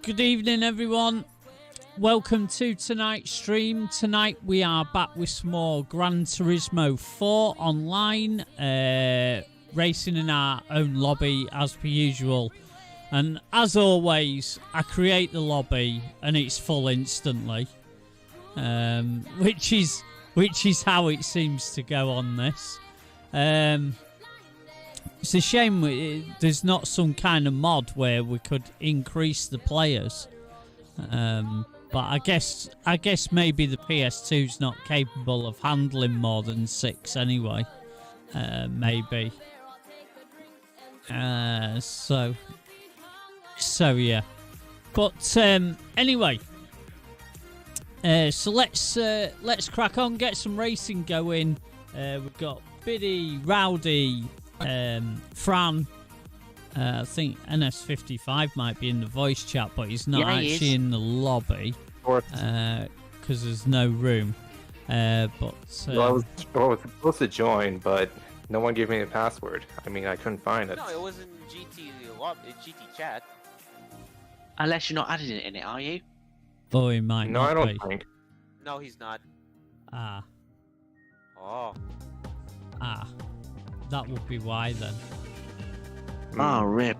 Good evening, everyone. Welcome to tonight's stream. Tonight we are back with some more Gran Turismo 4 online, racing in our own lobby as per usual. And as always, I create the lobby and it's full instantly, which is how it seems to go on this. It's a shame there's not some kind of mod where we could increase the players. But I guess maybe the PS2's not capable of handling more than 6 anyway. Maybe. So yeah. But anyway. So let's crack on, get some racing going. We've got Biddy, Rowdy, Fran. I think NS55 might be in the voice chat, but he's not actually in the lobby because there's no room. But well, I was supposed to join, but no one gave me the password. I mean, I couldn't find it. No, it was in GT chat. Unless you're not adding it in it, are you? Oh, he might No, not I don't be. think. No, he's not. Ah, Oh. that would be why then. Oh, rip.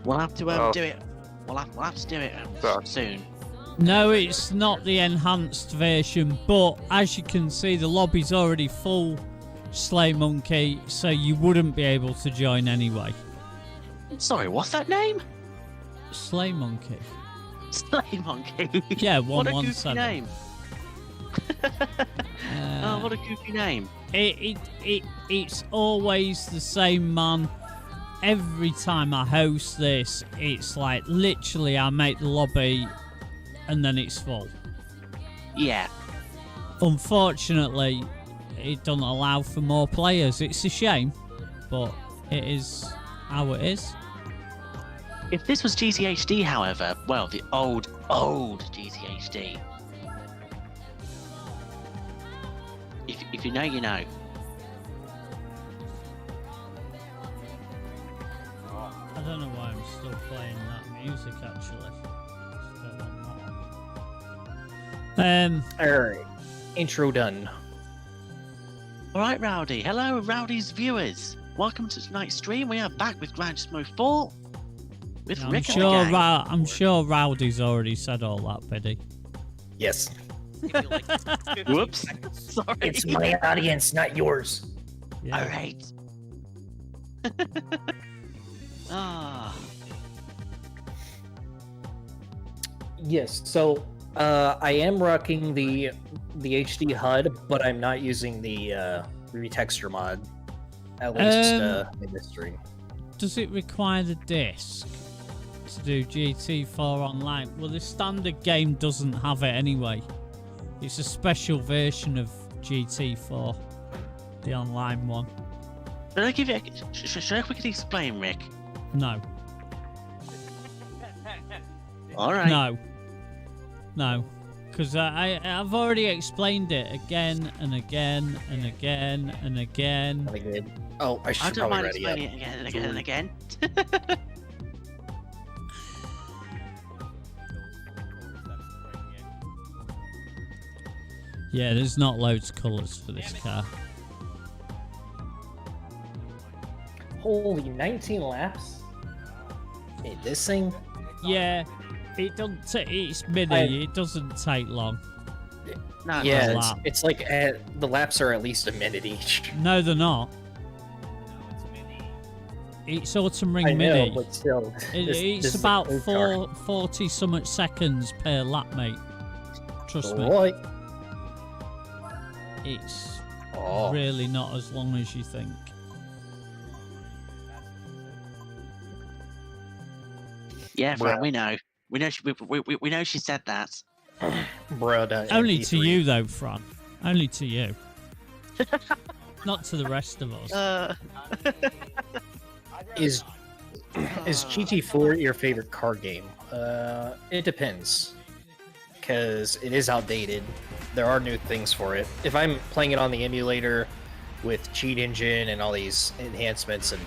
We'll have to Well, do it. We'll have to do it soon. No, it's not the enhanced version, but as you can see, the lobby's already full, Slay Monkey, so you wouldn't be able to join anyway. Sorry, what's that name? Slay Monkey. Slay Monkey. Yeah, What a goofy 117. name. Oh, what a goofy name. It's always the same, man. Every time I host this, it's like literally I make the lobby and then it's full. Yeah. Unfortunately, it doesn't allow for more players. It's a shame, but it is how it is. If this was GTHD, however, well, the old GTHD. If you know, you know. I don't know why I'm still playing that music actually. Alright. Intro done. Alright, Rowdy. Hello, Rowdy's viewers. Welcome to tonight's stream. We are back with Gran Turismo 4. With Rick and the gang. I'm sure Rowdy's already said all that, Biddy. Yes. Whoops. Sorry. It's my audience, not yours. Yeah. Alright. Ah. Yes, so I am rocking the HD HUD, but I'm not using the retexture mod. At least in this stream. Does it require the disc to do GT4 online? Well, the standard game doesn't have it anyway. It's a special version of GT4, the online one. Should I give you should I quickly explain, Rick? No. Alright. No. Because I've already explained it again and again and again and again. Really good. Oh, I I should don't probably mind ready explaining it. it again and again and again. Yeah, there's not loads of colours for this car. Holy, 19 laps? Hey, this thing? Yeah, it doesn't. It's mini. It doesn't take long. No, Yeah, lap. it's like the laps are at least a minute each. No, they're not. It's Autumn Ring I know, Mini. but still. It's this is about a car. 40 something seconds per lap, mate. Trust me. What? It's Oh. really not as long as you think. Yeah, Well- Fran, we know. We know she said that. Bruh, Only to you, though, Fran. Only to you. Not to the rest of us. Is GT4 your favorite car game? It depends. Because it is outdated. There are new things for it. If I'm playing it on the emulator with cheat engine and all these enhancements and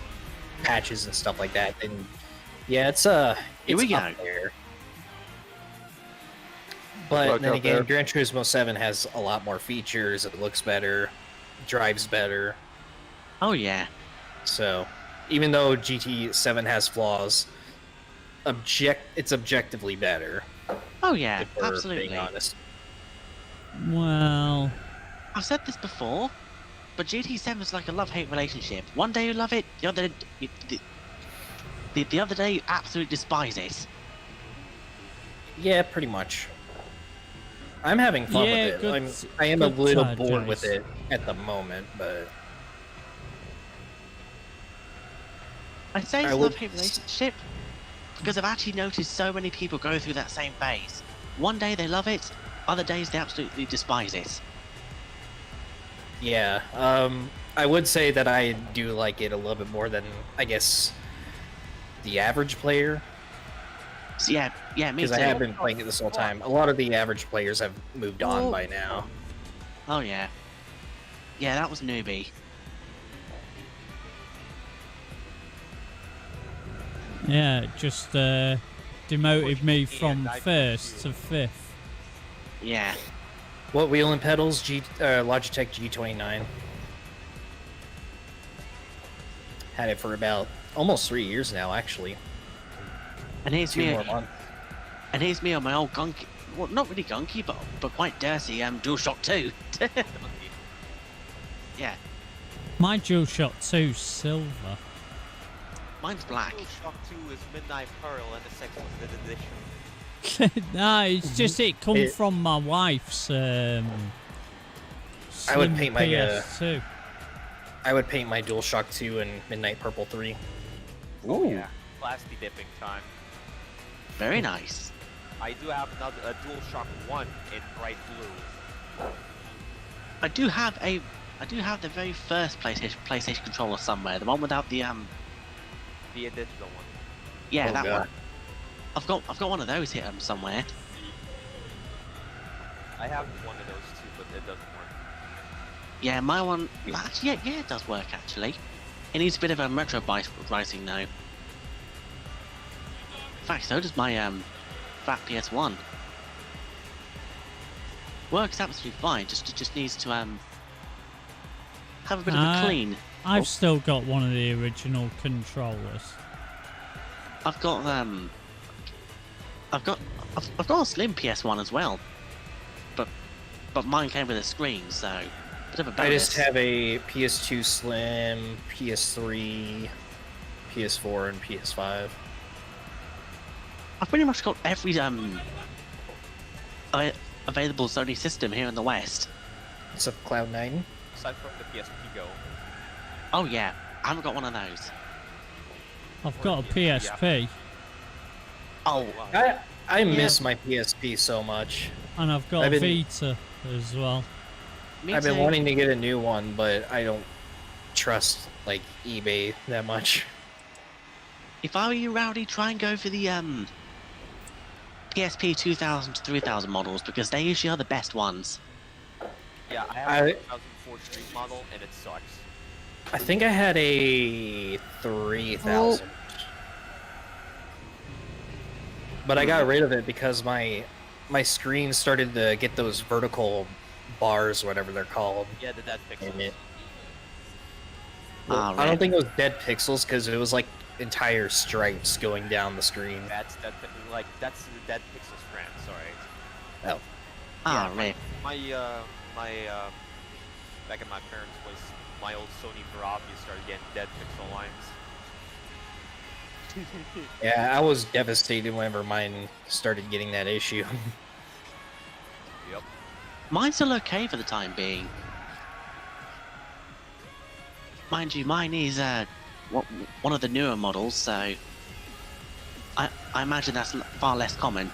patches and stuff like that, then yeah, it's Here we up go. there. But luck then out again, there. Gran Turismo 7 has a lot more features. It looks better, drives better. Oh yeah. So, even though GT7 has flaws, it's objectively better. Oh yeah. If we're Absolutely. being honest. Well, I've said this before, but GT7 is like a love-hate relationship. One day you love it, the other the other day you absolutely despise it. Yeah, pretty much. I'm having fun Yeah, with it. good- I am a good little side, bored with Jace. it at the moment, but I say it's I a would- love-hate relationship because I've actually noticed so many people go through that same phase. One day they love it, other days they absolutely despise it. yeah. I would say that I do like it a little bit more than, I guess, the average player. So yeah, me Because too. I have been playing it this whole time. A lot of the average players have moved on Oh. by now. Oh yeah. Yeah, that was newbie. yeah, it just demoted me from I- first to fifth. Yeah. What wheel and pedals? Logitech G29. Had it for about almost 3 years now, actually. And here's 2 me. more months. And here's me on my old gunky. Well, not really gunky, but quite dirty. DualShock 2. Yeah, My DualShock 2 silver. mine's black. DualShock 2 is Midnight Pearl and the Sex Edition. No, it's just it come It- from my wife's I slim would paint my, PS2. I would paint my DualShock 2 in Midnight Purple 3. Oh yeah. Plasty dipping time. Very nice. I do have a DualShock 1 in bright blue. I do have the very first PlayStation controller somewhere. The one without the The digital one. Yeah, Oh, that God. one. I've got one of those here somewhere. I have one of those too, but it doesn't work. Yeah, my one. Actually, yeah, it does work actually. It needs a bit of a retro writing though. In fact, so does my fat PS1. Works absolutely fine. Just needs to have a bit of a clean. I've still got one of the original controllers. I've got I've got a slim PS1 as well, but mine came with a screen, so bit of a bonus. I just have a PS2 Slim, PS3, PS4, and PS5. I've pretty much got every available Sony system here in the West. What's up, Cloud9? Aside from the PSP Go. Oh yeah, I haven't got one of those. I've got a PSP Oh, I miss my PSP so much. and I've got I've a been- Vita as well. me I've been too. wanting to get a new one, but I don't trust like eBay that much. If I were you, Rowdy, try and go for the PSP 2000 to 3000 models because they usually are the best ones. Yeah, I have a 2004 Street model and it sucks. I think I had a 3000. But I got rid of it because my screen started to get those vertical bars, whatever they're called. Yeah, the dead pixels. In it. Ah, I right. don't think it was dead pixels because it was like entire stripes going down the screen. That's the dead pixel strand. Sorry. Oh, Ah, yeah, right. My back at my parents' place, my old Sony Bravia started getting dead pixel lines. yeah, I was devastated whenever mine started getting that issue. Yep. Mine's still okay for the time being. Mind you, mine is one of the newer models, so I imagine that's far less common.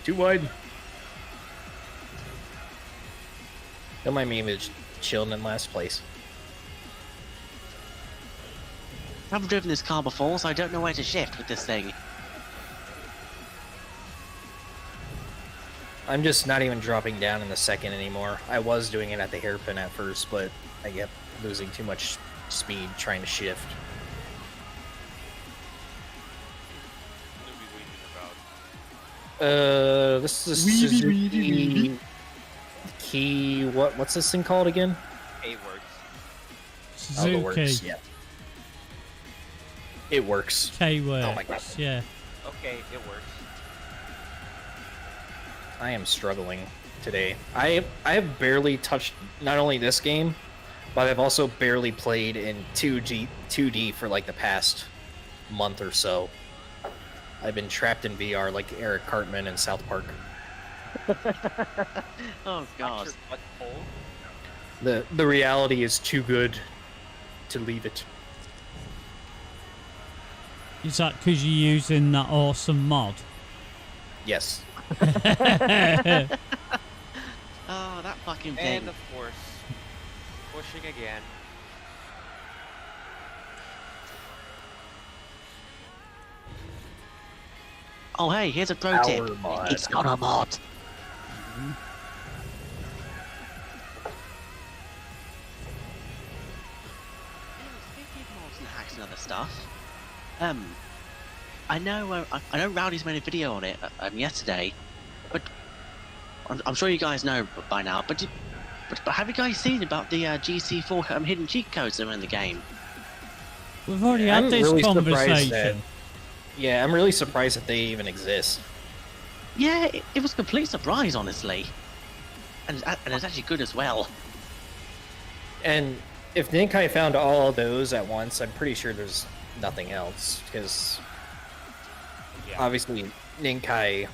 Too wide. Don't mind me just chilling in last place. I haven't driven this car before, so I don't know where to shift with this thing. I'm just not even dropping down in the second anymore. I was doing it at the hairpin at first, but I kept losing too much speed trying to shift. Newbie waiting This is a Suzuki Key. What's this thing called again? A works. Suzuki. Oh, the works. Yeah. It works. K-Works. Oh my God. Yeah. Okay, it works. I am struggling today. I have barely touched not only this game, but I've also barely played in 2D for like the past month or so. I've been trapped in VR like Eric Cartman in South Park. Oh god. What hole? The reality is too good to leave it. Is that because you're using that awesome mod? Yes. Oh, that fucking thing. And of course, pushing again. Oh hey, here's a pro tip. mod. It's got a mod. Speaking of mods and hacks and other stuff, I know Rowdy's made a video on it yesterday, but I'm sure you guys know by now. But have you guys seen about the GC4 hidden cheat codes that are in the game? We've already I'm had this really surprised conversation. Yeah, I'm really surprised that they even exist. Yeah, it was a complete surprise, honestly, and it's actually good as well. And if Ninkai found all of those at once, I'm pretty sure there's nothing else, because obviously Ninkai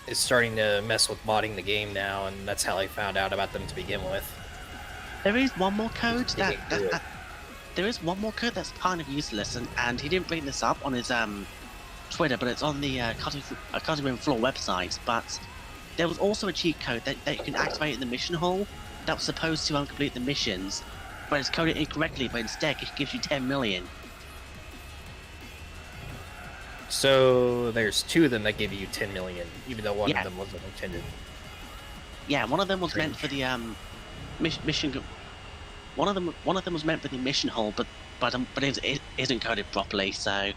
is starting to mess with modding the game now, and that's how I found out about them to begin with. There is one more code They didn't do it. there is one more code that's kind of useless, and he didn't bring this up on his Twitter, but it's on the Cutting Room Floor website. But there was also a cheat code that you can activate in the mission hall that was supposed to complete the missions, but it's coded incorrectly, but instead it gives you 10 million. So there's two of them that give you 10 million, even though one Yeah. of them wasn't intended. Yeah, one of them was meant for the mission. One of them was meant for the mission hall, but it isn't coded properly. So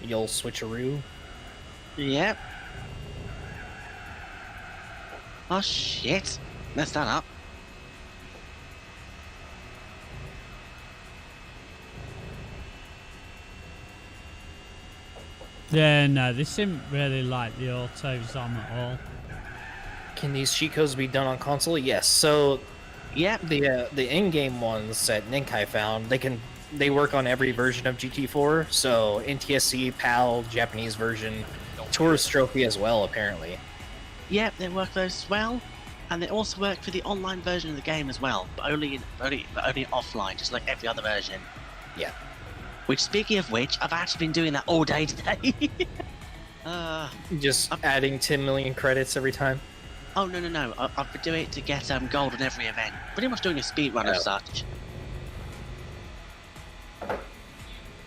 The old switcheroo. yep. Oh shit! Messed that up. Yeah, no, this isn't really like the autos on at all. Can these cheat codes be done on console? Yes. So Yep. the in-game ones that Ninkai found, they work on every version of GT4. So NTSC, PAL, Japanese version, Tourist Trophy as well, apparently. Yep, they work those as well, and they also work for the online version of the game as well, but only offline, just like every other version. Yeah. Which, speaking of which, I've actually been doing that all day today. Just adding 10 million credits every time. Oh no! I've been doing it to get gold on every event. Pretty much doing a speed run of such.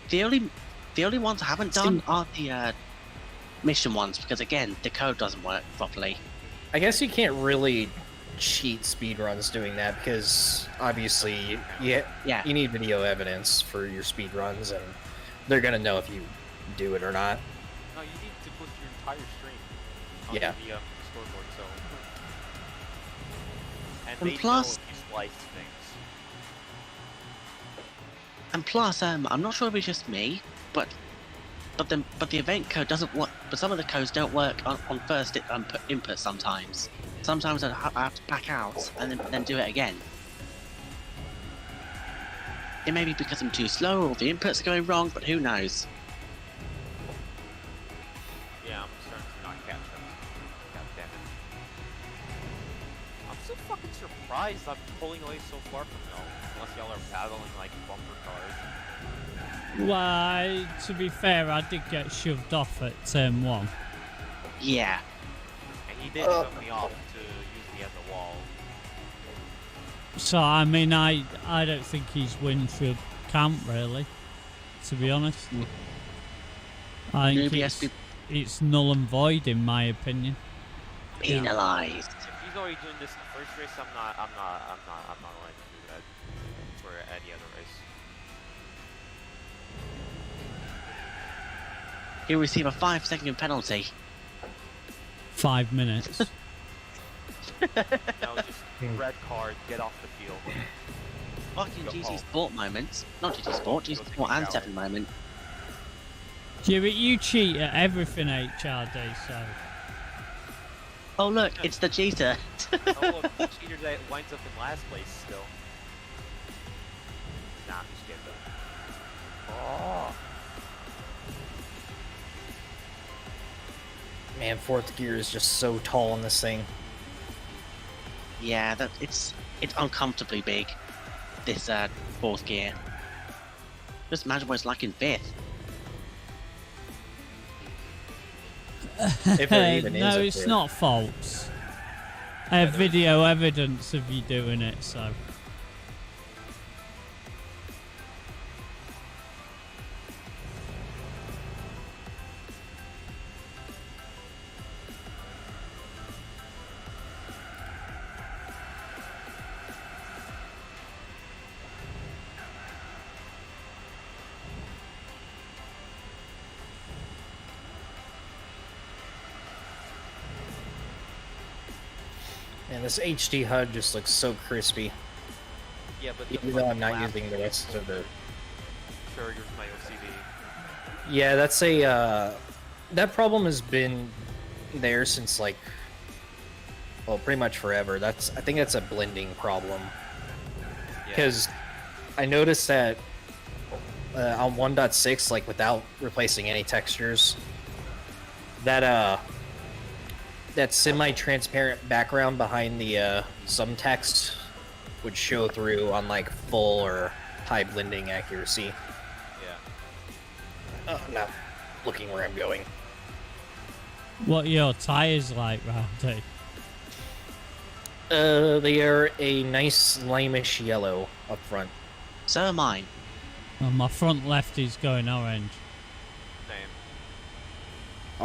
The only ones I haven't done are the mission ones, because again, the code doesn't work properly. I guess you can't really cheat speedruns doing that, because obviously you need video evidence for your speedruns, and they're gonna know if you do it or not. No, you need to put your entire stream on Yeah. the scoreboard, so. And And they plus- know if you slice things. And plus, I'm not sure if it's just me, but the event code doesn't work. But some of the codes don't work on first input sometimes. Sometimes I have to back out and then do it again. It may be because I'm too slow or the inputs are going wrong, but who knows? Yeah, I'm starting to not catch up. God damn it. I'm so fucking surprised I'm pulling away so far from y'all. Unless y'all are battling like bumper cars. Well, to be fair, I did get shoved off at turn 1. Yeah. And he did shove me off to use me as a wall. So, I mean, I don't think his win should count, really, to be honest. I think Newbie has to it's null and void, in my opinion. be penalised. If already doing this in the first race. I'm not going to do that for any other race. He'll receive a 5-second penalty. 5 minutes. No, just red card. Get off the field. Fucking Go GT home. Sport moments. Not GT Sport, GT Sport and 7 moment. Jimmy, you cheat at everything HRD, so. Oh look, it's the cheater. Oh look, the cheater that winds up in last place still. Nah, I'm just kidding. Oh. Man, fourth gear is just so tall on this thing. Yeah, that it's uncomfortably big. This fourth gear. Just imagine what it's like in fifth. If there even is No, up it's there. not false. I have video evidence of you doing it, so. Man, this HD HUD just looks so crispy. Yeah, but Even though I'm not using the rest of the... Sure, yours my OCD. Yeah, that's a, that problem has been there since, like, well, pretty much forever. I think that's a blending problem. Yeah. Because I noticed that on 1.6, like, without replacing any textures, that, that semi-transparent background behind the, some text would show through on, like, full or high blending accuracy. Yeah. Oh, not looking where I'm going. What are your tyres like, Rowdy? They are a nice limeish yellow up front. So am mine. Well, my front left is going orange. Same.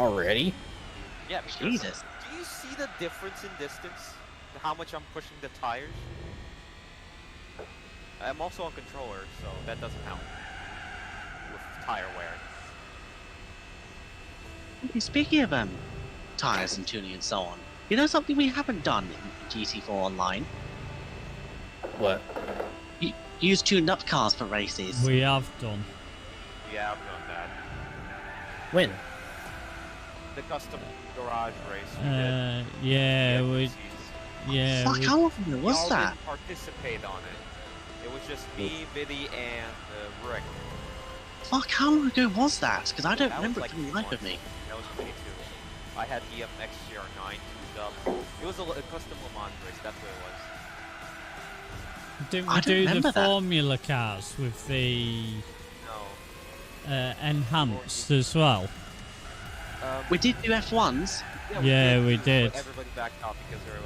Already? Yeah, because Jesus. do you see the difference in distance? How much I'm pushing the tires? I'm also on controller, so that doesn't help with tire wear. Speaking of tires and tuning and so on, you know something we haven't done in GT4 Online? What? Use tuned up cars for races. We have done. Yeah, I've done that. When? The custom garage race we Yeah, did. we. GTs. Yeah, Fuck, we, how often We was all that? didn't participate on it. It was just me, Biddy, and Rick. Fuck, how long ago was that? Because I don't That was remember like it coming live with 2 me. That was 22. I had the XCR9 tuned up. It was a custom Le Mans race, that's what it was. didn't I we don't do the remember that. Formula cars with the No. enhanced as well? We did do F1s. Yeah, we but did. Everybody backed off because they were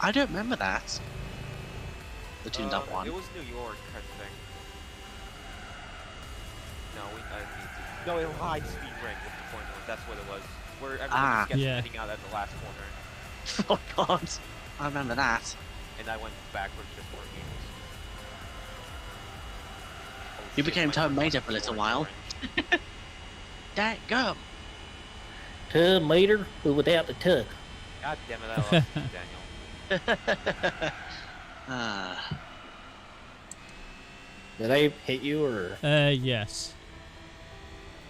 I don't remember that. The tuned up one. It was New York, I think. No, I need to. No, it was high speed ring with the point one. That's what it was. Where everybody just kept Yeah. heading out at the last corner, Oh god, I remember that. and I went backwards just for games. Oh, You shit, became my Terminator fucking for a little orange. while. Dang, go. Meter, but without the tuck. God damn it, I love you, Daniel. Ah, Did I hit you or? Yes.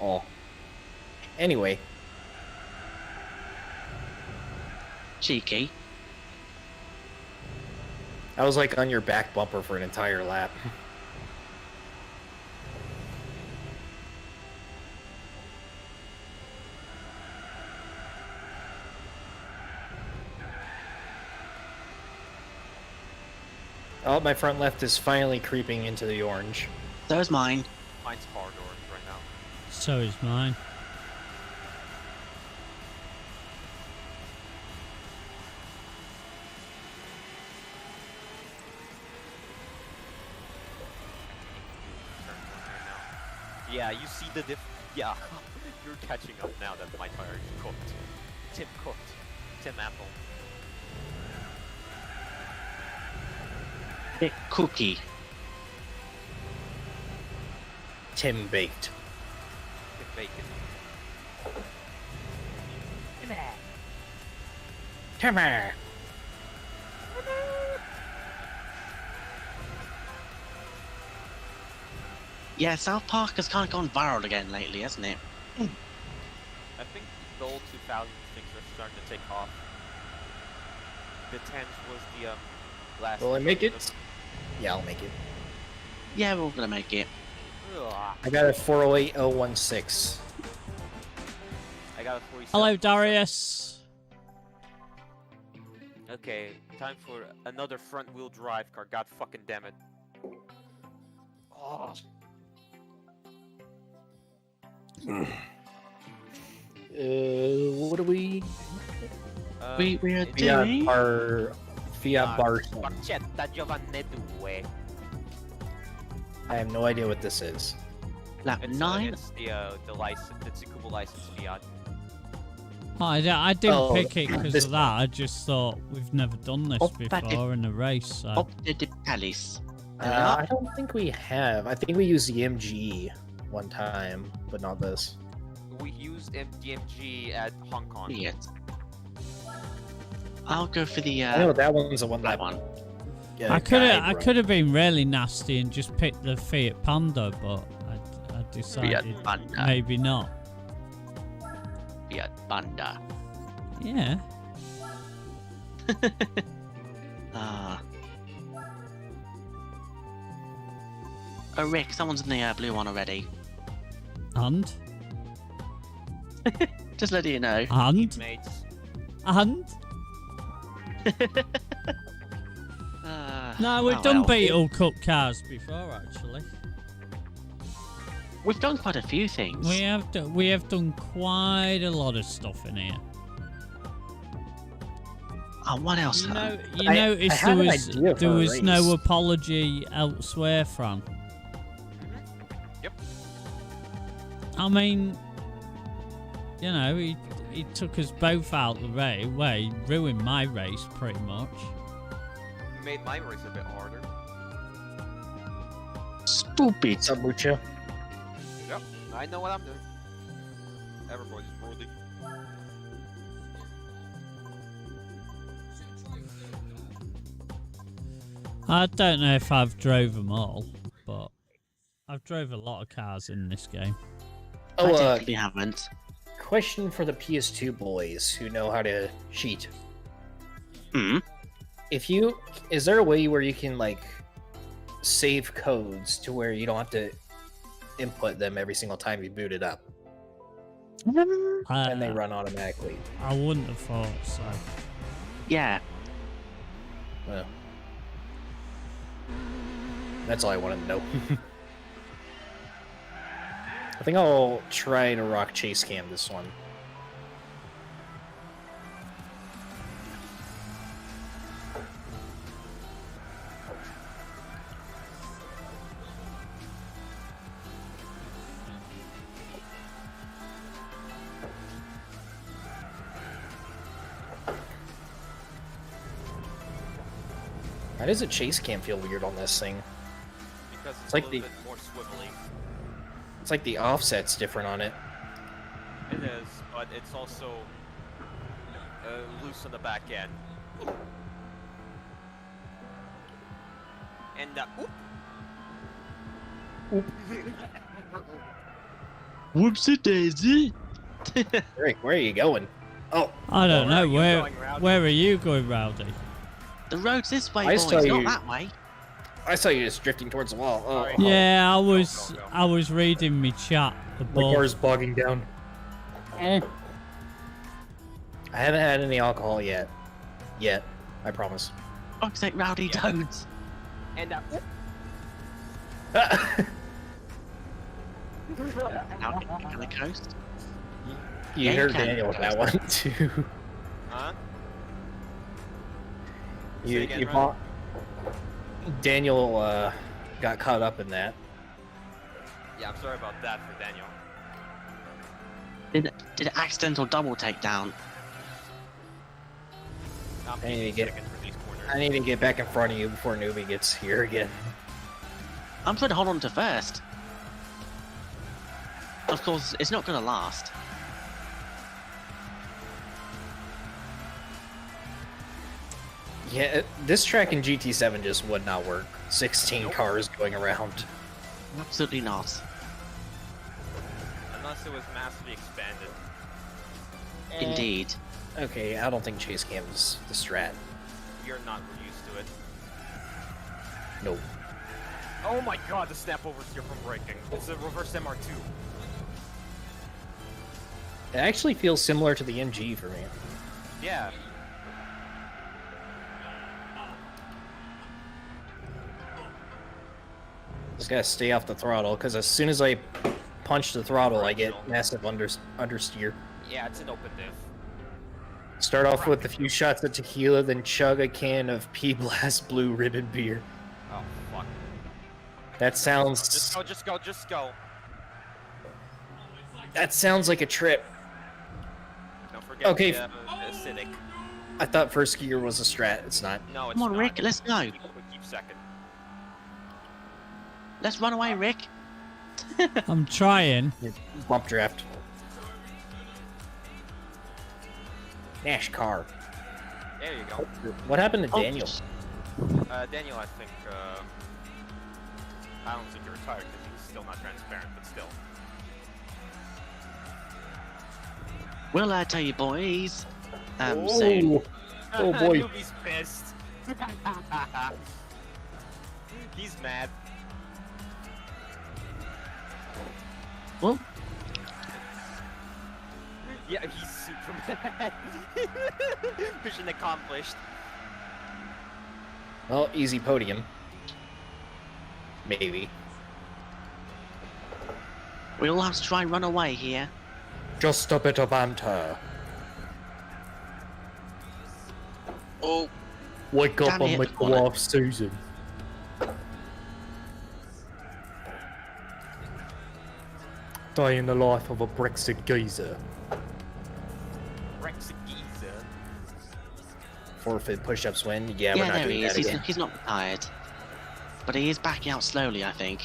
Oh. Anyway, cheeky. I was like on your back bumper for an entire lap. Oh, my front left is finally creeping into the orange. There's mine. Mine's hard orange right now. So is mine. Turn one right now. Yeah, you see the yeah, you're catching up now that my tire is cooked. Tim cooked. Tim Apple. Big cookie. Tim baked. Tim Bacon. Timmer. Yeah, South Park has kind of gone viral again lately, hasn't it? I think the old 2000s things are starting to take off. The 10s was the last. Will I make it? Yeah, I'll make it. Yeah, we're all gonna make it. Ugh. I got a 408016. I got a 47. Hello, Darius. Okay, time for another front-wheel drive car. God fucking damn it. Oh. What do we? We are it's- doing. Our Fiat Bar. Barchetta Giovanni 2. I have no idea what this is. Lap It's 9. it's the license. It's a Cuba license Fiat. Oh, I didn't Oh, pick it because this of that. I just thought we've never done this Oh, that before in a race. So. Up the Palace. There we are. I don't think we have. I think we used the MG one time, but not this. We used DMG at Hong Kong. Yes. I'll go for the I know that one's the one that that one. I could have been really nasty and just picked the Fiat Panda, but I decided Panda. maybe not. Fiat Panda. Yeah. Ah. Oh, Rick, someone's in the blue one already. And Just letting you know. Mates. and no, we've oh done well. Beetle Cup cars before actually. We've done quite a few things. We have done quite a lot of stuff in here. Oh, what else? You huh? noticed had an idea for there a was no race. apology elsewhere, Fran. Yep. I mean, you know, he took us both out the way, ruined my race pretty much. Made my race a bit harder. Stupid. What's up, Mucho? Yep. I know what I'm doing. Everybody's worthy. I don't know if I've drove them all, but I've drove a lot of cars in this game. I Oh, definitely haven't. question for the PS2 boys who know how to cheat. Hmm. Is there a way where you can like save codes to where you don't have to input them every single time you boot it up and they run automatically? I wouldn't have thought so. Yeah. Well, that's all I wanted to know. I think I'll try to rock chase cam this one. Why does a chase cam feel weird on this thing? Because it's like a little the- bit more swivelly. It's like the offset's different on it. It is, but it's also loose on the back end. And Whoopsie daisy. Rick, where are you going? Oh, I don't Where know are you where. going, Rowdy? Where are you going, Rowdy? The road's this way, I boys, saw not you- that way. I saw you just drifting towards the wall. Oh, Sorry. Yeah, go, go. I was reading me chat. The my ball. car's bogging down. I haven't had any alcohol yet. I promise. Fuck's sake, rowdy Yeah. toads. and Out on the coast. You Yeah, you heard can. Daniel with that one too. huh? You, Say again, you Ryan? bought. Daniel got caught up in that. Yeah, I'm sorry about that for Daniel. Did an accidental double takedown. I'm I need to keeping get- second for these corners. I need to get back in front of you before Newbie gets here again. I'm trying to hold on to first. Of course, it's not going to last. Yeah, this track in GT7 just would not work. 16 Nope. cars going around. Absolutely not. Unless it was massively expanded. Indeed. Okay, I don't think Chase Cam's the strat. You're not used to it. Nope. Oh my god, the snap overs here from braking. It's a reverse MR2. It actually feels similar to the MG for me. Yeah. Just gotta stay off the throttle, because as soon as I punch the throttle, I get massive understeer. Yeah, it's an open diff. Start off with a few shots of tequila, then chug a can of P-Blast Blue Ribbon beer. Oh, fuck. That sounds... Just go, just go, just go. That sounds like a trip. Don't forget Okay. the acidic. I thought first gear was a strat. It's not. No, it's Come on, not. Rick, let's go. We keep second. Let's run away, Rick. I'm trying. Bump draft. NASCAR. There you go. What happened to Oh, Daniel? Daniel, I think, I don't think you're retired because he's still not transparent, but still. We'll tell you, boys. Soon. Oh, boy. He's pissed. He's mad. Well, Yeah, he's super mad. Mission accomplished. Well, easy podium. Maybe. we'll have to try and run away here. Just a bit of banter. Oh, Wake Damn up and it, make the Connor. wife Susan. Die in the life of a Brexit geezer. Rex Giza. Forfeit push-ups win. Yeah, we're yeah, not there doing he is. that again. He's not tired. But he is backing out slowly, I think.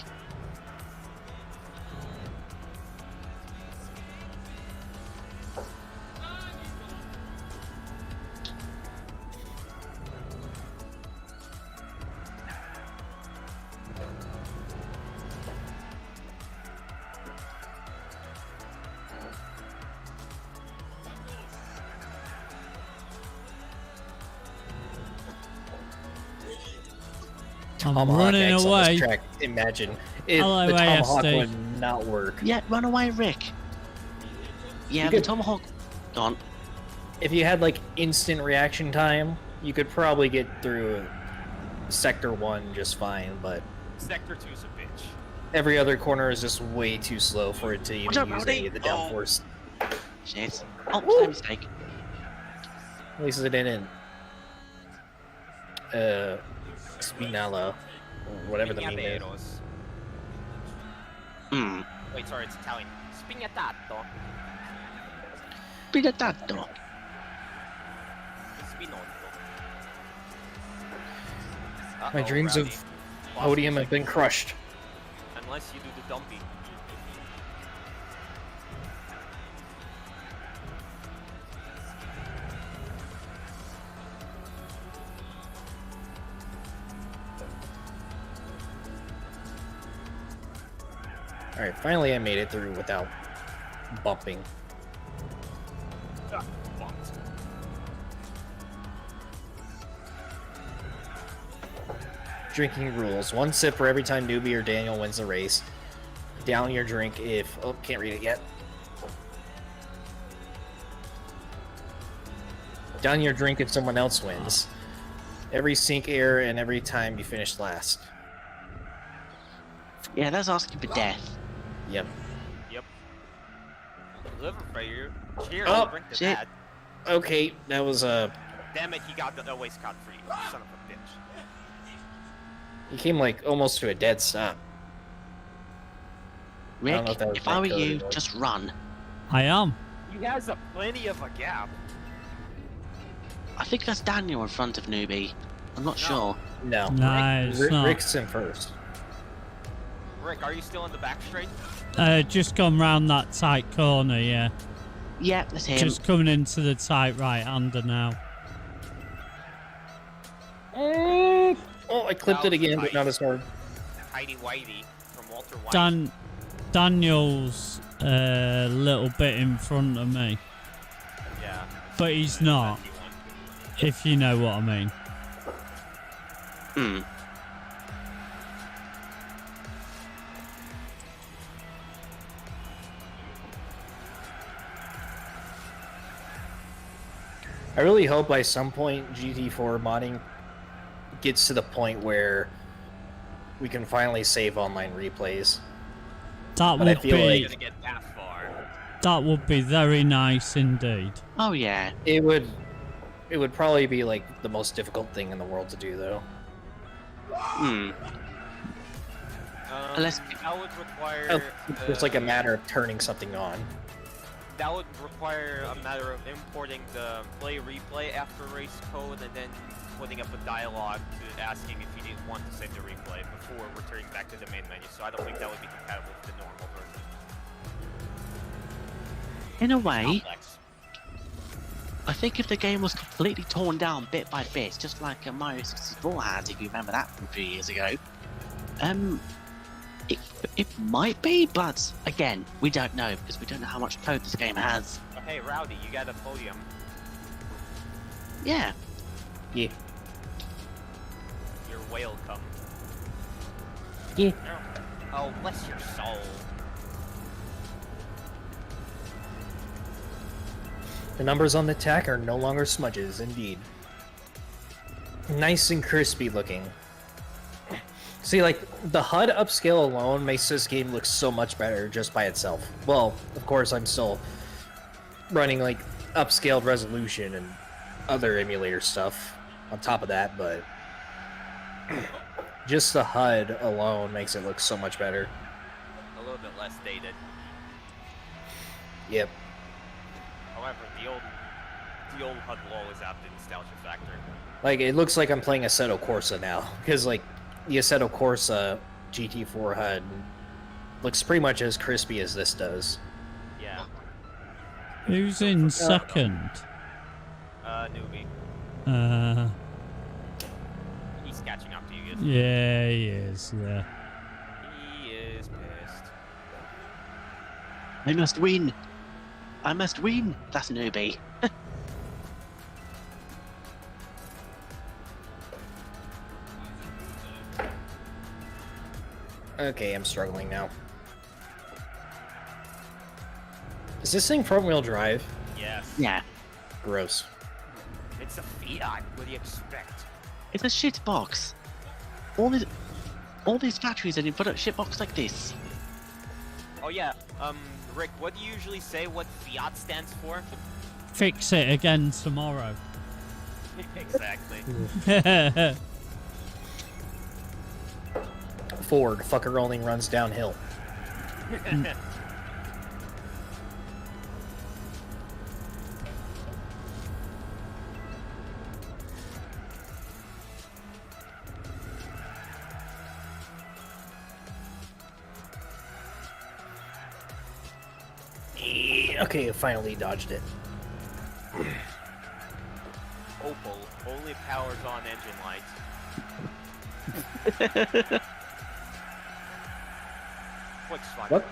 I'm Tomahawk running X on this away. track. Imagine if Hello, the Tomahawk ASD. would not work. Yeah, run away, Rick. Yeah, You the could- Tomahawk... Gone. If you had like instant reaction time, you could probably get through Sector 1 just fine, but Sector 2's a bitch. every other corner is just way too slow for it to even Watch out, use Rowdy! any of the Oh. downforce. Shit. Oh, my mistake. At least it didn't. Spinella, or whatever the meme is. Piñateros. Hmm. Wait, sorry, it's Italian. Spignatato. Pidatato. Spinotto. My dreams of podium have been crushed. Unless you do the dumpy. Alright, finally I made it through without bumping. Ah, bumped. Drinking rules. 1 sip for every time Newbie or Daniel wins the race. Down your drink if... Oh, can't read it yet. Down your drink if someone else wins. Every sink air and every time you finish last. Yeah, that's asking for death. Yep. Yep. Liver failure. Cheers, Oh, drink to shit. that. Okay, that was Damn it, he got the waste caught free. Son of a bitch. he came like almost to a dead stop. don't Rick, know if that was if I were netcode you, or what. just run. I am. He has a plenty of a gap. I think that's Daniel in front of Newbie. I'm not sure. No. No, it's not. Rick's in first. Rick, are you still in the back straight? Just gone round that tight corner, yeah. Yeah, that's him. Just coming into the tight right-hander now. Oh, I clipped That it again, was but not as hard. Heidi Whitey from Walter White. Daniel's a little bit in front of me, Yeah. but he's not, if you know what I mean. Hmm. I really hope by some point GT4 modding gets to the point where we can finally save online replays. That But I would feel be like- Gonna get that far. that would be very nice indeed. Oh yeah. It would probably be like the most difficult thing in the world to do, though. Hmm. Unless- That would require. It's like a matter of turning something on. That would require a matter of importing the play replay after race code and then putting up a dialogue to asking if you didn't want to save the replay before returning back to the main menu. So I don't think that would be compatible with the normal version. In a way, Complex. I think if the game was completely torn down bit by bit, just like Mario 64 had, if you remember that from a few years ago, it might be, but again, we don't know because we don't know how much code this game has. Oh, hey, Rowdy, you got a podium. Yeah. Yeah. You're welcome. Yeah. Oh, bless your soul. The numbers on the tack are no longer smudges, indeed. Nice and crispy looking. See, like, the HUD upscale alone makes this game look so much better just by itself. Well, of course, I'm still running, like, upscaled resolution and other emulator stuff on top of that, but just the HUD alone makes it look so much better. A little bit less dated. Yep. However, the old HUD will always have the nostalgia factor. Like, it looks like I'm playing Assetto Corsa now, because, like, the Assetto Corsa GT4 HUD looks pretty much as crispy as this does. Yeah. Who's in second? Newbie. He's catching up to you guys. Yeah, he is. Yeah. He is pissed. I must win. I must win. That's Newbie. Okay, I'm struggling now. Is this thing front-wheel drive? Yes. Yeah. Gross. It's a Fiat. What do you expect? It's a shit box. All these factories that put up shit box like this. Oh yeah. Rick, what do you usually say what Fiat stands for? Fix it again tomorrow. Exactly. Ford, fucker only runs downhill. Okay, I finally dodged it. Opel only powers on engine lights. Volkswagen.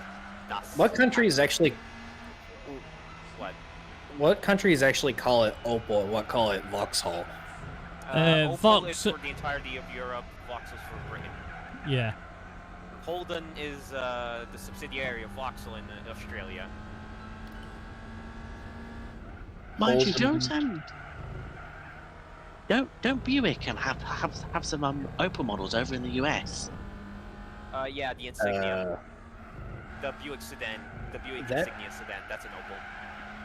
What countries actually? What? What countries actually call it Opel and what call it Vauxhall? Opel Vox- is for the entirety of Europe. Vauxhall is for Britain. Yeah. Holden is the subsidiary of Vauxhall in Australia. Mind you, Holden. don't Buick have some Opel models over in the US? Yeah, the Insignia. The Buick sedan. The Buick That- Insignia sedan. That's an Opel.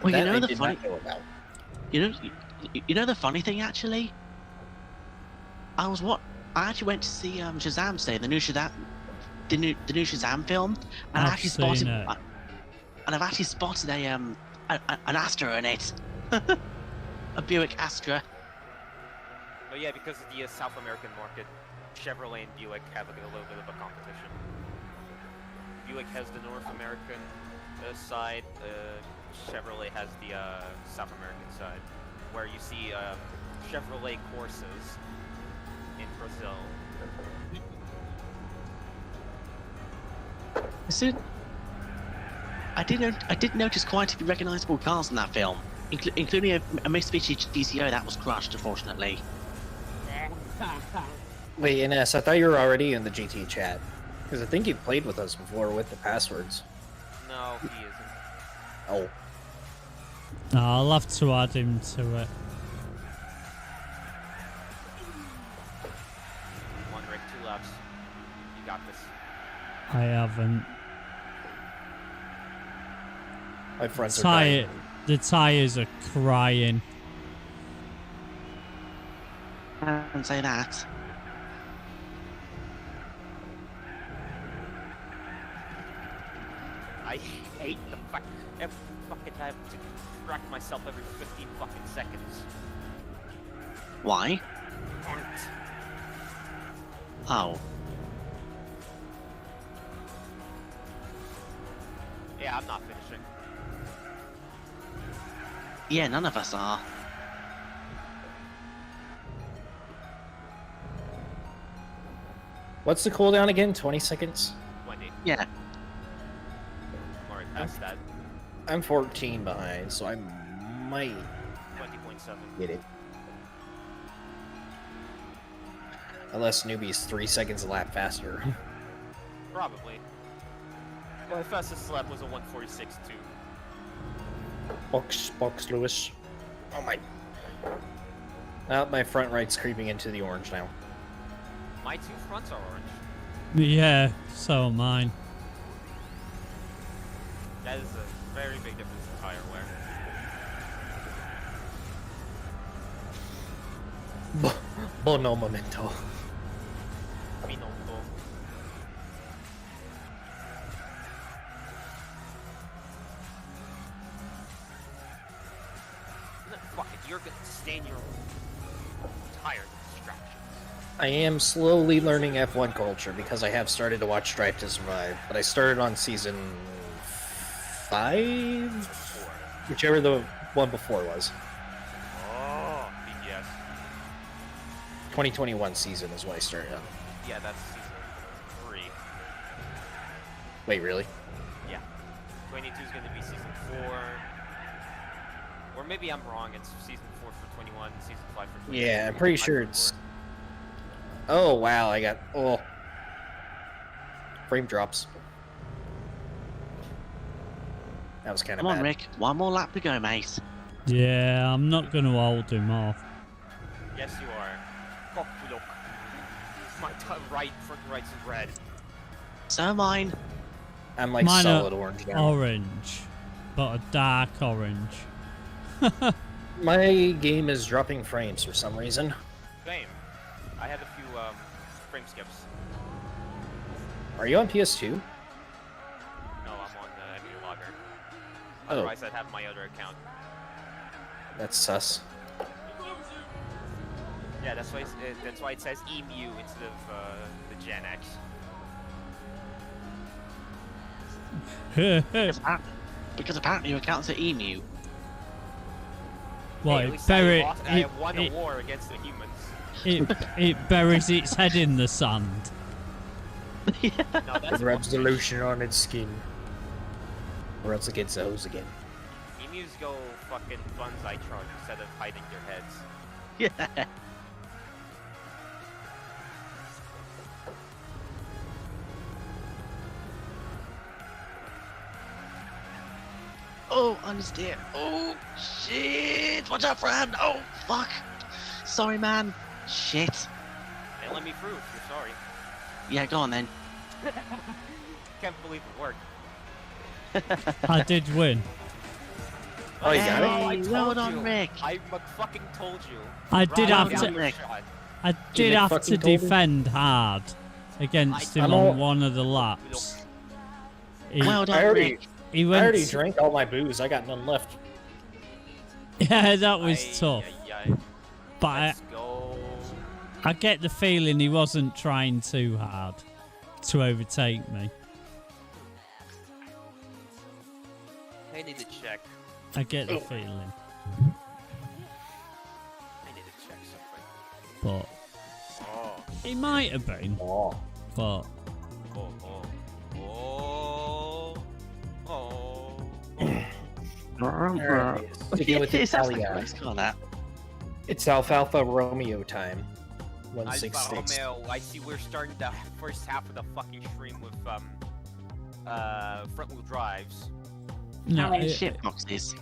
Well, That you know I the did funny, not know about. you know the funny thing actually. I actually went to see Shazam today, the new Shazam new Shazam film, and I've seen it. and I've actually spotted an Astra in it, a Buick Astra. But yeah, because of the South American market, Chevrolet and Buick have a little bit of a competition. Buick has the North American side, Chevrolet has the South American side, where you see Chevrolet Corsas in Brazil. I did notice quite a few recognizable cars in that film, including a Mitsubishi GTO that was crushed, unfortunately. Wait, Ines, I thought you were already in the GT chat. Because I think you played with us before with the passwords. No, he isn't. Oh. No, I'll have to add him to it. One Rick, 2 laps. You got this. I haven't. My friends are dying. The tyres are crying. I can say that. I hate the fact every fucking time to distract myself every 15 fucking seconds. Why? Aren't. Oh. Yeah, I'm not finishing. Yeah, none of us are. What's the cooldown again? 20 seconds? 20. Yeah. I'm already past that. I'm 14 behind, so I might 20.7. get it. Unless newbie's 3 seconds a lap faster. Probably. My fastest lap was a 146.2. Box, Lewis. Oh my. Now my front right's creeping into the orange now. My 2 fronts are orange. Yeah, so are mine. That is a very big difference in tire wear. Bono momento. Minolto. Fuck it, you're gonna stand your tire distractions. I am slowly learning F1 culture because I have started to watch Drive to Survive, but I started on season 5? Whichever the one before was. Oh, BGS. 2021 season is what I started on. Yeah, that's season 3. Wait, really? Yeah. 22 is gonna be season 4. Or maybe I'm wrong, it's season 4 for 21, season 5 for 22. Yeah, I'm pretty sure it's... Oh, wow, I got... Oh. Frame drops. That was kind of Come bad. on, Rick. One more lap to go, mate. Yeah, I'm not going to hold him off. Yes, you are. Fuck, look. My front right's red. So mine. I'm like Mine solid are orange now. orange, but a dark orange. My game is dropping frames for some reason. Same. I had a few frame skips. Are you on PS2? No, I'm on the emulator logger. Oh. Otherwise, I'd have my other account. That's sus. Yeah, that's why it says EMU instead of the Gen X. Because apparently your account's at Emu. What, Hey, at it, least I bury, have won a war against the humans. it buries its head in the sand. No, that's It rubs the lotion on its skin. Or else it gets O's again. emus go fucking bonsai charge instead of hiding their heads. Yeah. Oh, understeer. Oh, shit. Watch out, friend. Oh, fuck. Sorry, man. Shit. They let me through. You're sorry. Yeah, go on then. Can't believe it worked. I did win. Oh, you got it? I Hey, told well you. done, Rick. I fucking told you. I did Right, have yeah, to. Rick shot. I did have fucking to told me? defend hard. against him I'm on all- one of the laps. He, Well done, I already, Rick. he I went. already drank all my booze. I got none left. Yeah, that was tough. But Let's go. I get the feeling he wasn't trying too hard to overtake me. I need to check. I get the feeling, I need to check something. but Oh, he might have been. Oh. But oh, oh, oh, oh. Alright, sticking with It sounds like a Italia. race car, that. It's Alfalfa Romeo time. Alfa 166. Romeo, I see we're starting the first half of the fucking stream with front wheel drives. no. How many ship boxes?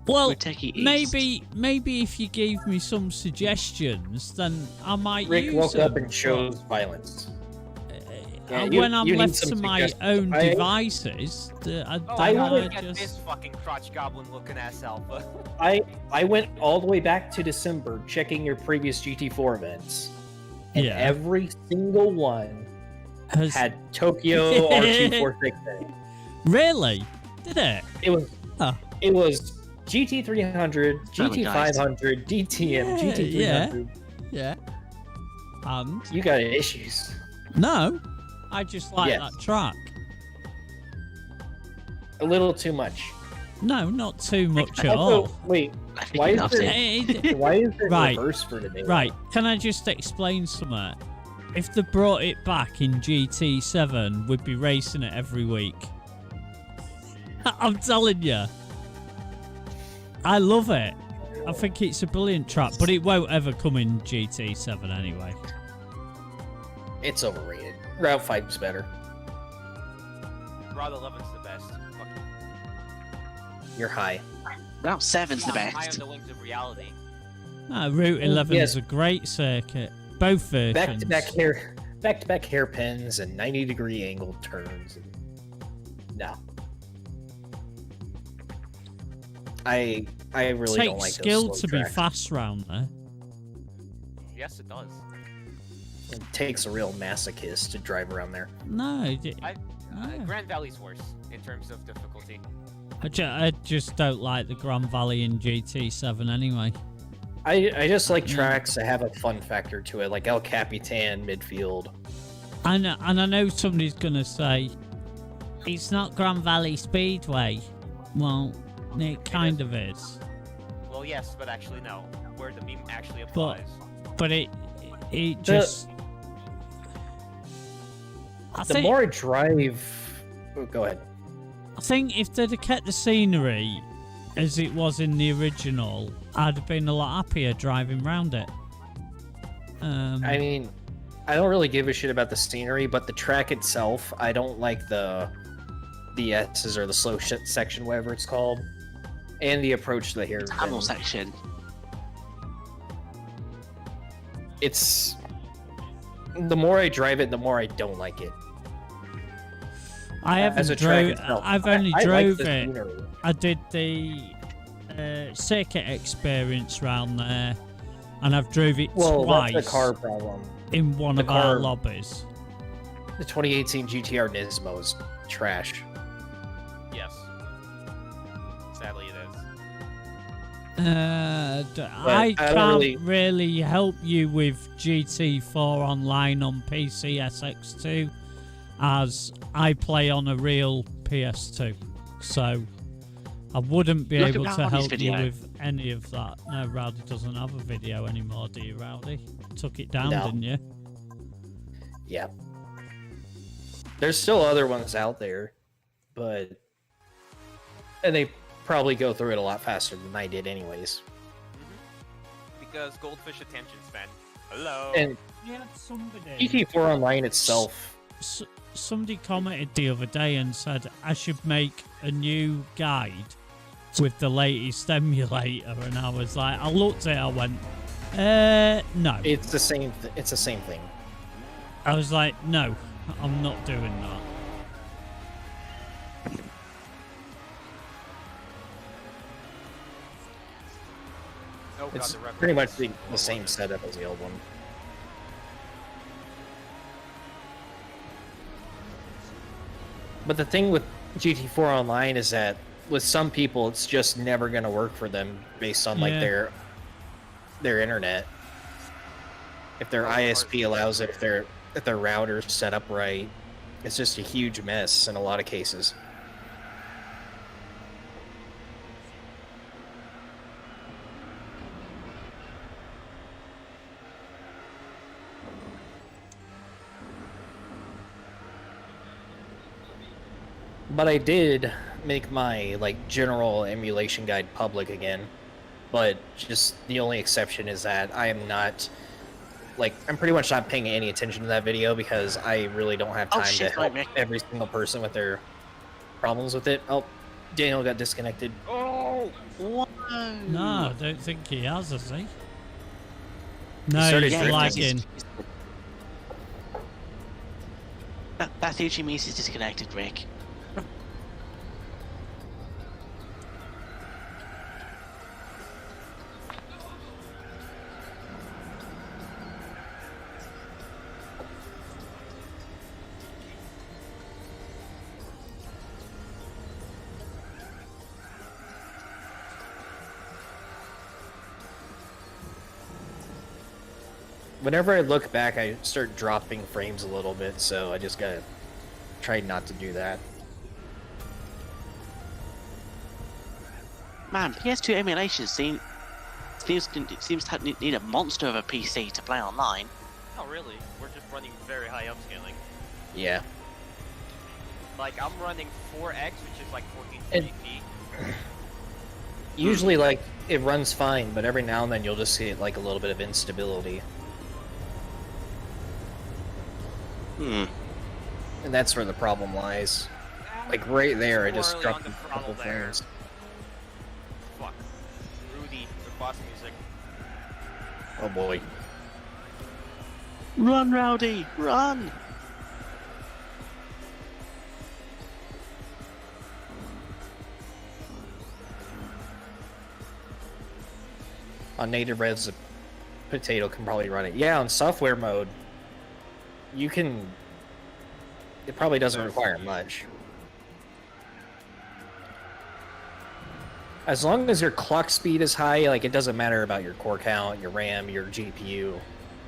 Well, We'll take it east. maybe if you gave me some suggestions, then I might Rick use woke them. up and chose violence. Yeah, When I'm you need left some to my suggestions. own I- devices, Oh, I I would look at this just. fucking crotch goblin looking ass Alpha. I went all the way back to December checking your previous GT4 events. And Yeah. every single one Has, had Tokyo R246 in it. really? Did it? It was Huh. it was GT300, Damn it, guys. GT500, DTM, Yeah, GT300. Yeah. And You got issues. no, I just like Yes. that track. A little too much. No, not too much at Also, all. wait, I think why he is loves there- it. why is there Right. reverse for today? Right, can I just explain something? If they brought it back in GT7, we'd be racing it every week. I'm telling you. I love it. I think it's a brilliant track, but it won't ever come in GT7 anyway. It's overrated. Route 5 is better. Route 11's the best. Fuck. You're high. Route 7's the High on best. the wings of reality. No, Route 11 yes. is a great circuit. Both versions. Back-to-back hairpins and 90-degree angle turns. No. I really don't Takes like skill those to slow be tracks. fast round there. Yes, it does. It takes a real masochist to drive around there. No, Grand Valley's worse in terms of difficulty. I just don't like the Grand Valley in GT7 anyway. I just like tracks that have a fun factor to it, like El Capitan midfield. And I know somebody's gonna say it's not Grand Valley Speedway. Well, it kind of is, Well, yes, but actually no. Where the meme actually applies. but it just. The more I drive, oh, go ahead. I think if they'd have kept the scenery as it was in the original, I'd have been a lot happier driving around it. I mean, I don't really give a shit about the scenery, but the track itself, I don't like the S's or the slow shit section, whatever it's called, and the approach to the hair. Tunnel section. It's the more I drive it, the more I don't like it. I haven't As a track drove. itself, I've only I like drove the it. scenery. I did the circuit experience round there, and I've drove it Well, twice that's the car problem. in one the of our car- lobbies. The 2018 GTR Nismo is trash. Yes. Sadly, it is. I I don't can't really help you with GT4 online on PC SX2, as I play on a real PS2, so I wouldn't be Look able at to Rowdy's help you video. with any of that. No, Rowdy doesn't have a video anymore, do you, Rowdy? Took it down, No. didn't you? Yeah. There's still other ones out there, and they probably go through it a lot faster than I did anyways. Because Goldfish attention span. Hello. And Yeah, somebody. GT4 Online itself, Somebody commented the other day and said I should make a new guide with the latest emulator, and I was like, I looked at it, I went, no. it's the same. It's the same thing. I was like, no, I'm not doing that. Oh, God, It's the reference. pretty much the same setup as the old one. But the thing with GT4 Online is that with some people, it's just never going to work for them based on like Yeah. their internet. If their ISP allows it, if their router's set up right, it's just a huge mess in a lot of cases. But I did make my like general emulation guide public again. But just the only exception is that I am not like I'm pretty much not paying any attention to that video because I really don't have time to help every single person with their problems with it. Oh, Daniel got disconnected. Oh! Whoa. No, I don't think he has he? He No, started he's drifting. lagging. That usually means he's disconnected, Rick. Whenever I look back, I start dropping frames a little bit, so I just gotta try not to do that. Man, PS2 emulation seems to need a monster of a PC to play online. Oh, really? We're just running very high upscaling. Yeah. Like, I'm running 4x, which is like 1440p. Usually, like, it runs fine, but every now and then you'll just get, like, a little bit of instability. And that's where the problem lies. Like, right there, I just dropped a couple frames. Fuck. Rudy, the boss music. Oh boy. Run, Rowdy, run! On native reds, the potato can probably run it. Yeah, on software mode, you can... It probably doesn't require much. As long as your clock speed is high, like, it doesn't matter about your core count, your RAM, your GPU,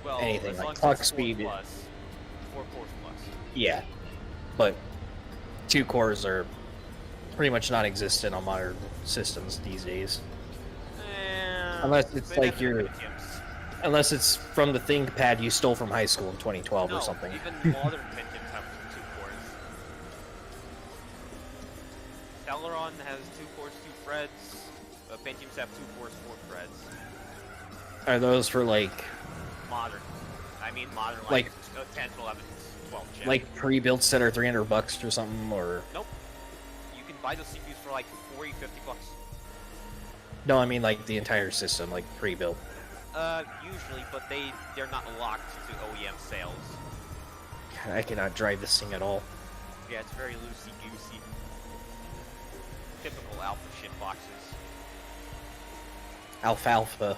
Well, anything. as Like, long as clock it's speed... 4 cores plus. Yeah. But 2 cores are pretty much non-existent on modern systems these days. Unless it's like your... Unless it's from the ThinkPad you stole from high school in 2012 or something. Even modern Pentiums have 2 cores. Celeron has 2 cores, 2 threads. Pentiums have 2 cores, 4 threads. Are those for like... Modern. I mean modern, Like 10, 11, 12 gen. Like pre-builts that are $300 or something, or... Nope. You can buy those CPUs for like 40, 50 bucks. No, I mean like the entire system, like pre-built. Usually, but they're not locked to OEM sales. God, I cannot drive this thing at all. Yeah, it's very loosey-goosey. Typical alpha shit boxes. Alfalfa.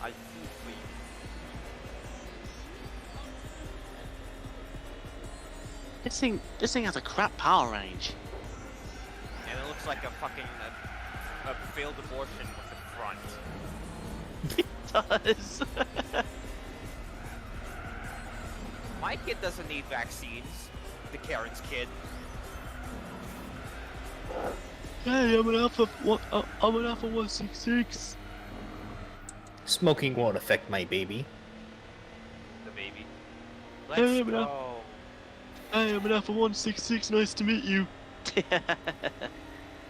I usually... This thing has a crap power range. And it looks like a fucking a failed abortion with the front. It does. My kid doesn't need vaccines. The Karen's kid. Hey, I'm an alpha 166. Smoking won't affect my baby. The baby. Hey, Let's I'm an go. Hey, I'm an alpha 166. Nice to meet you.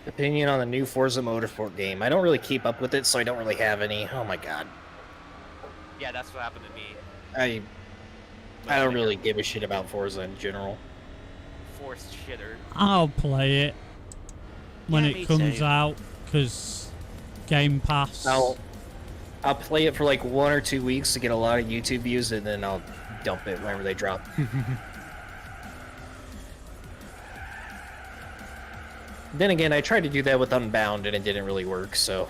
Opinion on the new Forza Motorsport game. I don't really keep up with it, so I don't really have any. Oh my god. Yeah, that's what happened to me. I don't really give a shit about Forza in general. Forced shitter. I'll play it when Yeah, it me comes too. out, because Game Pass. I'll play it for like 1 or 2 weeks to get a lot of YouTube views, and then I'll dump it whenever they drop. Then again, I tried to do that with Unbound, and it didn't really work, so...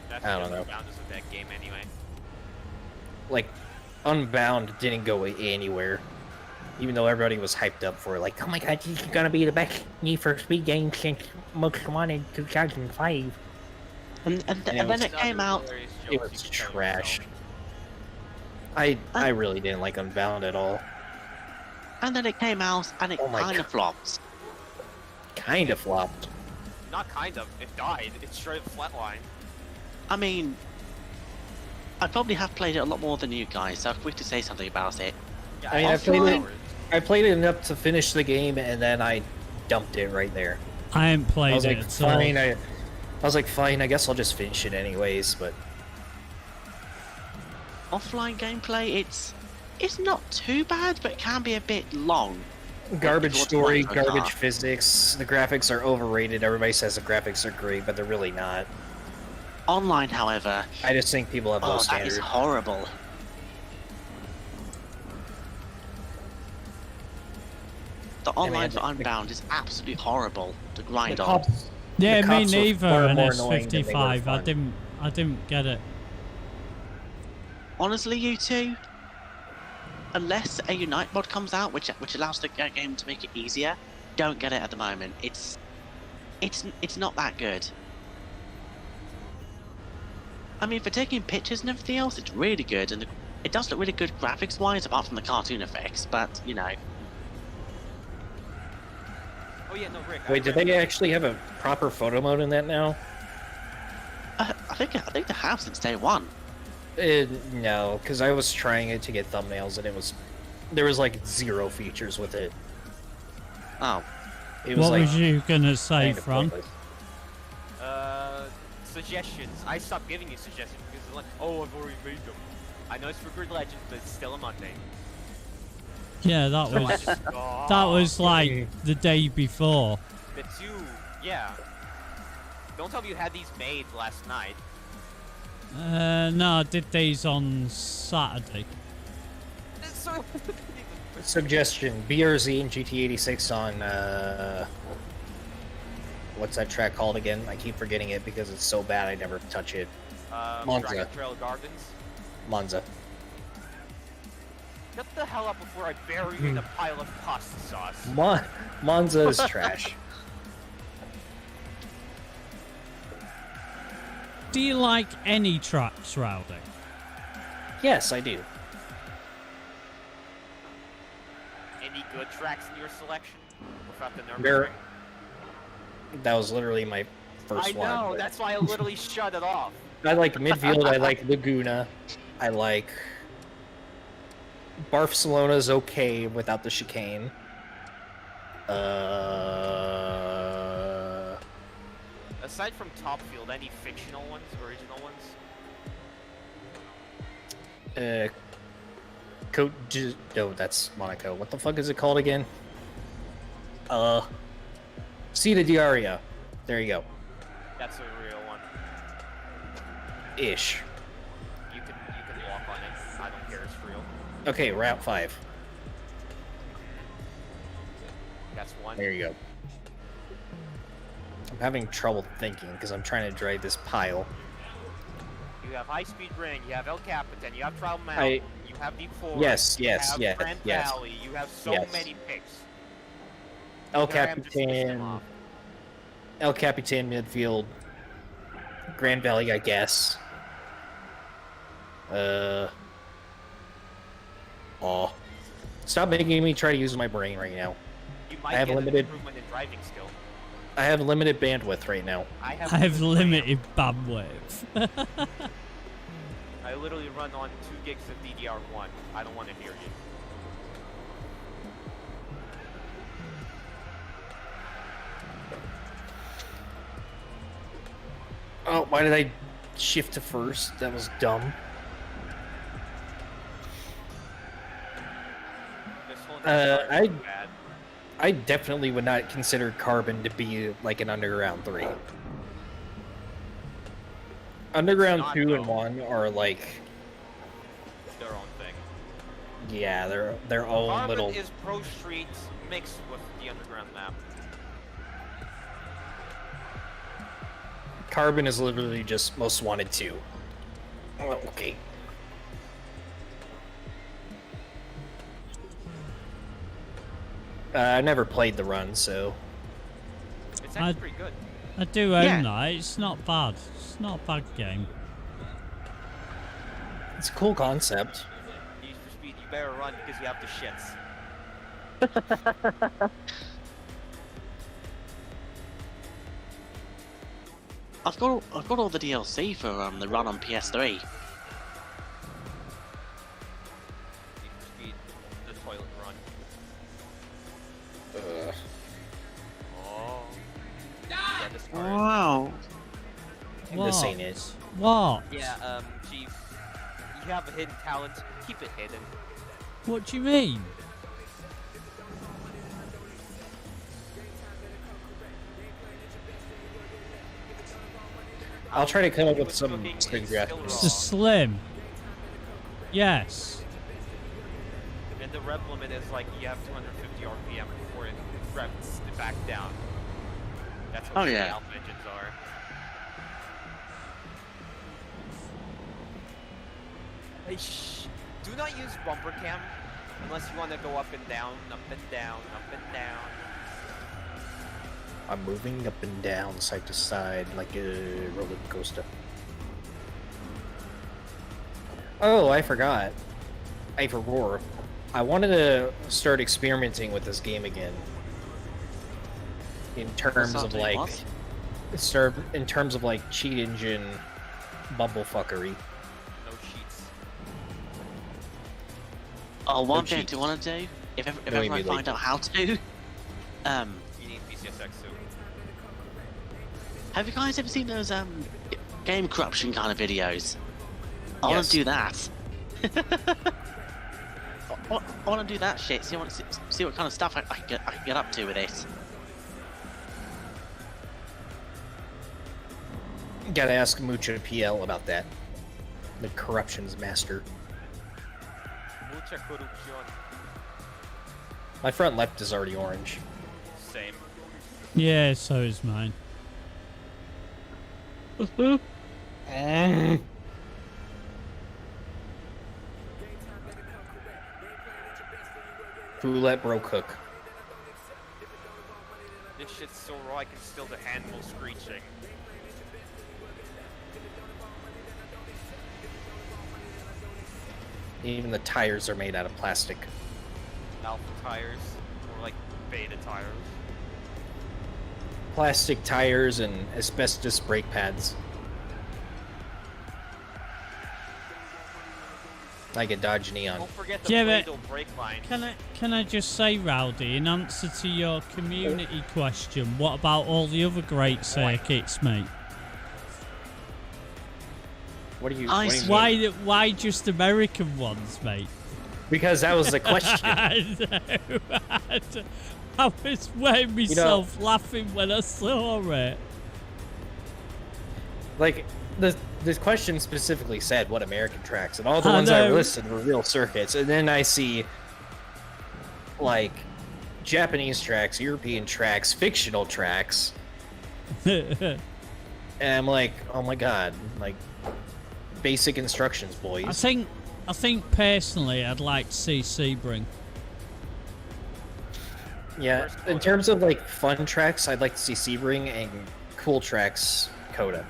That's I don't know. Bound is with that game anyway. Like, Unbound didn't go anywhere. Even though everybody was hyped up for it, like, oh my god, this is gonna be the best Need for Speed game since Most Wanted 2005. And then it came out. It was trash. I really didn't like Unbound at all. And then it came out, and it Oh my kind of God. flopped. Kind of flopped. Not kind of. It died. It straight up flatlined. I mean, I probably have played it a lot more than you guys, so I'm quick to say something about it. Yeah, I mean, Offline- I played it enough to finish the game, and then I dumped it right there. I haven't I played was it like, at all. fine. I was like, fine. I guess I'll just finish it anyways. But Offline gameplay, it's not too bad, but it can be a bit long. garbage Towards story, one and a garbage half. physics. The graphics are overrated. Everybody says the graphics are great, but they're really not. Online, however, I just think people have low oh, that standards. is horrible. The online for Unbound is absolutely horrible to grind on. Yeah, the me cops were neither. far And more annoying than they were S55, I fun. didn't get it. Honestly, you two, unless a Unite mod comes out, which allows the game to make it easier, don't get it at the moment. It's not that good. I mean, for taking pictures and everything else, it's really good, and it does look really good graphics-wise, apart from the cartoon effects. But you know, Oh yeah, no, Rick. Wait, do they actually have a proper photo mode in that now? I think they have since day one. No, because I was trying it to get thumbnails, and there was like 0 features with it. Oh, It was What like was you gonna say, kind of Fran? pointless. Suggestions. I stopped giving you suggestions because it's like, oh, I've already made them. I know it's for Grid Legends, but it's still a Monday. Yeah, that So I was just go, that was like the day before. the two, yeah. Don't tell me you had these made last night. No, I did these on Saturday. So, Suggestion: BRZ and GT86 on what's that track called again? I keep forgetting it because it's so bad I never touch it. Monza. Dragon Trail Gardens. Monza. Shut the hell up before I bury you in a pile of pasta sauce. Monza is trash. Do you like any tracks, Rowdy? Yes, I do. Any good tracks in your selection? Without the There- Nürburgring? That was literally my first I know, one. that's why I literally shut it off. I like midfield. I like Laguna. I like Barcelona's okay without the chicane. Aside from Topfield, any fictional ones, original ones? No, that's Monaco. What the fuck is it called again? Cita Diaria. There you go. That's a real one. Ish. You can walk on it. I don't care, it's real. Okay, Route 5. That's one. There you go. I'm having trouble thinking because I'm trying to drag this pile. You have High Speed Ring, you have El Capitan, you have Trial I- Mountain, you have Deep Forest, Yes, you yes, have yes, Grand yes. Valley, you have so Yes. many picks. El Here I am just listing them Capitan, off. El Capitan midfield, Grand Valley, I guess. Oh, stop making me try to use my brain right now. You I might have get limited- an improvement in driving skill. I have limited bandwidth right now. I have I have limited limited bandwidth. RAM. I literally run on 2 gigs of DDR1. I don't want to hear you. Oh, why did I shift to first? That was dumb. This one I- bad. I definitely would not consider Carbon to be like an Underground 3. Underground not, 2 and though. 1 are like, Their own thing. yeah, they're their own Carbon little. is Pro Streets mixed with the underground map. Carbon is literally just Most Wanted 2. Oh, okay. I never played the run, so It's actually pretty good. I do own Yeah. that. It's not bad. It's not a bad game. it's a cool concept. Need for Speed, you better run because you have the shits. I've got all the DLC for the run on PS3. Need for Speed, the toilet run. Oh. Yeah, this part. Wow. This What? ain't it. What? Yeah, Chief, you have a hidden talent. Keep it hidden. What do you mean? I'll try to come up with What's some cooking is suggestions. still It's a slim. Yes. And the rev limit is like you have 250 RPM before it revs it back down. That's what Oh, the yeah. alpha engines are. Hey, shh. Do not use bumper cam unless you want to go up and down, up and down, up and down. I'm moving up and down, side to side, like a roller coaster. Oh, I forgot. I forgot. I wanted to start experimenting with this game again. In terms Start of doing like, what? in terms of like cheat engine bumblefuckery. No sheets. Oh, one No thing I cheats. do want to do, if No ever I emulate. find out how to, You need PCSX too. have you guys ever seen those game corruption kind of videos? I want Yes. to do that. I want to do that shit. See what kind of stuff I can get up to with it. Gotta ask Mucha PL about that. The corruptions master. Mucha corrupción. My front left is already orange. Same. Yeah, so is mine. Who let bro cook? This shit's so raw I can still the handle screeching. Even the tires are made out of plastic. Alpha tires, or like beta tires. Plastic tires and asbestos brake pads. Like a Dodge Neon. Don't forget the Yeah, but- Play-Doh brake lines. Can I just say, Rowdy, in answer to your community question, what about all the other great circuits, mate? What do you? I What do you swear- mean? Why just American ones, mate? Because that was the question. I know. I was weighing myself laughing when I saw it. Like the question specifically said what American tracks, and all the I ones I know. listed were real circuits, and then I see like Japanese tracks, European tracks, fictional tracks, and I'm like, oh my god, like basic instructions, boys. I think personally, I'd like to see Sebring. Yeah, First in Coda. terms of like fun tracks, I'd like to see Sebring, and cool tracks, Coda.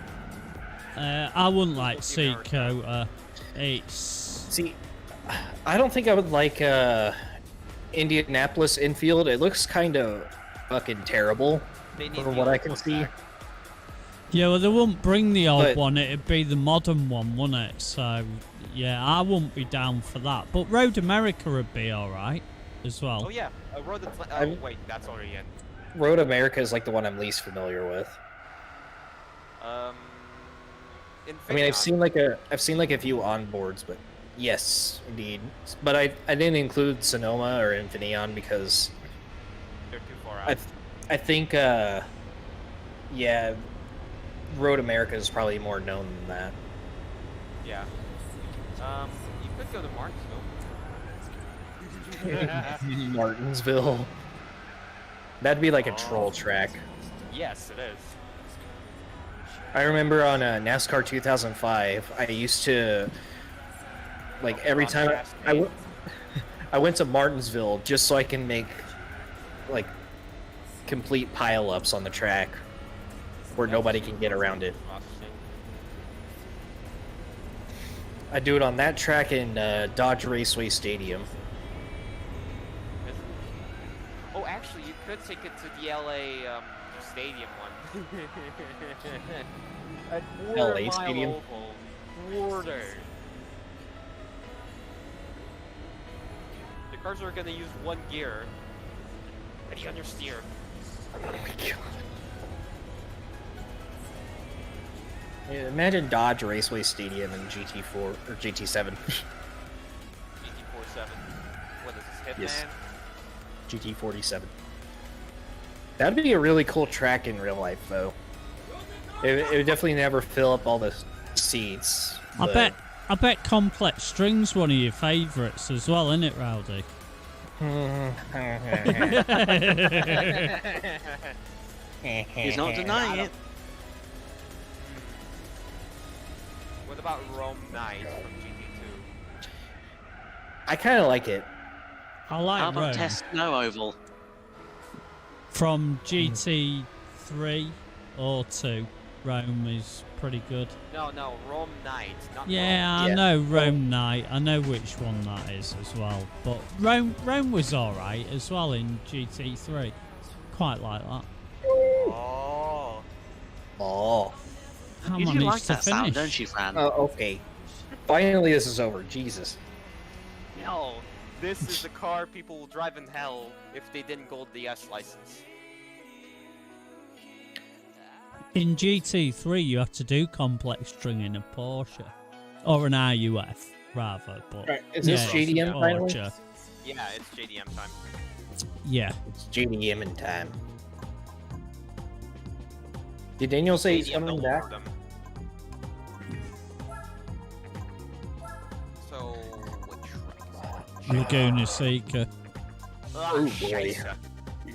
I wouldn't like to see America. Kota. It's See, I don't think I would like Indianapolis infield. It looks kind of fucking terrible They need for the what I old can one see. back. yeah, well, they wouldn't bring the old But- one. It'd be the modern one, wouldn't it? So yeah, I wouldn't be down for that. But Road America would be all right as well. Oh yeah, Road Atl- oh I'm- wait, that's already in. Road America is like the one I'm least familiar with. I mean, I've seen like a few onboards, but yes, indeed. But I didn't include Sonoma or Infineon because They're too far out. I think yeah, Road America is probably more known than that. Yeah. You could go to Martinsville. Martinsville. That'd be like a Oh. troll track. Yes, it is. I remember on NASCAR 2005, I used to like every time I went to Martinsville just so I can make complete pile-ups on the track where nobody can get around it. I do it on that track in Dodge Raceway Stadium. Oh, actually, you could take it to the LA Stadium one. A LA Stadium? Quarter. The cars are gonna use one gear. How do you understeer? Oh my god. Yeah, imagine Dodge Raceway Stadium in GT4 or GT7. GT47. What is this, Hitman? Yes. GT47. That'd be a really cool track in real life, though. It would definitely never fill up all the seats. I bet Complex String's one of your favourites as well, isn't it, Rowdy? He's not denying it. What about Rome Knight from GT2? I kind of like it. I like How about Rome. Test Snow Oval? From GT3 or 2, Rome is pretty good. No, Rome Knight, not Yeah, Rome. I know Rome Knight. I know which one that is as well. But Rome was alright as well in GT3. Quite like that. Oh. Oh. I You do managed like to that sound, finish. don't you, Fran? Oh, okay. Finally, this is over. Jesus. No, this is the car people will drive in hell if they didn't gold the S license. In GT3, you have to do complex string in a Porsche. Or an RUF, rather. But Right, is this yeah, JDM finally? Yeah, it's JDM time. Yeah. It's JDM in time. Did Daniel say he's JDM coming don't back? order them. So, what track is that? Laguna Seca. Ah, Oh, boy. scheisse.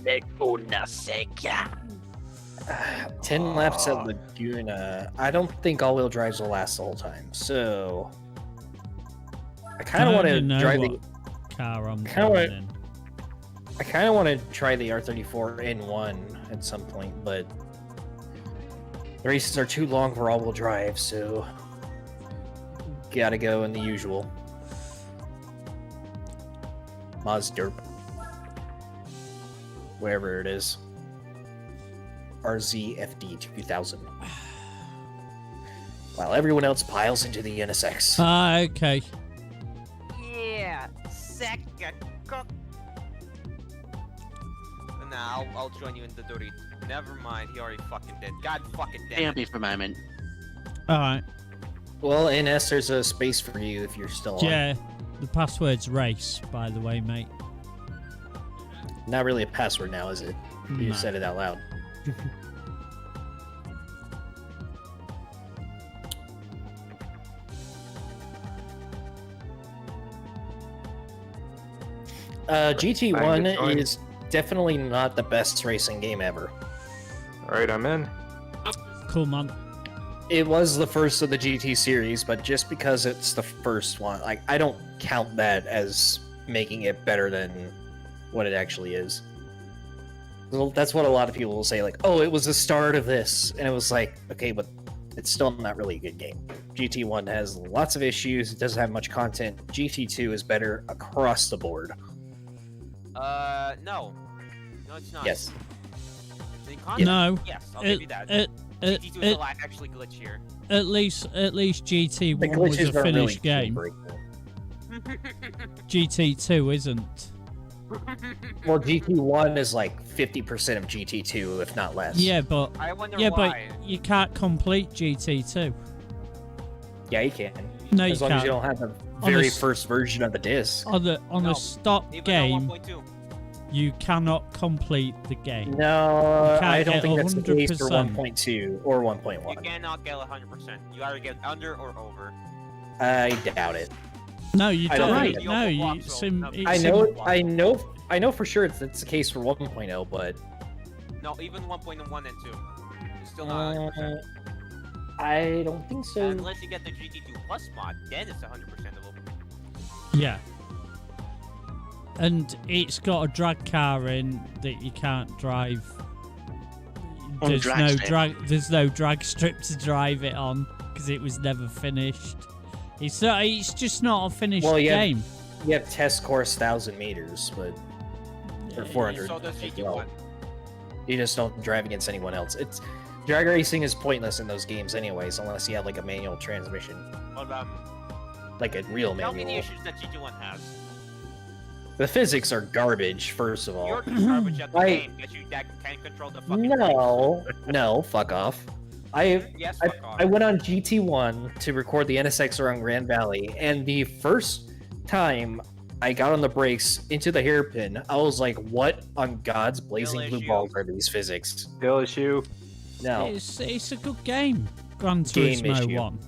Laguna Seca. 10 laps at Laguna. I don't think all-wheel drives will last the whole time, so I kind of want to drive the. car I'm Kinda wanna- going in. I kind of want to try the R34 N1 at some point, but the races are too long for all-wheel drive, so gotta go in the usual. Mazderp. Wherever it is. RZFD 2000. While everyone else piles into the NSX. Ah, okay. Yeah, second cook. Nah, I'll join you in the Dorito. Never mind, he already fucking did. God fucking damn it. me for a moment. Alright. Well, NS, there's a space for you if you're still on. Yeah. The password's race, by the way, mate. Not really a password now, is it? You No. said it out loud. GT1 is definitely not the best racing game ever. Alright, I'm in. Cool, man. It was the first of the GT series, but just because it's the first one, like, I don't count that as making it better than what it actually is. Well, that's what a lot of people will say, like, oh, it was the start of this. And it was like, okay, but it's still not really a good game. GT1 has lots of issues, it doesn't have much content. GT2 is better across the board. No. No, it's not. Yes. In content, No. Yes, I'll give you that. GT2 is actually glitchier. At least The GT1 was glitches a are really finished game. game-breaking. GT2 isn't. Well, GT1 is like 50% of GT2, if not less. Yeah, but I wonder but why. you can't complete GT2. Yeah, you can. No, you As long as can't. you don't have the On very the first version of the disc. On No, a stock Even game, on 1.2. you cannot complete the game. No, can't I don't get think that's the case for 100%. 1.2 or You 1.1. cannot get 100%. You either get under or over. I doubt it. No, you I don't don't. think No, that- you So, sim. no, it's I know for sure it's the case for 1.0, but No, even 1.1 and 2. It's still not 100%. I don't think so. Unless you get the GT2 Plus mod, then it's 100%able. Yeah. And it's got a drag car in that you can't drive. On There's drag no strip. there's no drag strip to drive it on because it was never finished. It's just not a finished game. You have test course 1,000 meters, but or 400. So does as GT1. well. You just don't drive against anyone else. It's drag racing is pointless in those games anyways, unless you have like a manual transmission, Well, like a real tell me the manual. issues that GT1 has. The physics are garbage, first of all. You're just garbage at the I- game that can't control the fucking No, fuck off. brakes. Yes, fuck off. I went on GT1 to record the NSX around Grand Valley, and the first time I got on the brakes into the hairpin, I was like, what on God's blazing blue issue. balls are these physics? Still issue. No. It's a good game. Gran Game Turismo issue. 1.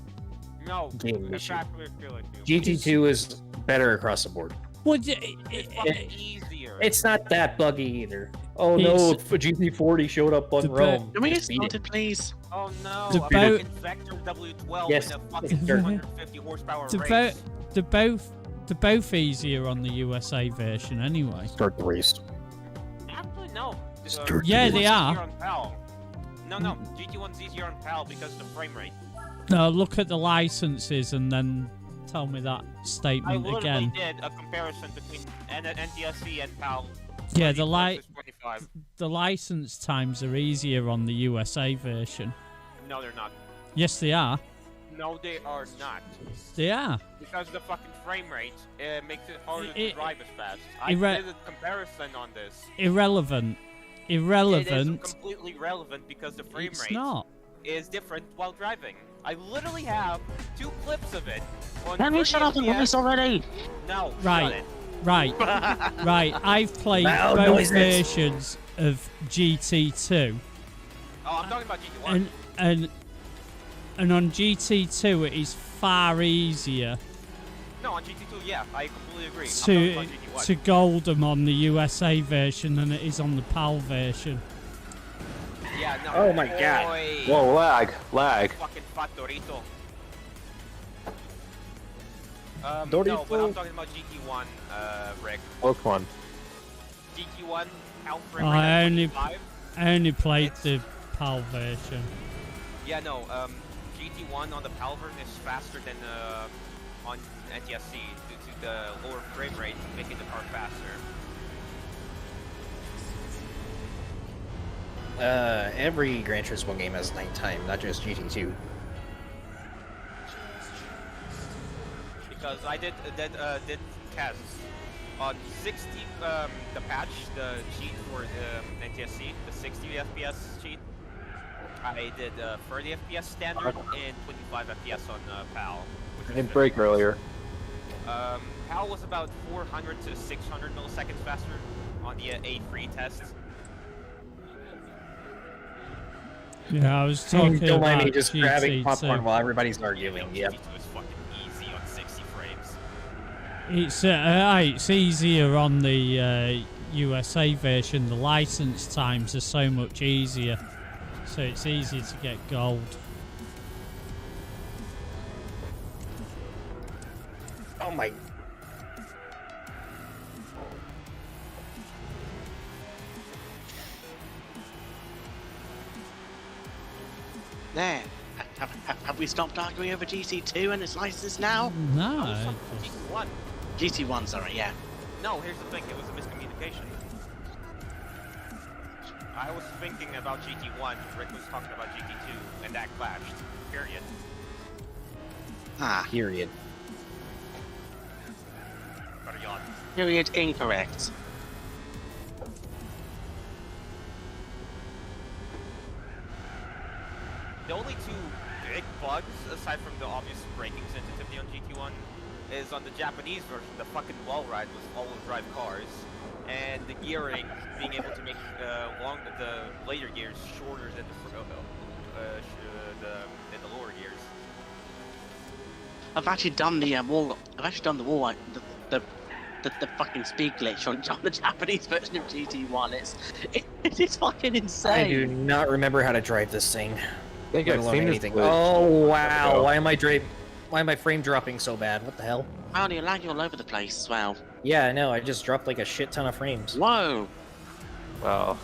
No, Game in issue. fact, we feel like GT2 is better across the board. Well, it's fucking easier. It's not that buggy either. Oh no, GT40 showed up on The Rome. Can we get Just beat it. started, please? Oh no, The a boat- fucking Vector W12 Yes, in a fucking they're- 250 horsepower They're race. both easier on the USA version anyway. Start the race. Actually, no. Start Yeah, GT1's they easier are. on PAL. No, GT1's easier on PAL because of the frame rate. No, look at the licenses and then tell me that I statement literally again. did a comparison between NTSC and PAL. Yeah, 20 versus 25. the license times are easier on the USA version. No, they're not. Yes, they are. No, they are not. They are. Because the fucking frame rate makes it harder to It- drive as fast. I irre- did a comparison on this. Irrelevant. It is Irrelevant. completely relevant because the frame It's rate not. is different while driving. I literally have 2 clips of it. On Let me 30 shut up and FPS. race already! No, Right. shut it. Right. Right. I've played Loud both noises. versions of GT2, Oh, I'm talking about GT1. and on GT2 it is far easier No, on GT2, yeah, I completely agree. I'm to talking about GT1. to gold them on the USA version than it is on the PAL version. Yeah, no. Oh my God. Boy. Whoa, lag. Fucking fat Dorito. No, Dorito. but I'm talking about GT1, Rick. Close one. GT1, PAL frame I rate at only- 25. I only played It's- the PAL version. Yeah, no, GT1 on the PAL version is faster than on NTSC due to the lower frame rate, making the car faster. Every Gran Turismo game has nighttime, not just GT2. Because I did tests on 60 the patch, the cheat for NTSC, the 60 FPS cheat. I did 30 FPS standard and 25 FPS on PAL. Which I was didn't break earlier. PAL was about 400 to 600 milliseconds faster on the A3 test. Yeah, I was talking Don't about mind me just grabbing GT2. popcorn while everybody's arguing. Yep. GT2 is fucking easy on 60 frames. It's easier on the USA version. The license times are so much easier, so it's easier to get gold. Oh my. There. Have we stopped arguing over GT2 and its license now? No, GT1. GT1, sorry, yeah. No, here's the thing, it was a miscommunication. I was thinking about GT1, Rick was talking about GT2, and that clashed. Period. Ah, Period. Got a yawn. period incorrect. The only 2 big bugs, aside from the obvious braking sensitivity on GT1, is on the Japanese version, the fucking wall ride was all-wheel drive cars, and the gearing, being able to make the later gears shorter than the lower gears. I've actually done the wall. I've actually done the wall. The fucking speed glitch on the Japanese version of GT1. It's fucking insane. I do not remember how to drive this thing. I think Let I've alone seen this anything. glitch. Oh wow! ago. Why am I frame dropping so bad? What the hell? Wow, you're lagging all over the place as well. Yeah, I know. I just dropped like a shit ton of frames. Whoa! Well,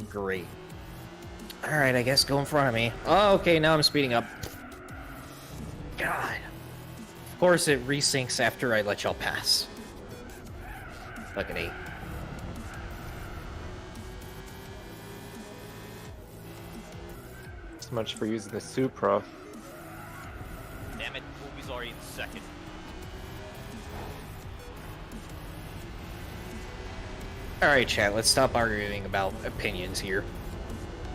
Great. All right, I guess go in front of me. Oh, okay. Now I'm speeding up. God. Of course, it resyncs after I let y'all pass. Fucking 8. so much for using the Supra. Damn it, Movie's already in second. All right, chat. Let's stop arguing about opinions here.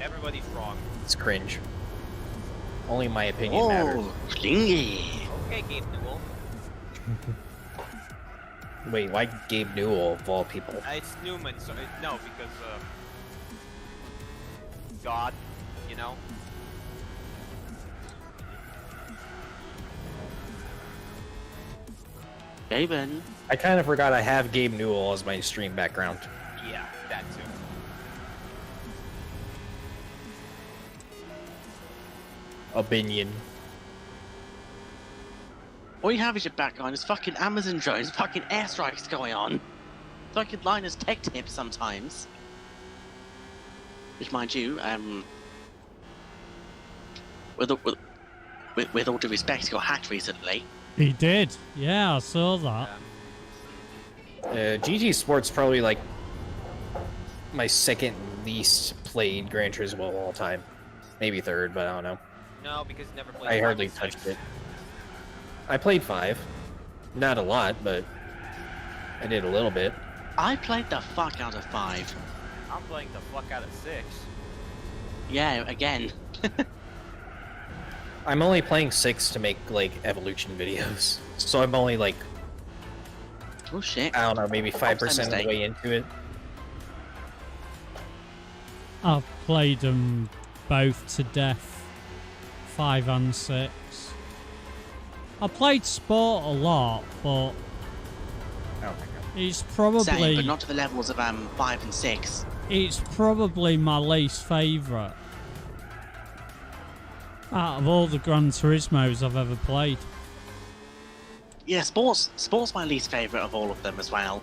Everybody's wrong. It's cringe. Only my opinion matters. Oh, clingy. Okay, Gabe Newell. Wait, why Gabe Newell of all people? It's Newman, so no, because God, you know. Gaben. I kind of forgot I have Gabe Newell as my stream background. Yeah, that too. Opinion. All you have is your background. It's fucking Amazon drones, fucking airstrikes going on. Fucking Linus tech tips sometimes. Which, mind you, with all due respect, got hacked recently. He did. Yeah, I saw that. GT Sport's probably like my second least played Gran Turismo of all time. Maybe third, but I don't know. No, because you never played. I hardly 5 and 6. touched it. I played 5. Not a lot, but I did a little bit. I played the fuck out of 5. I'm playing the fuck out of 6. Yeah, again. I'm only playing 6 to make like evolution videos, so I'm only like, Oh shit. I don't know, maybe 5% of the mistake. way into it. I've played them both to death, 5 and 6. I played Sport a lot, but Oh my god. it's probably Same, but not to the levels of 5 and 6. it's probably my least favourite out of all the Gran Turismos I've ever played. Yeah, sports my least favourite of all of them as well.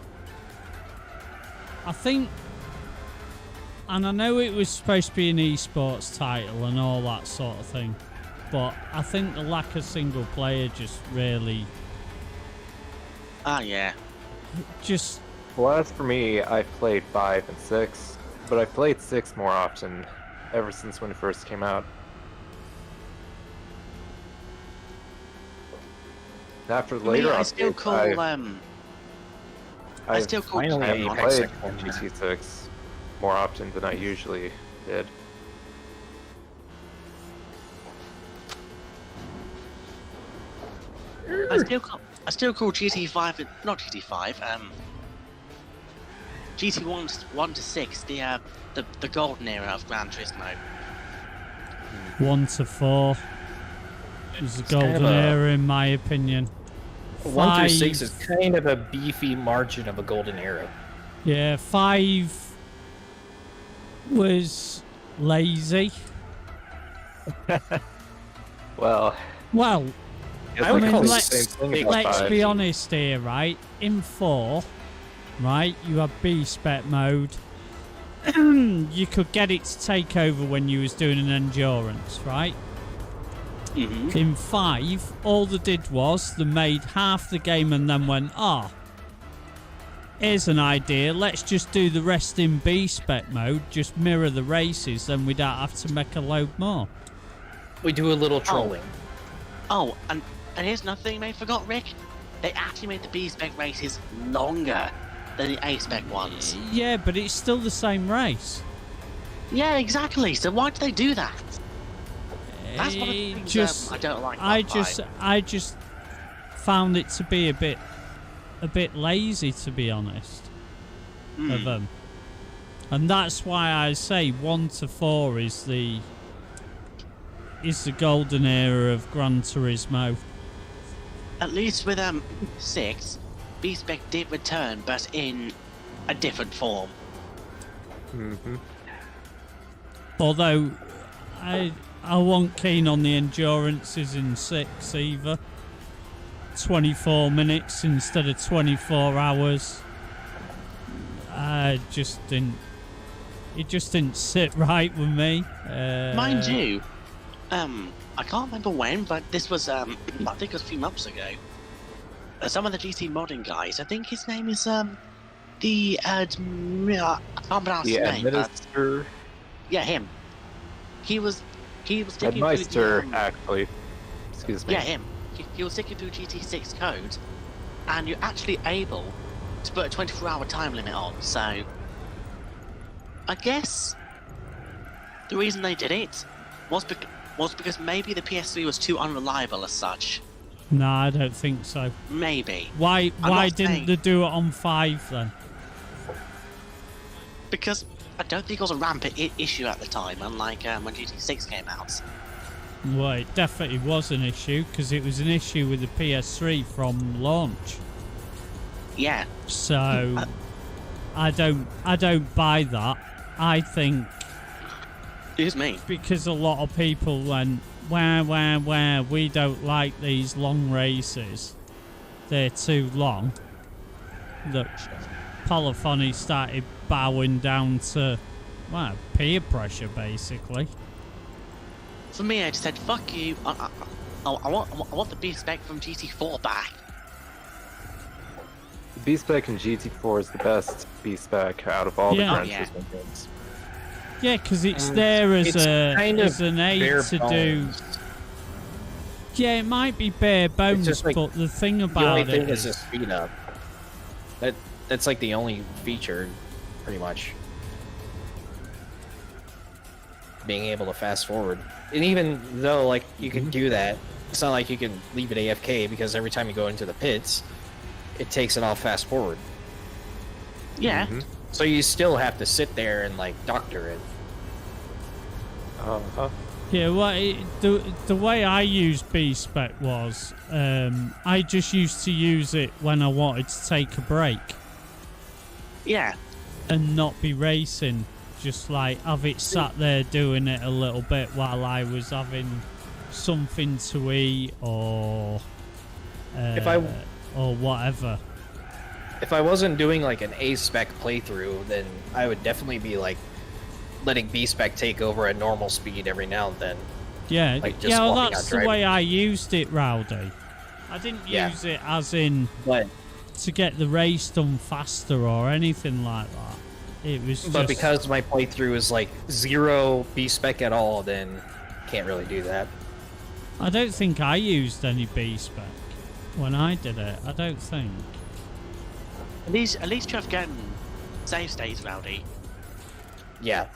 I think, and I know it was supposed to be an esports title and all that sort of thing, but I think the lack of single player just really, Ah, yeah. just Well, as for me, I've played 5 and 6, but I've played 6 more often ever since when it first came out. After the For me, later I still updates, call I still call finally I've Apex played Second. GT6 more often than I usually did. I still call GT5 not GT5 GT1 to 6 the golden era of Gran Turismo. 1 to 4 is the kind of golden a- era in my opinion. 1 through 6 5 is kind of a beefy margin of a golden era. Yeah, 5 was lazy. Well, Well, I I would mean, call let's- the same thing about let's 5. be honest here, right? In 4, right, you have B-spec mode. You could get it to take over when you was doing an endurance, right? Mm-hmm. In 5, all they did was they made half the game and then went, here's an idea, let's just do the rest in B-spec mode, just mirror the races, then we don't have to make a load more. We do a little trolling. Oh, and here's another thing they forgot, Rick. They actually made the B-spec races longer than the A-spec ones. Yeah, but it's still the same race. Yeah, exactly. So why did they do that? That's one of the things Just, I don't like. I about just, 5. I just found it to be a bit lazy, to be honest, of them. And that's why I say 1 to 4 is the golden era of Gran Turismo. At least with 6, B-spec did return, but in a different form. Mm-hmm. Although I wasn't keen on the endurances in 6 either. 24 minutes instead of 24 hours. It just didn't sit right with me. Mind you, I can't remember when, but this was I think it was a few months ago. Some of the GT modding guys, I think his name is the I can't pronounce his name. Administrator. Yeah, him. He was sticking Headmeister, through the, actually. Excuse me. yeah, him. He was sticking through GT6 code, and you're actually able to put a 24-hour time limit on. So, I guess the reason they did it was because maybe the PS3 was too unreliable as such. No, I don't think so. Maybe. Why not didn't saying- they do it on 5 then? Because I don't think it was a rampant issue at the time, unlike when GT6 came out. Well, it definitely was an issue because it was an issue with the PS3 from launch. Yeah. So I don't buy that. I think Excuse me. because a lot of people went, where, we don't like these long races. They're too long. That Polyphony started bowing down to, well, peer pressure, basically. For me, I just said, fuck you. I want the B-spec from GT4 back. The B-spec in GT4 is the best B-spec out of all Yeah. the Gran Yeah. Turismo games. Yeah, because it's there as It's kind of as an aid bare to bones. do. Yeah, it might be bare bones, just like but the thing The about only it thing is is, the speed up. That's like the only feature, pretty much. Being able to fast forward. And even though, like, you can do that, it's not like you can leave it AFK, because every time you go into the pits, it takes it all fast forward. Yeah. Mhm. So you still have to sit there and, like, doctor it. Uh-huh. yeah, the way I used B-spec was, I just used to use it when I wanted to take a break Yeah. and not be racing. Just like have it sat there doing it a little bit while I was having something to eat or or whatever. If I wasn't doing, like, an A-spec playthrough, then I would definitely be, like, letting B-spec take over at normal speed every now and then. Yeah, Like, just yeah, well, walking that's out the way driving. I used it, Rowdy. I didn't Yeah. use it as in But to get the race done faster or anything like that. It was just... But because my playthrough is like 0 B-spec at all, then can't really do that. I don't think I used any B-spec when I did it. I don't think. At least you have gotten save states, Rowdy. Yeah.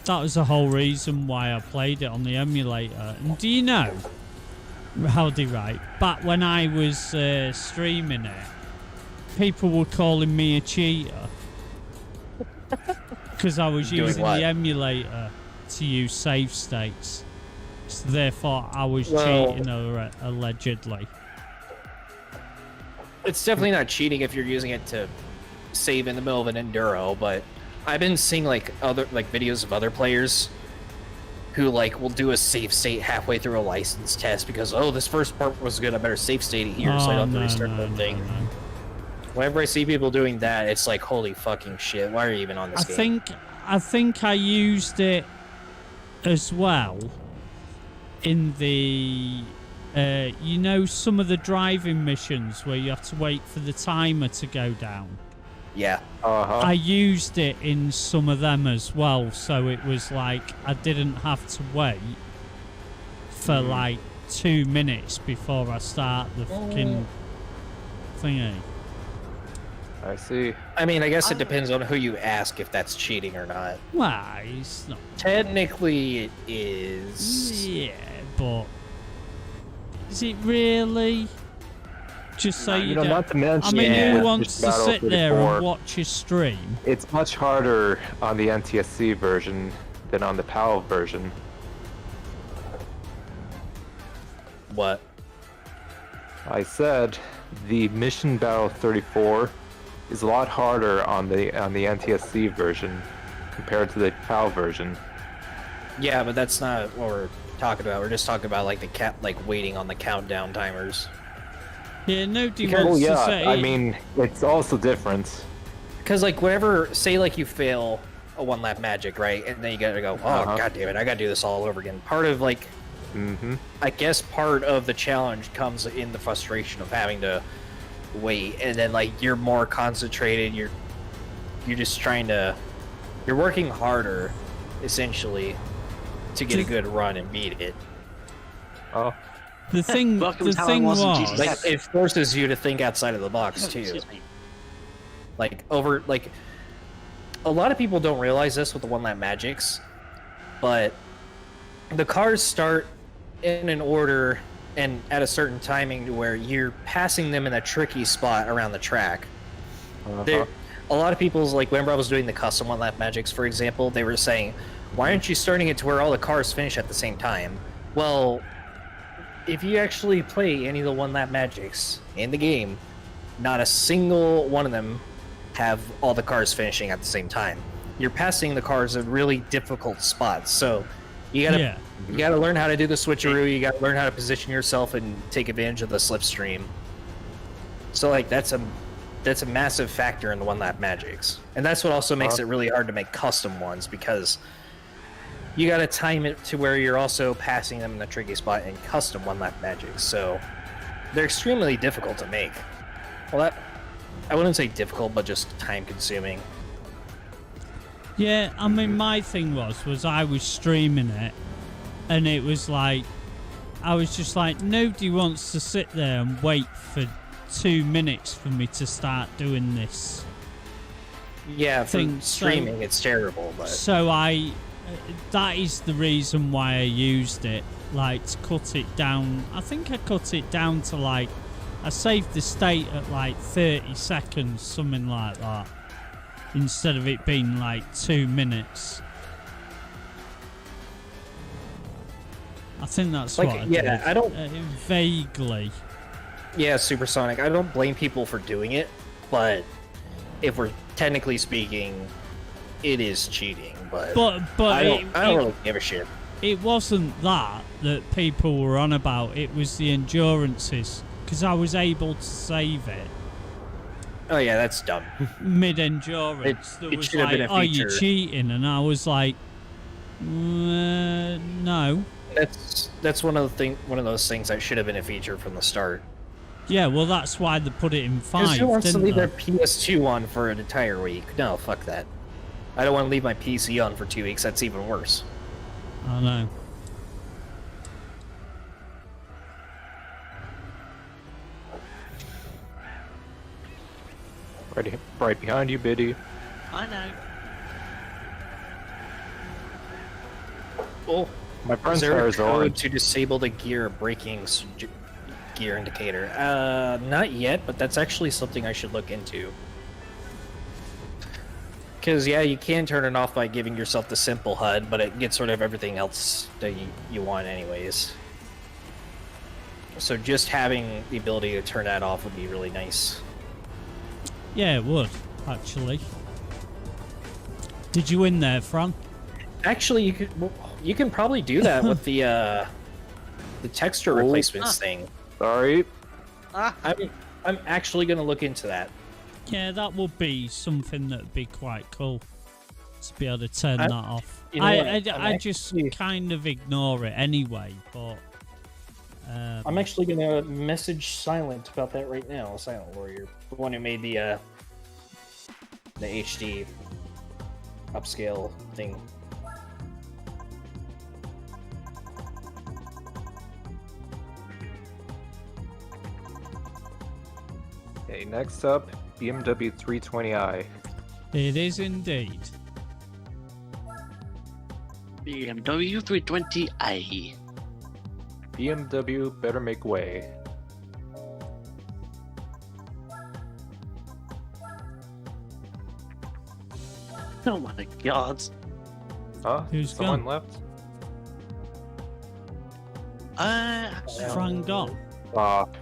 That was the whole reason why I played it on the emulator. And do you know, Rowdy, right, back when I was streaming it, people were calling me a cheater because I was Doing using what? the emulator to use save states. So therefore, I was Well- cheating allegedly. It's definitely not cheating if you're using it to save in the middle of an enduro, but I've been seeing like videos of other players who like will do a save state halfway through a license test because, oh, this first part was good, I better save state it here so I don't have to restart the thing. no. Whenever I see people doing that, it's like, holy fucking shit, why are you even on this game? I think I used it as well in the you know, some of the driving missions where you have to wait for the timer to go down. Yeah. Uh-huh. I used it in some of them as well, so it was like I didn't have to wait for like 2 minutes before I start the fucking thingy. I see. I mean, I guess it depends on who you ask if that's cheating or not. Well, it's not. Technically, it is. Yeah, but is it really? Just so you know, don't. not to mention, I mean, Yeah. who wants to Battle sit there 34, and watch a stream? It's much harder on the NTSC version than on the PAL version. What? I said the Mission Battle 34 is a lot harder on the NTSC version compared to the PAL version. Yeah, but that's not what we're talking about. We're just talking about like waiting on the countdown timers. Yeah, nobody Well, wants to yeah, say. I mean, it's also different. Because like whenever, say like you fail a one lap magic, right, and then you gotta go, oh god damn it, I gotta do this all over again. Part of like, I guess part of the challenge comes in the frustration of having to wait, and then like you're more concentrated. You're just trying to, you're working harder, essentially, to get a good run and beat it. Oh, the thing was, like it forces you to think outside of the box too. Like a lot of people don't realize this with the one lap magics, but the cars start in an order and at a certain timing to where you're passing them in a tricky spot around the track. A lot of people's, like whenever I was doing the custom one lap magics, for example, they were saying, why aren't you starting it to where all the cars finish at the same time? Well, if you actually play any of the one lap magics in the game, not a single one of them have all the cars finishing at the same time. You're passing the cars in really difficult spots, so you gotta learn how to do the switcheroo. You gotta learn how to position yourself and take advantage of the slipstream. So like that's a massive factor in the one lap magics, and that's what also makes it really hard to make custom ones, because you gotta time it to where you're also passing them in the tricky spot in custom one lap magics. So they're extremely difficult to make. Well, that I wouldn't say difficult, but just time consuming. Yeah, I mean, my thing was I was streaming it, and it was like, I was just like, nobody wants to sit there and wait for 2 minutes for me to start doing this. Yeah, for streaming, it's terrible, but... So that is the reason why I used it, like, to cut it down. I think I cut it down to, like, I saved the state at like 30 seconds, something like that, instead of it being like 2 minutes. I think that's like, what I did. I don't... vaguely. Yeah, Supersonic. I don't blame people for doing it, but if we're technically speaking, it is cheating. But I don't really give a shit. It wasn't that people were on about. It was the endurances. Because I was able to save it. Oh yeah, that's dumb. Mid-endurance. That was like, oh, you're cheating. And I was like, no. That's one of those things that should have been a feature from the start. Yeah, well, that's why they put it in 5, Because who wants to leave they? their PS2 on for an entire week? No, fuck that. I don't want to leave my PC on for 2 weeks. That's even worse. I know. Right behind you, Biddy. I know. Oh, My friend's is there car a is code orange. to disable the gear braking gear indicator? Not yet, but that's actually something I should look into. Because, yeah, you can turn it off by giving yourself the simple HUD, but it gets sort of everything else that you want anyways. So just having the ability to turn that off would be really nice. Yeah, it would, actually. Did you win there, Fran? Actually, you can probably do that with the texture replacements thing. Sorry. I'm actually gonna look into that. Yeah, that would be something that would be quite cool to be able to turn that off. You know I just kind of ignore it anyway, but... I'm actually gonna message Silent about that right now. Silent Warrior, the one who made the HD upscale thing. Okay, next up, BMW 320i. It is indeed. BMW 320i. BMW better make way. Oh my god. Huh? Who's Someone gone? left? Fran gone.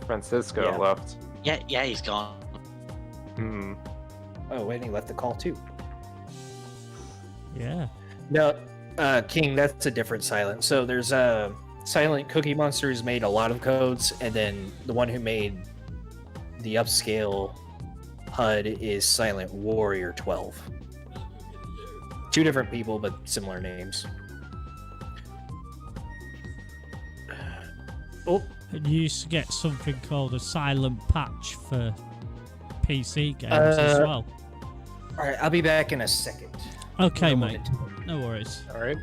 Francisco left. Yeah, he's gone. Hmm. Oh, and he left the call too. Yeah. No, King, that's a different Silent. So there's Silent Cookie Monsters made a lot of codes, and then the one who made the upscale HUD is Silent Warrior 12. Two different people, but similar names. Oh, And you used to get something called a silent patch for PC games as well. alright, I'll be back in a second. Okay, No mate. moment. No worries. All right.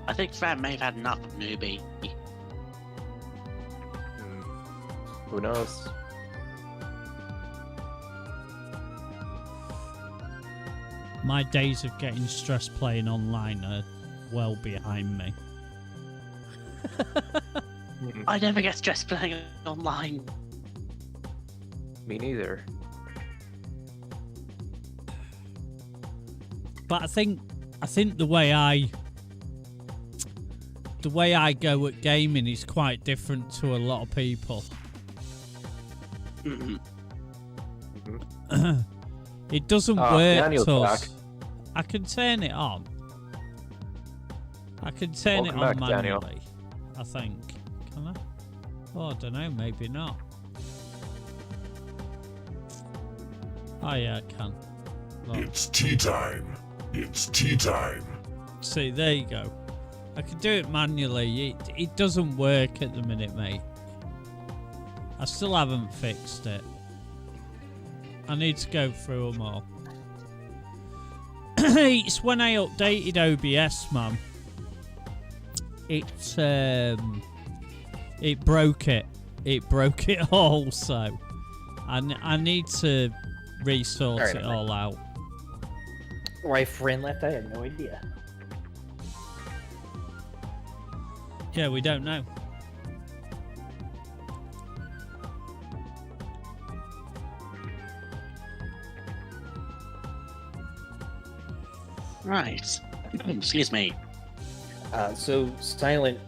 I think Fran may have had enough of newbie. Who knows? My days of getting stressed playing online are well behind me. I never get stressed playing online. Me neither. But I think the way I go at gaming is quite different to a lot of people. Mhm. It doesn't Ah, work Daniel's to back. us. I can turn it on. I can turn Welcome it on back, Daniel. manually. I think. Can I? Oh, I don't know. Maybe not. Oh yeah, I can. Look. It's tea time. It's tea time. See, there you go. I can do it manually. It doesn't work at the minute, mate. I still haven't fixed it. I need to go through them all. It's when I updated OBS, man. It broke it. It broke it all, so I need to resort Alright, it all out. Why friend left, I had no idea. Yeah, we don't know. Right. Excuse me. So Silent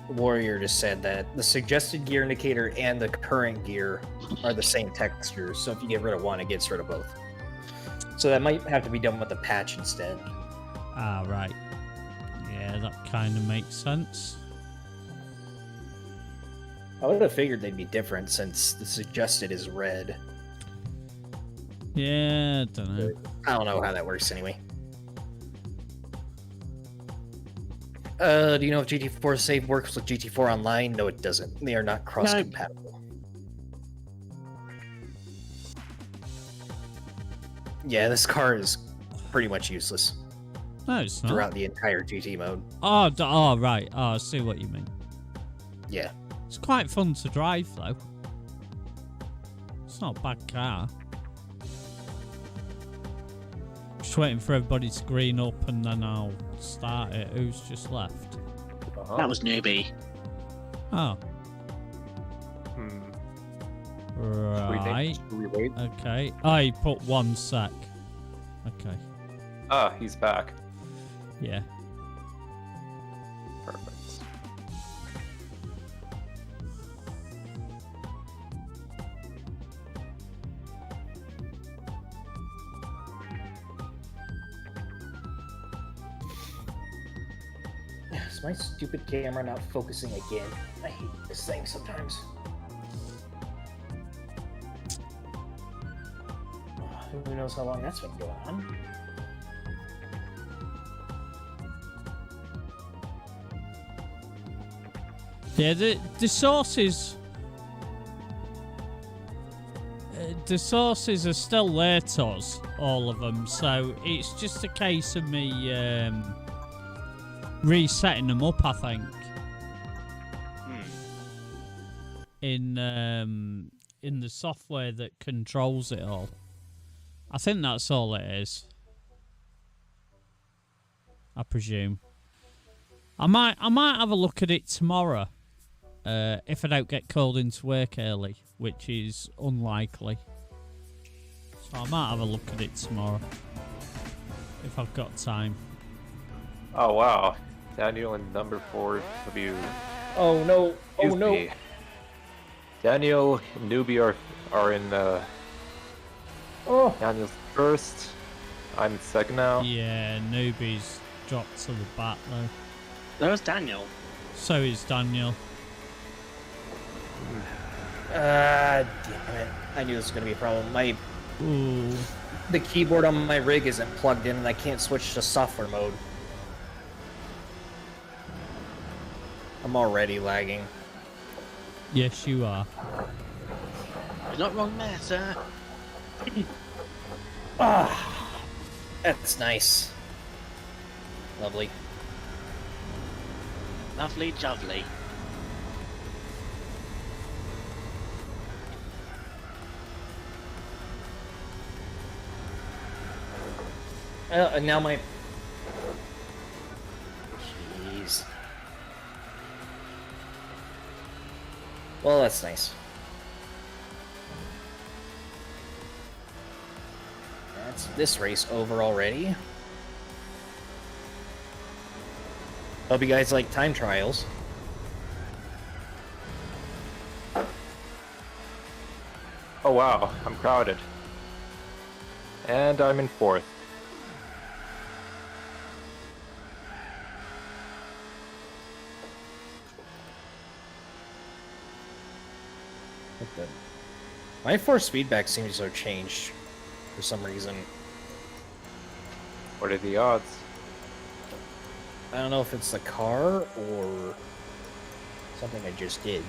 Warrior just said that the suggested gear indicator and the current gear are the same textures, so if you get rid of one, it gets rid of both. So that might have to be done with a patch instead. Ah, right. Yeah, that kind of makes sense. I would have figured they'd be different since the suggested is red. Yeah, I don't know. I don't know how that works anyway. Do you know if GT4 save works with GT4 Online? No, it doesn't. They are not cross-compatible. Yeah, this car is pretty much useless No, it's not. throughout the entire GT mode. Oh, right. Oh, I see what you mean. Yeah. It's quite fun to drive, though. It's not a bad car. Just waiting for everybody to green up and then I'll start it. Who's just left? Uh-huh. That was newbie. Oh, Hmm. right. Should we wait? Okay. Oh, he put 1 sec. Okay. Ah, he's back. Yeah. Perfect. Is my stupid camera not focusing again? I hate this thing sometimes. Who knows how long that's been going on? Yeah, the sources... the sources are still there to us, all of them, so it's just a case of me resetting them up, I think. In the software that controls it all. I think that's all it is. I presume. I might have a look at it tomorrow. If I don't get called into work early, which is unlikely. So I might have a look at it tomorrow. If I've got time. Oh wow, Daniel and number 4W. Oh no! Oh Excuse no! me. Daniel and Newbie are in Oh, Daniel's first. I'm second now. Yeah, newbies dropped to the back though. There's Daniel. So is Daniel. damn it. I knew this was going to be a problem. Ooh. The keyboard on my rig isn't plugged in and I can't switch to software mode. I'm already lagging. Yes, you are. You're not wrong there, sir. That's nice. Lovely. Lovely jubbly. And now my... Jeez. Well, that's nice. That's this race over already. Hope you guys like time trials. Oh wow, I'm crowded. And I'm in fourth. What the... My force feedback seems to have changed for some reason. What are the odds? I don't know if it's the car or something I just did.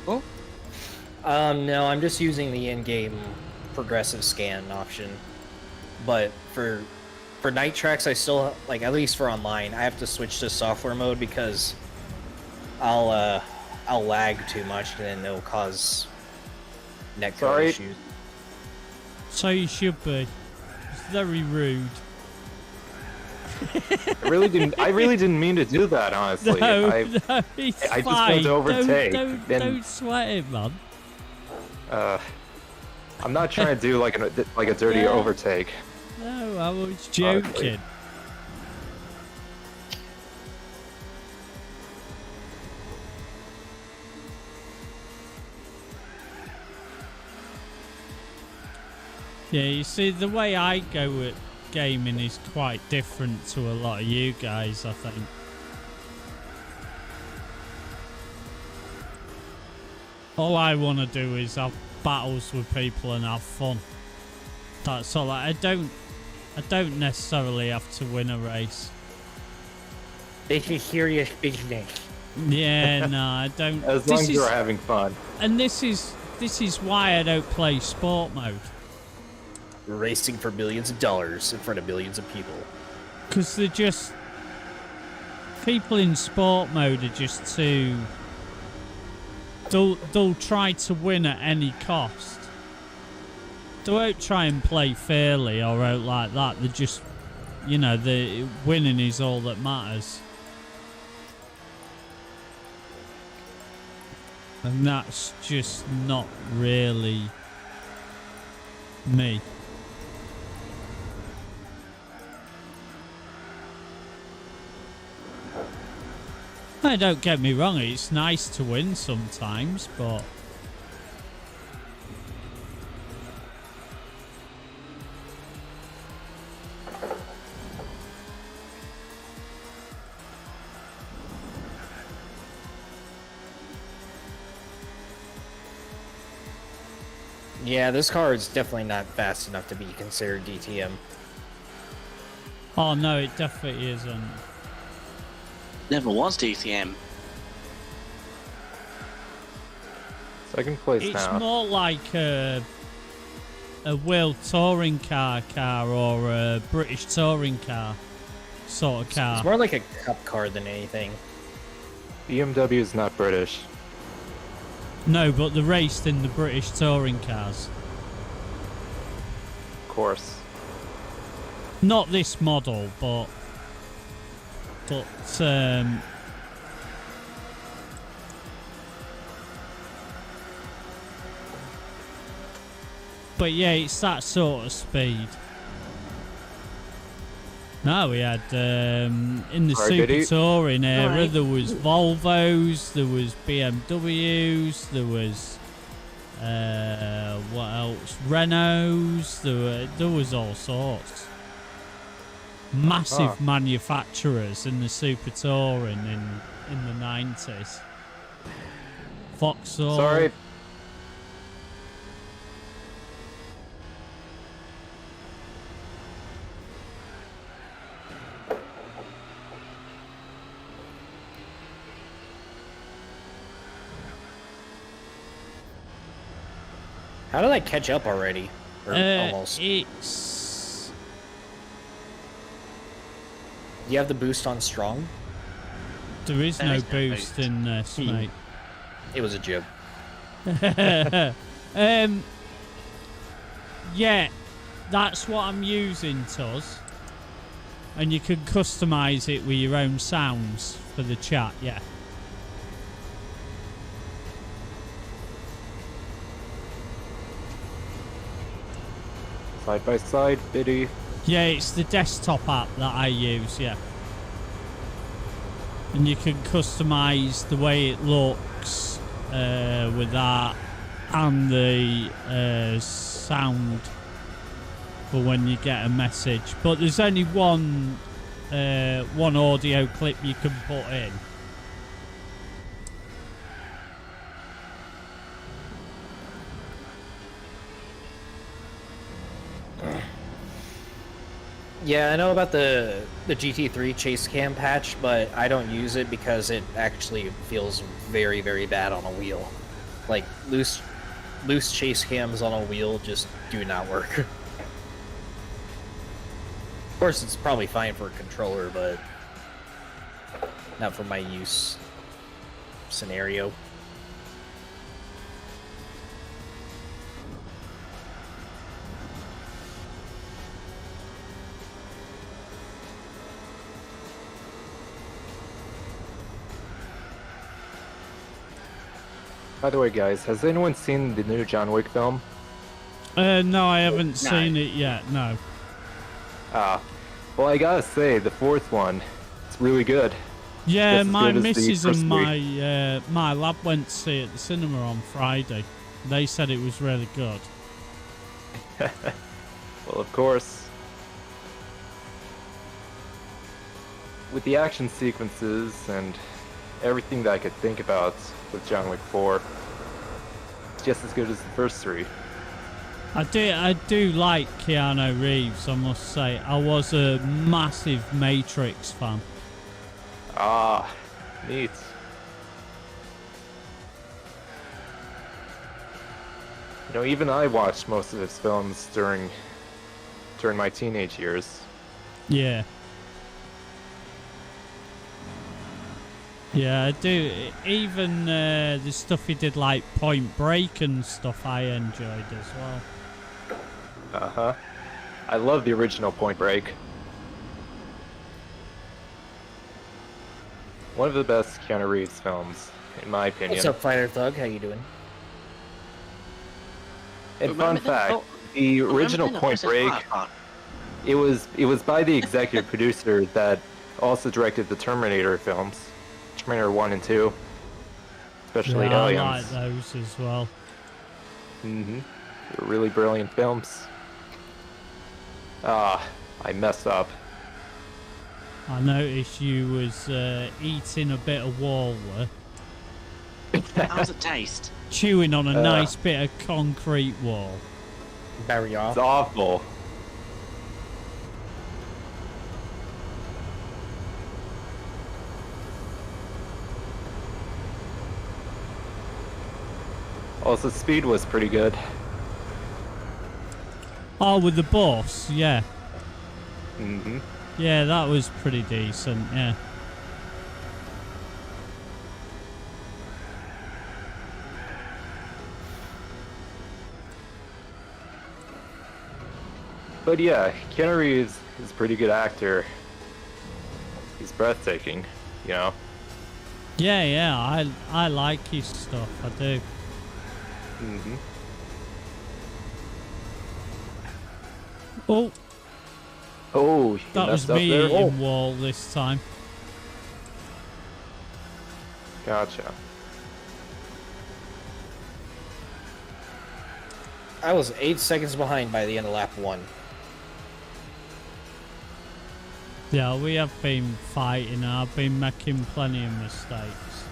Oh, No, I'm just using the in-game progressive scan option. But for night tracks, I still, like, at least for online, I have to switch to software mode because I'll lag too much and then it'll cause netcode Sorry. issues. So you should be. It's very rude. I really didn't mean to do that, honestly. No, I no, it's I just fine. want to overtake, Don't then- don't sweat it, man. I'm not trying to do like a dirty Yeah. overtake. No, I was joking. Yeah, you see, the way I go at gaming is quite different to a lot of you guys, I think. All I want to do is have battles with people and have fun. That's all. I don't necessarily have to win a race. This is serious business. Yeah, no, I don't. As long as you're having fun. And this is why I don't play sport mode. Racing for millions of dollars in front of millions of people. Because they're just... People in sport mode are just too... They'll try to win at any cost. They won't try and play fairly or out like that. They're just... You know, the winning is all that matters. And that's just not really me. Hey, don't get me wrong, it's nice to win sometimes, but... Yeah, this car is definitely not fast enough to be considered DTM. Oh no, it definitely isn't. never was DTM. Second place It's now. more like a World Touring car or a British Touring car sort of car. It's more like a cup car than anything. BMW is not British. No, but they raced in the British Touring cars. Of course. Not this model, but But yeah, it's that sort of speed. No, we had in the Super Touring era, there was Volvos, there was BMWs, there was what else? Renaults. There was all sorts. Massive manufacturers in the Super Touring in the 90s. Vauxhall. Sorry. How did I catch up already? Or almost. It's... Do you have the boost on strong? There is no boost in this, mate. It was a joke. Yeah, that's what I'm using, Tuz. And you can customise it with your own sounds for the chat, yeah. Side by side, Biddy. Yeah, it's the desktop app that I use, yeah. And you can customise the way it looks with that and the sound for when you get a message. But there's only one audio clip you can put in. Yeah, I know about the GT3 chase cam patch, but I don't use it because it actually feels very, very bad on a wheel. Like, loose chase cams on a wheel just do not work. Of course, it's probably fine for a controller, but not for my use scenario. By the way, guys, has anyone seen the new John Wick film? No, I haven't seen it yet, no. Well, I gotta say, the fourth one, it's really good. Yeah, Just as my good as the missus first and three. my lad went to see it at the cinema on Friday. They said it was really good. Well, of course. With the action sequences and everything that I could think about with John Wick 4, it's just as good as the first three. I do like Keanu Reeves, I must say. I was a massive Matrix fan. Ah, neat. You know, even I watched most of his films during my teenage years. Yeah. Yeah, I do. Even the stuff he did like Point Break and stuff I enjoyed as well. Uh-huh. I love the original Point Break. One of the best Keanu Reeves films, in my opinion. What's up, Fighter Thug? How you doing? And fun fact, the original Point Break, it was by the executive producer that also directed the Terminator films. Terminator 1 and 2. Especially yeah, Aliens. I like those as well. Mm-hmm. They're really brilliant films. I messed up. I noticed you was eating a bit of wall there. How's it taste? Chewing on a nice bit of concrete wall. Barry off. It's awful. Also, speed was pretty good. Oh, with the boss, yeah. Mm-hmm. Yeah, that was pretty decent, yeah. But yeah, Keanu Reeves is a pretty good actor. He's breathtaking, you know? Yeah, yeah, I like his stuff, I do. Mm-hmm. Oh, Oh, he that was messed up me there. eating wall this time. Gotcha. I was 8 seconds behind by the end of lap 1. Yeah, we have been fighting. I've been making plenty of mistakes.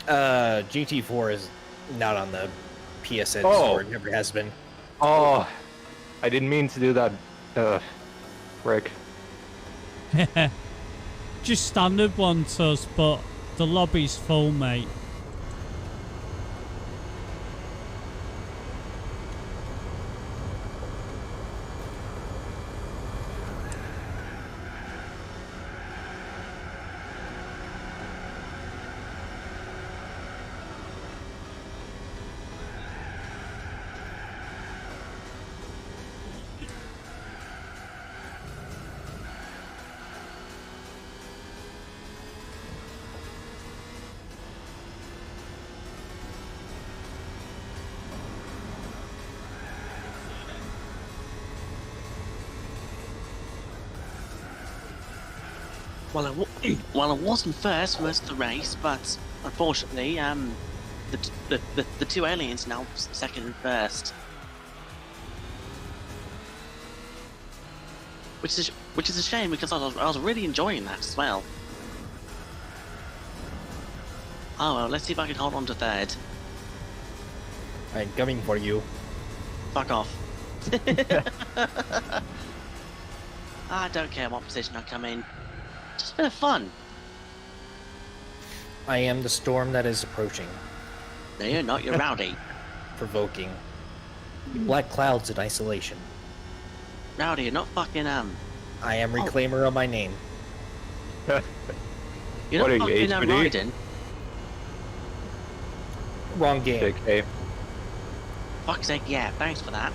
GT4 is not on the PSN Oh. store. It never has been. Oh, I didn't mean to do that, Rick. Just standard one to us, but the lobby's full, mate. Well, I wasn't first most of the race, but unfortunately, the two aliens now second and first, which is a shame because I was really enjoying that as well. Oh well, let's see if I can hold on to third. I'm coming for you. Fuck off. I don't care what position I come in. Just a bit of fun. I am the storm that is approaching. No, you're not. You're Rowdy. Provoking. Black clouds in isolation. Rowdy, you're not fucking I am reclaimer of my name. You're What are not you, fucking HBD? Raiden. Wrong game. JK. Fuck's sake, yeah. Thanks for that.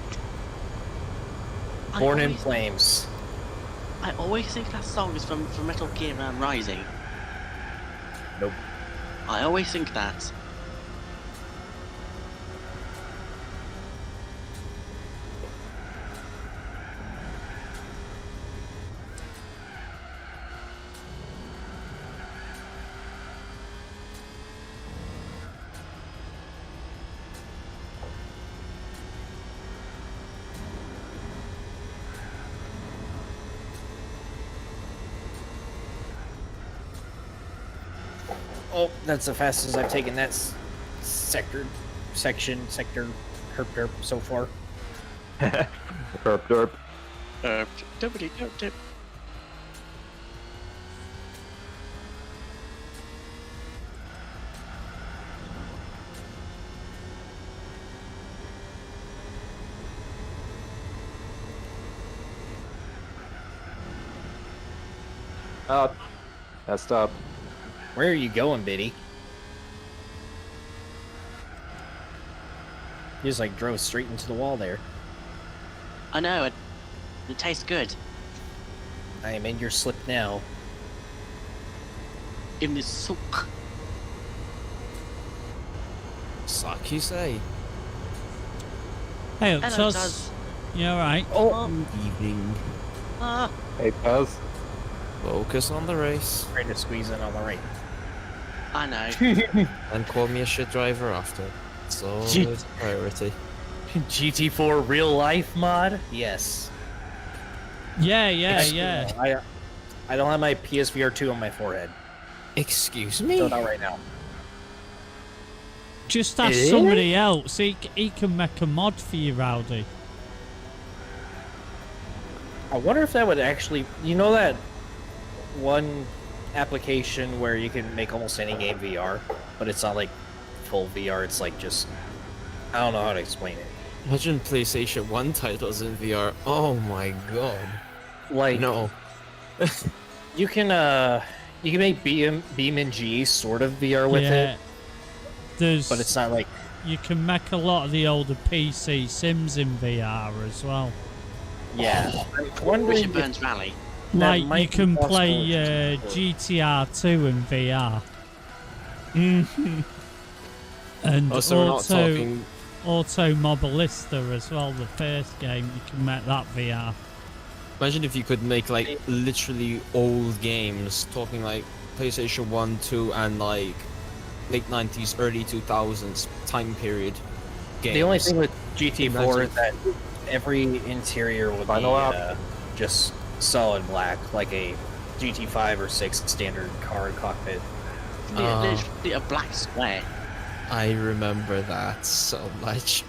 Born in Flames. I always think that song is from Metal Gear Rising. Nope. I always think that. Oh, that's the fastest I've taken that sector, herp derp so far. Derp derp. Derp. Oh, messed up. Where are you going, Biddy? You just like drove straight into the wall there. I know, it tastes good. I am in your slip now. Give me this soup. Suck, you say? Hey, Hello, Tuz. Tuz. You alright? Oh, Good evening. Ah, Hey, Buzz. Focus on the race. trying to squeeze in on the right. I know. And call me a shit driver after. It's always Gee. a priority. GT4 real life mod? Yes. Yeah. I don't have my PSVR 2 on my forehead. Excuse me? So not right now. Just ask Eh? somebody else. He can make a mod for you, Rowdy. I wonder if that would actually, you know, that one application where you can make almost any game VR, but it's not like full VR. It's like just, I don't know how to explain it. Imagine PlayStation 1 titles in VR. Oh my god. Like No. you can make BeamNG sort of VR with Yeah. it, There's, but it's not like you can make a lot of the older PC Sims in VR as well. yeah. I'm Richard wondering Burns Rally. Like might you be can possible play with GT4. GTR 2 in VR. And Oh, so we're not talking. Auto Mobilista as well, the first game, you can make that VR. Imagine if you could make like literally old games, talking like PlayStation 1, 2, and like late 90s, early 2000s time period games. The only thing with GT4 Imagine. is that every interior would Final be lap. just solid black, like a GT5 or 6 standard car cockpit. Literally a black square. I remember that so much.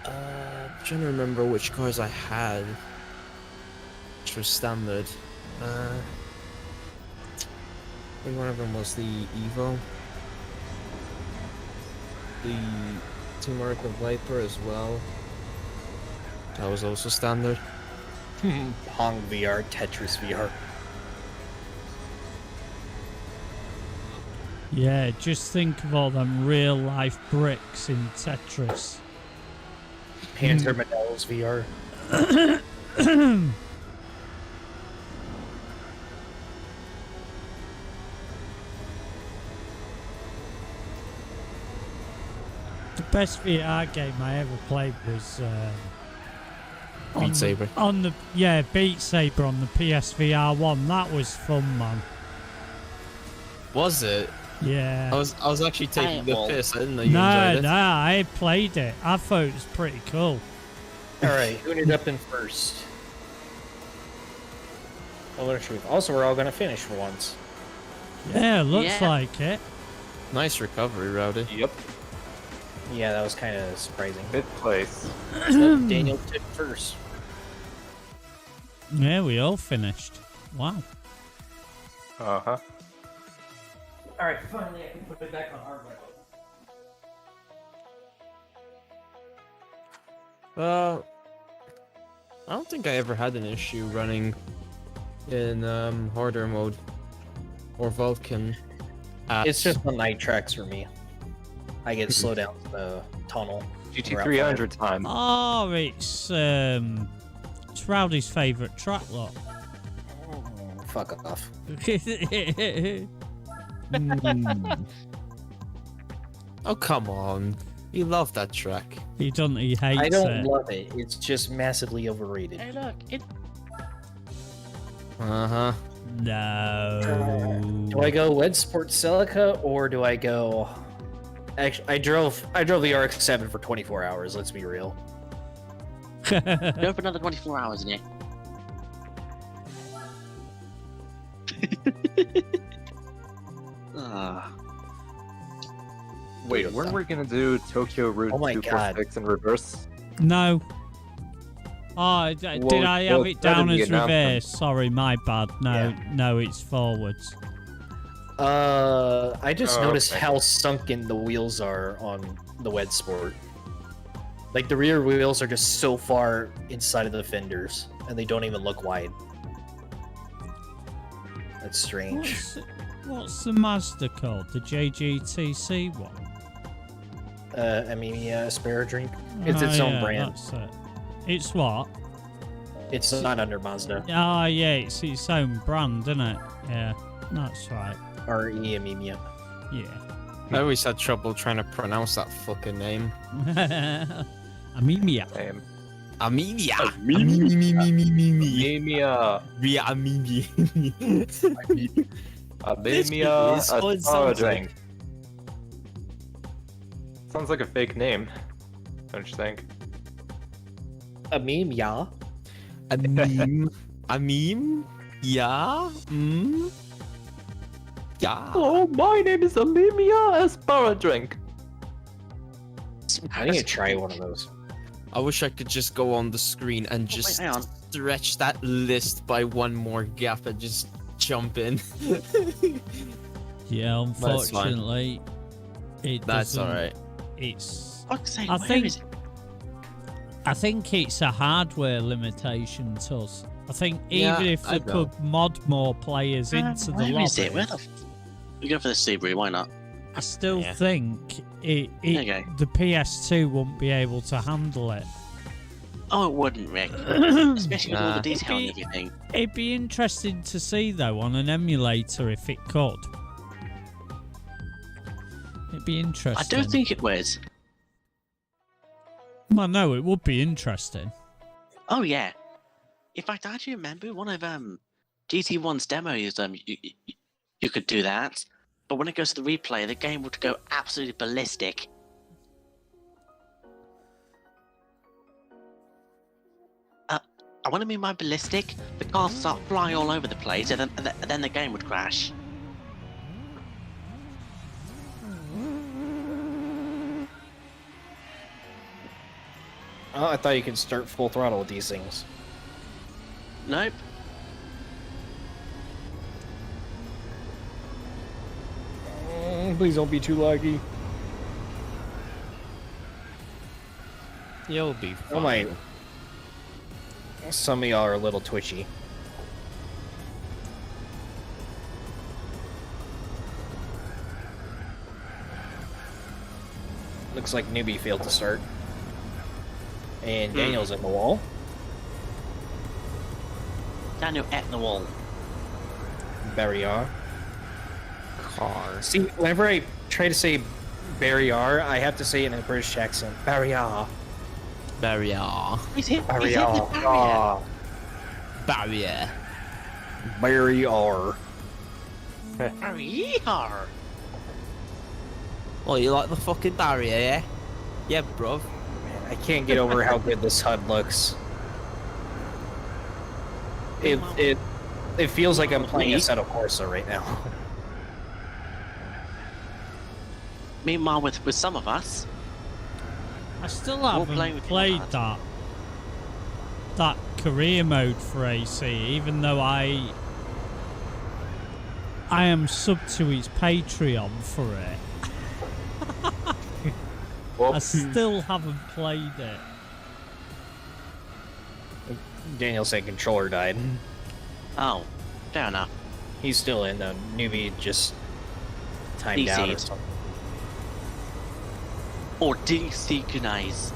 Trying to remember which cars I had, which was standard. I think one of them was the Evo, the Team American Viper as well. That was also standard. Pong VR, Tetris VR. Yeah, just think of all them real life bricks in Tetris. Panzer Medals VR. The best VR game I ever played was Beat Saber. Beat Saber on the PSVR 1. That was fun, man. Was it? Yeah. I was actually taking the Fireball. piss. I didn't know you No, enjoyed it. I played it. I thought it was pretty cool. Alright, who ended up in first? Tell the truth. Also, we're all gonna finish for once. Yeah, looks Yeah. like it. Nice recovery, Rowdy. Yep. Yeah, that was kind of surprising. 5th place. Daniel did first. Yeah, we all finished. Wow. Uh-huh. Alright, finally I can put it back on hard mode. I don't think I ever had an issue running in harder mode or Vulcan. It's just the night tracks for me. I get slowed down to the tunnel. GT300 time. Oh, it's Rowdy's favourite track, look. Fuck off. Oh, come on. You love that track. He doesn't. He hates I don't it. love it. It's just massively overrated. Hey, look, it. Uh-huh. No. Do I go Wed Sport Celica or do I go? Actually, I drove the RX-7 for 24 hours. Let's be real. Go for another 24 hours in here. Wait, weren't we gonna do Tokyo Route Oh my 246 in reverse? No. Oh, did Well, I have well, it that down in the as announcement. reverse? Sorry, my bad. No, Yeah. no, it's forwards. I just Oh, noticed okay. how sunken the wheels are on the Wed Sport. Like the rear wheels are just so far inside of the fenders, and they don't even look wide. That's strange. What's the Mazda called? The JGTC one? I mean, yeah, Sparrow Drink. It's its own brand. That's it. It's what? It's not under Mazda. Oh, yeah, it's its own brand, isn't it? Yeah, that's right. RE Amemia. Yeah. I always had trouble trying to pronounce that fucking name. Amemia. Same. Amemia. Amemia. Yeah, Amemia. Amemia. It's what it A sounds drink. Sounds like a fake name. Don't you think? Amemia. Amem? Yeah? Yeah. Oh, my name is Amemia Aspara Drink. I need to try one of those. I wish I could just go on the screen and wait, just hang on. stretch that list by one more gap and just jump in. Yeah, That's fine. unfortunately, it That's doesn't- alright. It's. Fuck's sake, I where think is it? I think it's a hardware limitation, Tuz. I think even if they could mod more players into the lobby, where is it? Where the we go for the Subaru, why not? I still think the PS2 won't be able to handle it. Oh, it wouldn't, Rick. Especially with all the detail and everything. It'd be interesting to see, though, on an emulator if it could. It'd be interesting. I don't think it would. Well, no, it would be interesting. Oh, yeah. In fact, I actually remember one of GT1's demos, you could do that. But when it goes to the replay, the game would go absolutely ballistic. I want to mean by ballistic, the cars start flying all over the place, and then the game would crash. Oh, I thought you could start full throttle with these things. Nope. Please don't be too laggy. You'll be fine. Oh my. Some of y'all are a little twitchy. Looks like newbie failed to start. And Daniel's in the wall. Daniel at the wall. Barrier. Car. See, whenever I try to say barrier, I have to say it in a British accent. Barrier. Barrier. He's hit the Barrier. barrier. Barrier. Barrier. Barrier. Oh, you like the fucking barrier, yeah? Yeah, bruv. Man, I can't get over how good this HUD looks. It feels like I'm playing Assetto Corsa right now. Meanwhile, with some of us, I still haven't played that career mode for AC, even though I am sub to his Patreon for it. I still haven't played it. Daniel said controller died. oh, fair enough. He's still in though. Newbie just timed out or DC'd. something. Or desynchronize.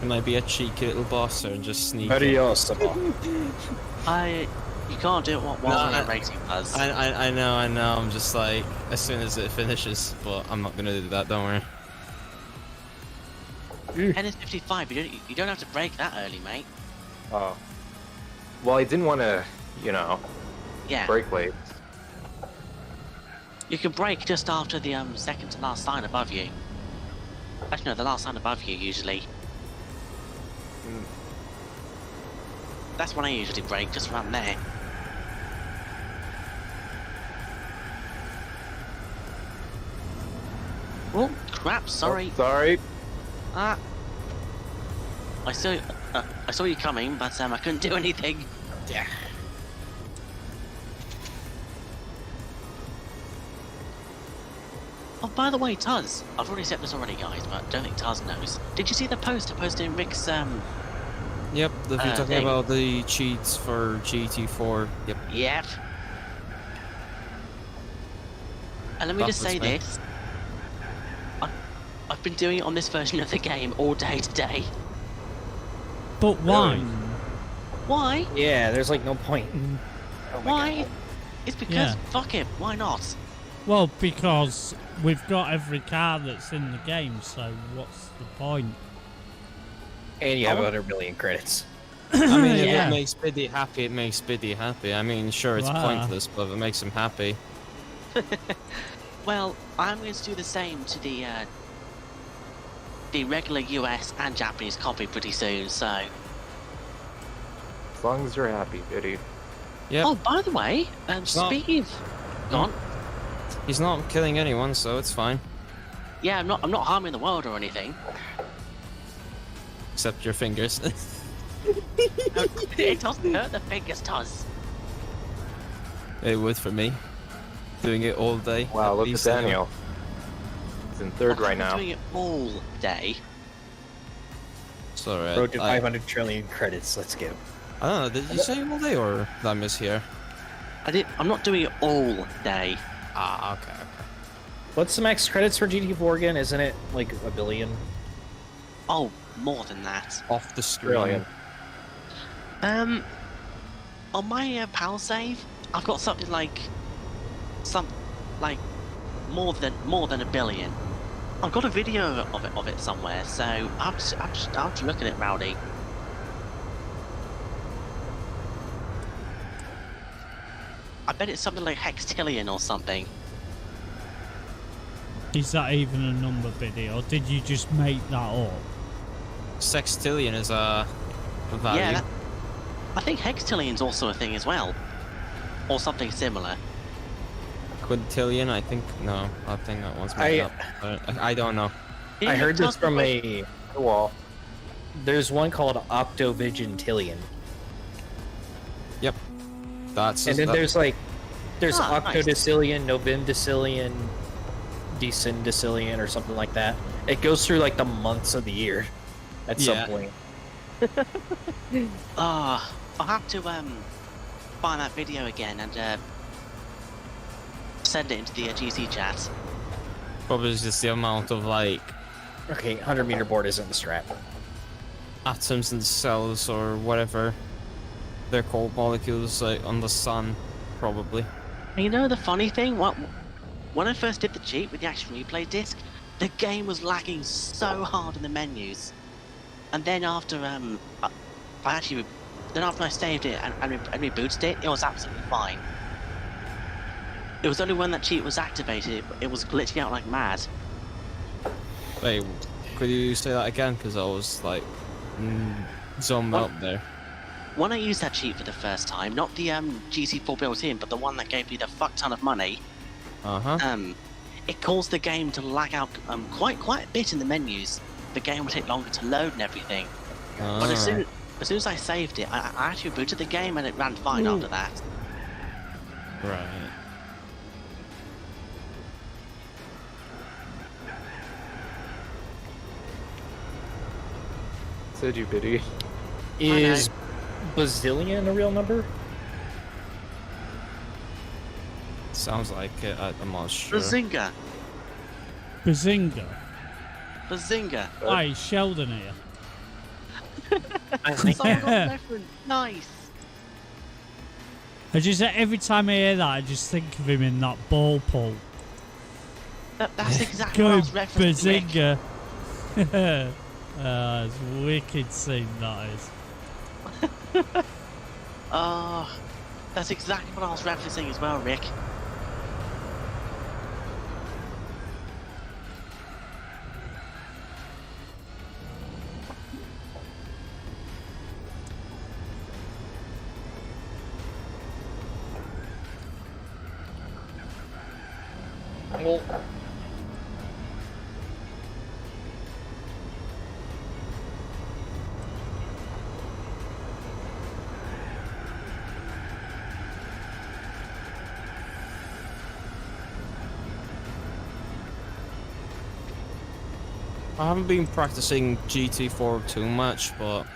It might be a cheeky little boss and just sneak in. You can't do it while the rating does. I know, I'm just like, as soon as it finishes, but I'm not gonna do that, don't worry. And it's 55, you don't have to break that early, mate. Oh. Well, I didn't want to, Yeah. break late. You can break just after the second to last sign above you. Actually, no, the last sign above you, usually. That's when I usually break, just around there. Oh, crap, sorry. Oh, sorry. I saw you coming, but I couldn't do anything. Yeah. Oh, by the way, Tuz, I've already said this already, guys, but don't think Tuz knows. Did you see the post I posted in Rick's, Yep, if you're talking thing? about the cheats for GT4, yep. Yep. And let me just say this. I've been doing it on this version of the game all day today. But why? Really? Why? Yeah, there's like no point. Oh my Why? God. It's because, Yeah. fuck it, why not? Well, because we've got every car that's in the game, so what's the point? And you have 100 million credits. I mean, if Yeah. it makes Biddy happy, it makes Biddy happy. I mean, sure, it's Wow. pointless, but if it makes him happy. Well, I'm going to do the same to the regular US and Japanese copy pretty soon, so... As long as you're happy, Biddy. Yep. Oh, by the way, speaking of... Go on. He's not killing anyone, so it's fine. Yeah, I'm not harming the world or anything. Except your fingers. It doesn't hurt the fingers, Tuz. It would for me. Doing it all day. Wow, look at least, Daniel. He's in third right now. I'm doing it all day. Sorry. Road to 500 trillion credits. Let's go. I don't know. Did you say all day or did I miss here? I'm not doing it all day. Ah, okay. What's the max credits for GT4 again? Isn't it like a billion? Oh, more than that. Off the screen. On my power save, I've got something like more than a billion. I've got a video of it somewhere, so I'll have to look at it, Rowdy. I bet it's something like hextillion or something. Is that even a number, Biddy, or did you just make that up? Sextillion is a value. Yeah, I think hextillion's also a thing as well, or something similar. Quintillion, I think. No, I think that one's made up. I don't know. I heard this from The wall. There's one called Octovigintillion. Yep. That's. And then there's nice. Octodecillion, Novemdecillion, Decindecillion, or something like that. It goes through like the months of the year at some point. I'll have to find that video again and send it into the GC chat. probably just the amount of like Okay, 100-meter board isn't the strap. atoms and cells or whatever they're called, molecules like on the sun, probably. And you know the funny thing? When I first did the cheat with the action replay disc, the game was lagging so hard in the menus. And then after after I saved it and rebooted it, it was absolutely fine. It was only when that cheat was activated, it was glitching out like mad. Wait, could you say that again? Because I was like zoned out there. When I used that cheat for the first time, not the GC4 built-in, but the one that gave me the fuck ton of money, it caused the game to lag out quite a bit in the menus. The game would take longer to load and everything. But as soon as I saved it, I actually booted the game and it ran fine after that. Right. Said you, Biddy. Is bazillion a real number? Sounds like it. I'm not sure. Bazinga! Bazinga. Bazinga! Hi, Sheldon here. Someone got a reference. Nice! I just every time I hear that, I just think of him in that ball pull. That's exactly what I Go was referencing. Rick. Bazinga. It's a wicked scene, that is. That's exactly what I was referencing as well, Rick. Well, I haven't been practicing GT4 too much, but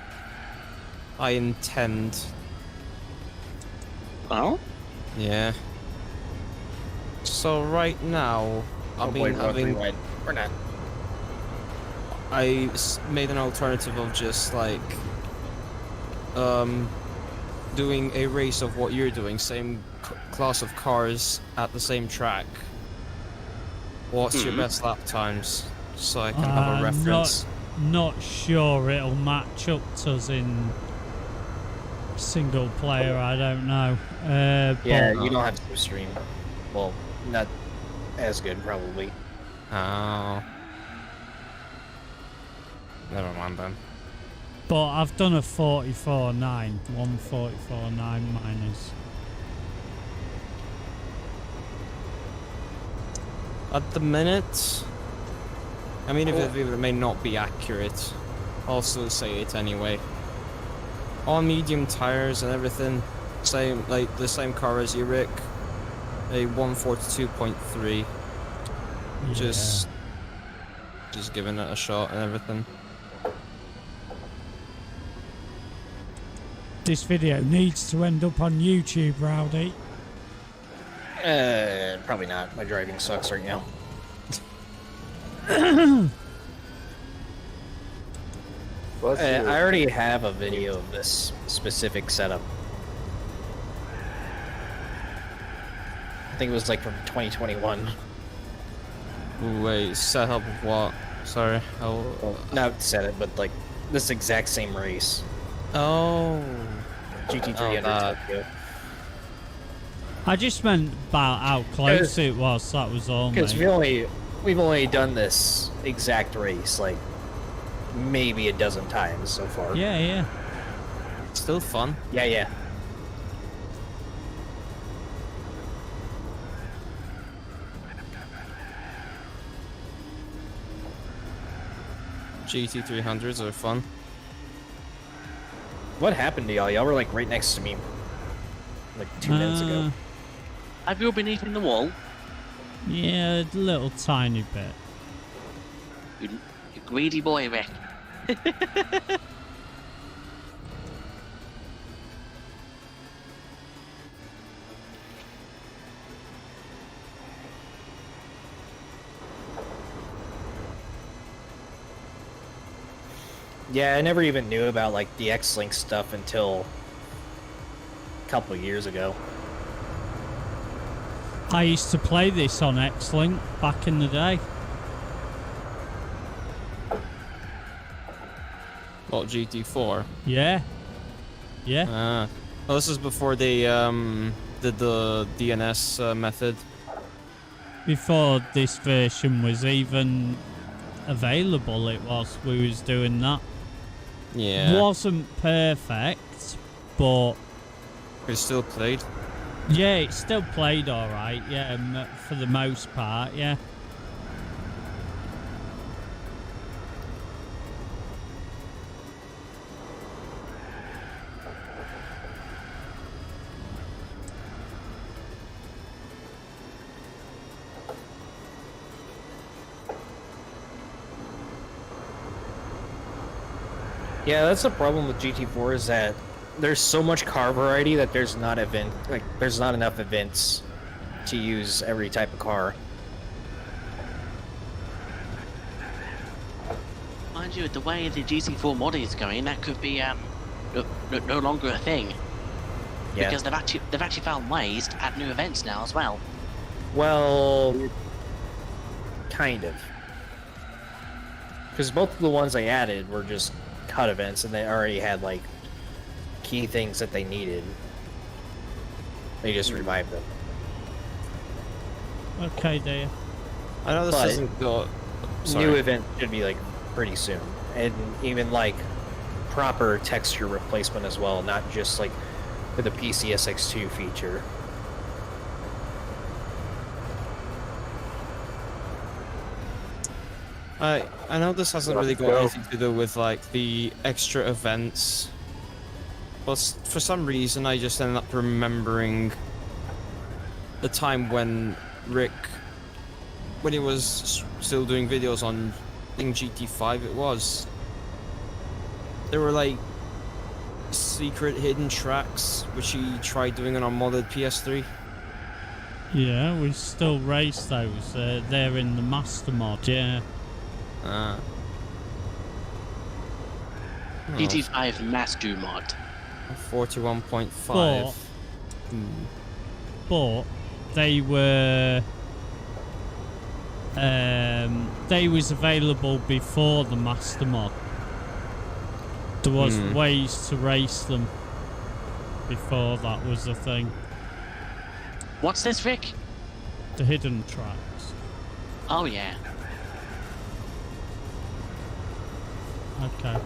I intend. Oh? Yeah. So right now, I've been having. Or not. I made an alternative of just like doing a race of what you're doing, same class of cars at the same track. What's your best lap times? So I can have a reference. Not sure it'll match up to us in single player. I don't know. Yeah, but you don't have to stream. Well, not as good, probably. Oh. Never mind then. But I've done a 44.9. 144.9 minus. At the minute, I mean, if it may not be accurate, I'll still say it anyway. On medium tires and everything, same like the same car as you, Rick. A 142.3. Just just giving it a shot and everything. This video needs to end up on YouTube, Rowdy. Probably not. My driving sucks right now. I already have a video of this specific setup. I think it was like from 2021. Wait, setup of what? Sorry. Well, not set it, but like this exact same race. Oh. GT300 Tokyo. I just meant about how close it was. That was all. Because we've only done this exact race like maybe a dozen times so far. Yeah, yeah. Still fun. Yeah. GT300s are fun. What happened to y'all? Y'all were like right next to me like 2 minutes ago. Have you all been eating the wall? Yeah, a little tiny bit. You greedy boy, Rick. Yeah, I never even knew about like the X-Link stuff until a couple of years ago. I used to play this on X-Link back in the day. What, GT4? Yeah. Yeah. Well, this is before they did the DNS method. Before this version was even available, we was doing that. Yeah. Wasn't perfect, but It still played. yeah, it still played alright, yeah, for the most part, yeah. Yeah, that's the problem with GT4 is that there's so much car variety that there's not enough events to use every type of car. Mind you, the way the GT4 mod is going, that could be no longer a thing. Yeah. Because they've actually found ways to add new events now as well. Well, kind of. Because both of the ones they added were just cut events, and they already had like key things that they needed. They just revived them. Okay, dear. I know this But isn't got. New event should be like pretty soon, and even like proper texture replacement as well, not just like for the PCSX2 feature. I know this hasn't really got anything to do with like the extra events, but for some reason I just ended up remembering the time when Rick, when he was still doing videos on, I think GT5 it was, there were like secret hidden tracks which he tried doing on a modded PS3. Yeah, we still race those. They're in the master mod, yeah. GT5 Master mod. 41.5. But they were they was available before the master mod. There was ways to race them before that was a thing. What's this, Rick? The hidden tracks. Oh yeah. Okay.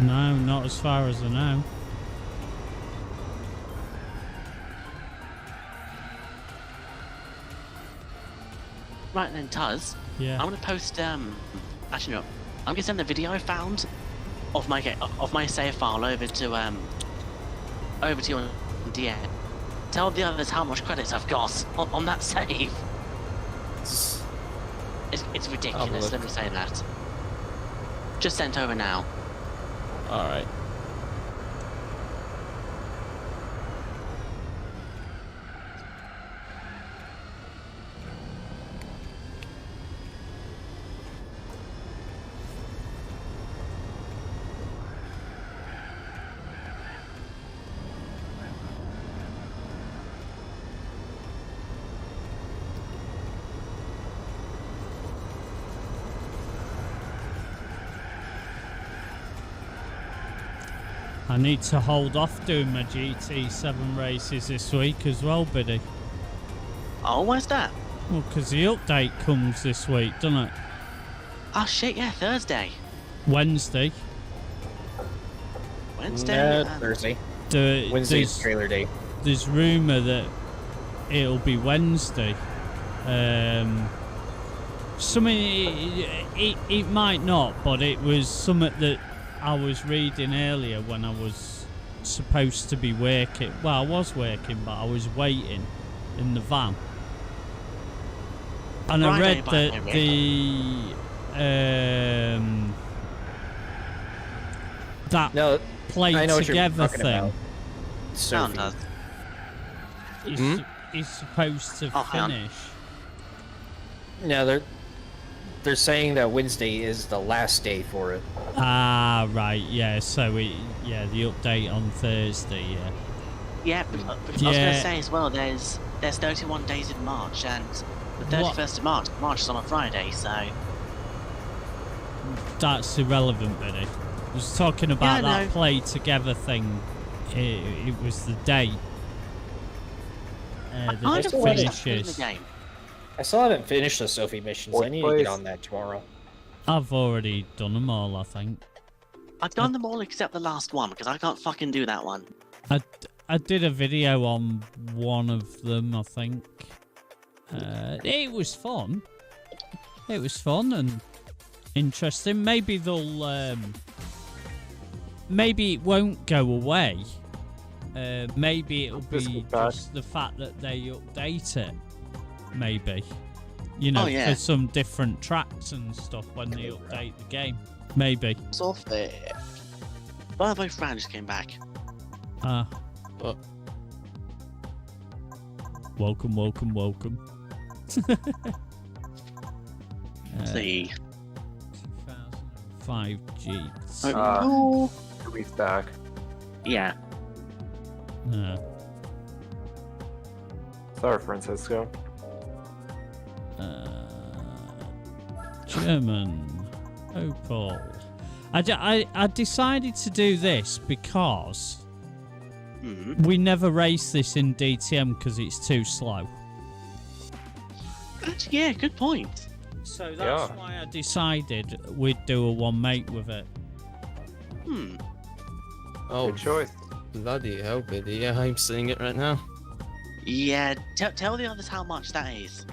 No, not as far as I know. Right then, Tuz. Yeah. I'm gonna post actually no. I'm gonna send the video I found of my save file over to you on DM. Tell the others how much credits I've got on that save. It's ridiculous, let me say that. Just sent over now. Alright. I need to hold off doing my GT7 races this week as well, Biddy. Oh, where's that? Well, because the update comes this week, doesn't it? Oh shit, yeah, Thursday. Wednesday. Wednesday? Thursday. Wednesday's Wednesday's trailer day. There's rumour that it'll be Wednesday. It might not, but it was something that I was reading earlier when I was supposed to be working. Well, I was working, but I was waiting in the van. And I read that that play together thing is supposed to finish. No, they're saying that Wednesday is the last day for it. Ah, right, yeah. So the update on Thursday, yeah. Yeah, but I was going to say as well, there's 31 days in March, and the 31st of March is on a Friday, so... That's irrelevant, Benny. I was talking about that play together thing. It was the date that it finishes. I still haven't finished the Sophie missions. I need to get on that tomorrow. I've already done them all, I think. I've done them all except the last one, because I can't fucking do that one. I did a video on one of them, I think. It was fun. It was fun and interesting. Maybe they'll... maybe it won't go away. Maybe it'll be just the fact that they update it. Maybe. You know, for some different tracks and stuff when they update the game. Maybe. So fair. By the way, Fran just came back. Welcome. Let's see. 2005 G. 2 weeks back. Yeah. Sorry, Francisco. German Opal. I decided to do this because we never race this in DTM because it's too slow. Actually, yeah, good point. So that's why I decided we'd do a one mate with it. Oh, good choice. Bloody hell, Biddy. Yeah, I'm seeing it right now. Yeah, tell the others how much that is,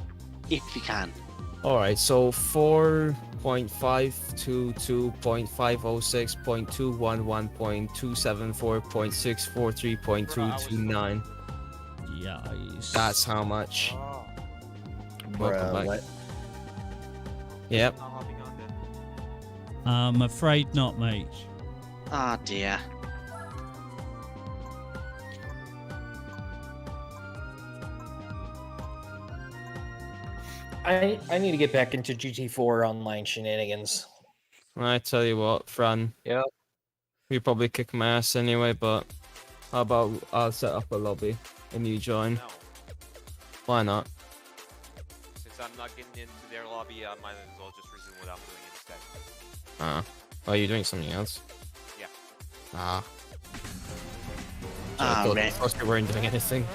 if you can. Alright, so 4.522.211.274.643.229. Yes. That's how much. Welcome back. What? Yep. I'm afraid not, mate. Ah, dear. I need to get back into GT4 online shenanigans. I tell you what, Fran. Yeah. You probably kick my ass anyway, but how about I'll set up a lobby and you join? No. Why not? Since I'm not getting into their lobby, I might as well just resume what I'm doing instead. Are you doing something else? Yeah. I thought man. you weren't doing anything.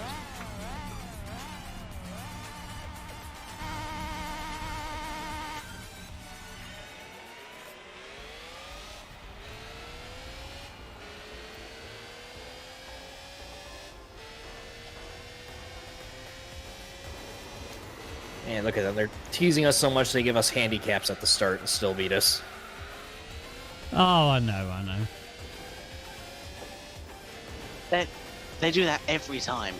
Man, look at them. They're teasing us so much they give us handicaps at the start and still beat us. Oh, I know. They do that every time.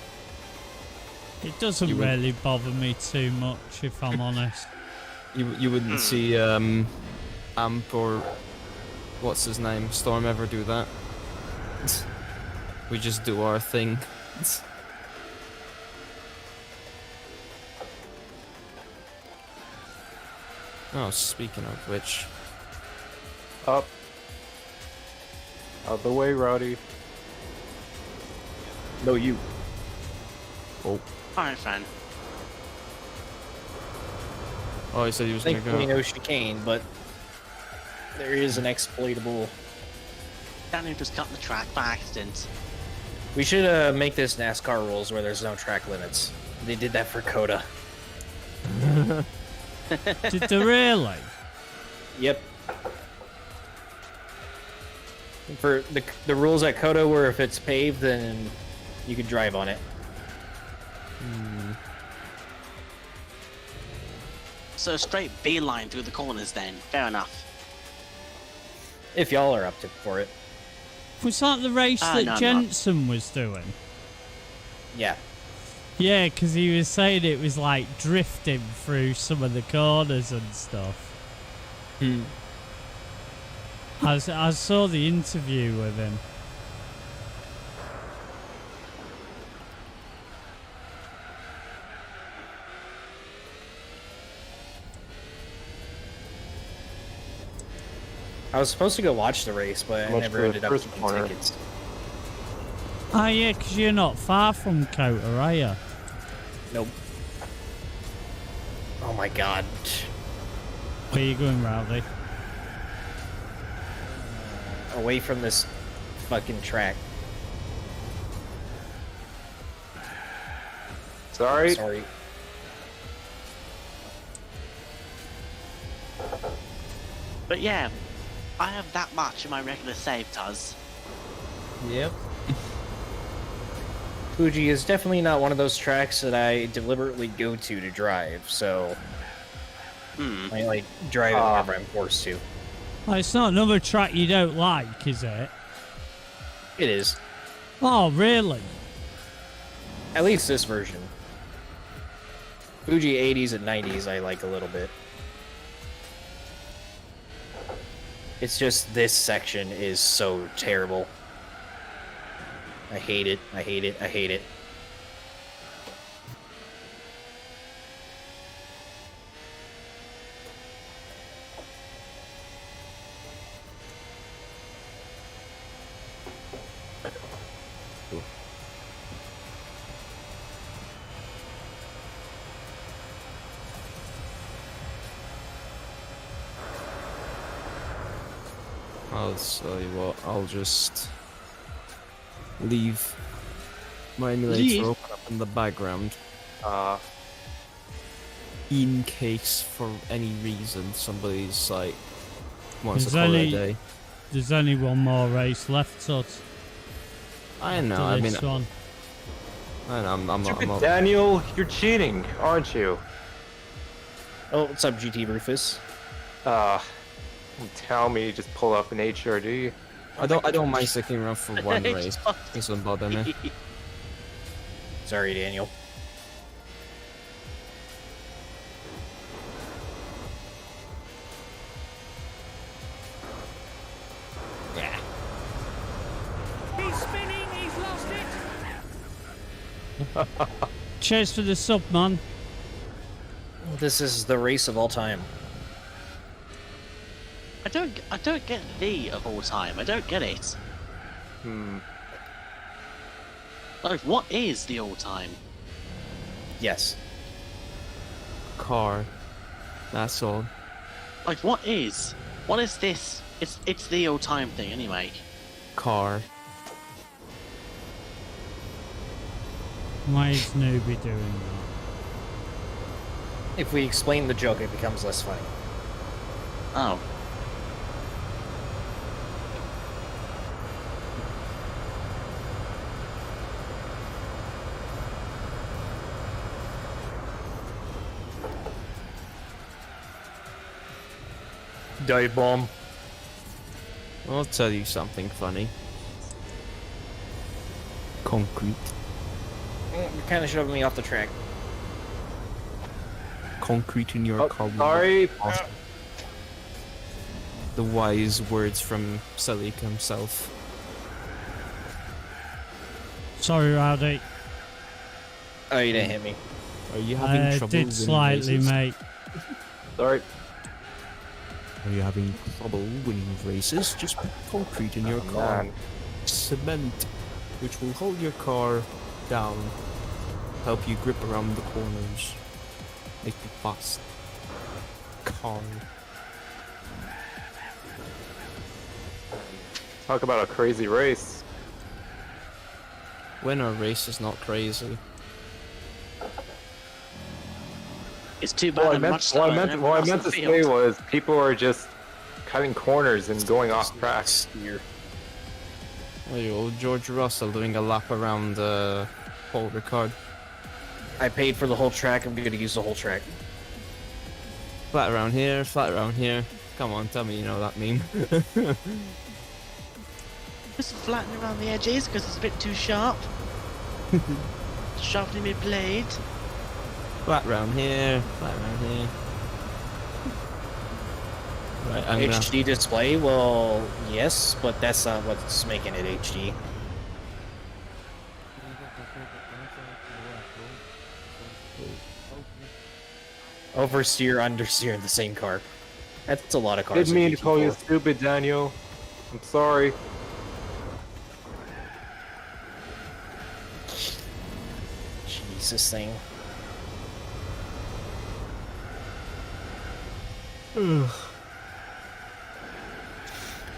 It doesn't You really bother me too much, if I'm honest. You wouldn't see Amp or what's his name, Storm ever do that. We just do our thing. Oh, speaking of which, Up. Out the way, Rowdy. No, you. oh, Alright, friend. he said he was gonna Thankfully, go. no chicane, but there is an exploitable. Daniel just cut the track by accident. We should make this NASCAR rules where there's no track limits. They did that for Coda. Did they really? Yep. For the rules at Coda were if it's paved, then you can drive on it. So straight beeline through the corners then. Fair enough. If y'all are up for it. Was that the race that no, I'm not. Jensen was doing? Yeah. Yeah, because he was saying it was like drifting through some of the corners and stuff. I saw the interview with him. I was supposed to go watch the race, but I Much never for the ended up first getting corner. tickets. Ah, yeah, because you're not far from Kota, are you? Nope. Oh my god. Where you going, Rowley? Away from this fucking track. Sorry. Sorry. But yeah, I have that much in my regular save, Tuz. Yep. Fuji is definitely not one of those tracks that I deliberately go to drive, so I like drive it whenever I'm forced to. Oh, it's not another track you don't like, is it? It is. Oh, really? At least this version. Fuji 80s and 90s I like a little bit. It's just this section is so terrible. I hate it, I hate it, I hate it. I'll tell you what, I'll just leave my emulator open up in the background in case for any reason somebody's like wants to call it a day. There's only one more race left, so I know, I mean, one. I know, I'm not. Daniel, you're cheating, aren't you? Oh, what's up, GT Rufus? Tell me, just pull up an HRD. I don't mind sticking around for one race. It doesn't bother me. Sorry, Daniel. Yeah. He's spinning, he's lost it. Cheers for the sub, man. This is the race of all time. I don't get the of all time. I don't get it. Like, what is the all time? Yes. Car. That's all. Like, what is this? It's the all time thing anyway. Car. Why is Newbie doing that? If we explain the joke, it becomes less funny. Oh. Dive bomb. I'll tell you something funny. Concrete. You're kind of shoving me off the track. Concrete in your car. Sorry. The wise words from Salik himself. Sorry, Rowdy. Oh, you didn't hit me. Are you having trouble? Did slightly, races? mate. Sorry. Are you having trouble winning races? Just put concrete in your car. Man. Cement, which will hold your car down, help you grip around the corners, make you fast. Car. Talk about a crazy race. When a race is not crazy. It's too bad I'm much slower than everyone What I else in meant the to field. say was people are just cutting corners and going off track. Steer. Oh, you old George Russell doing a lap around Paul Ricard. I paid for the whole track. I'm going to use the whole track. Flat around here, flat around here. Come on, tell me you know that meme. Just flatten around the edges because it's a bit too sharp. Sharpening my blade. Flat round here, flat round here. Right, I'm gonna... HD display? Well, yes, but that's not what's making it HD. Oversteer, understeer in the same car. That's a lot of cars. Didn't mean to call you GT4. stupid, Daniel. I'm sorry. Jesus thing.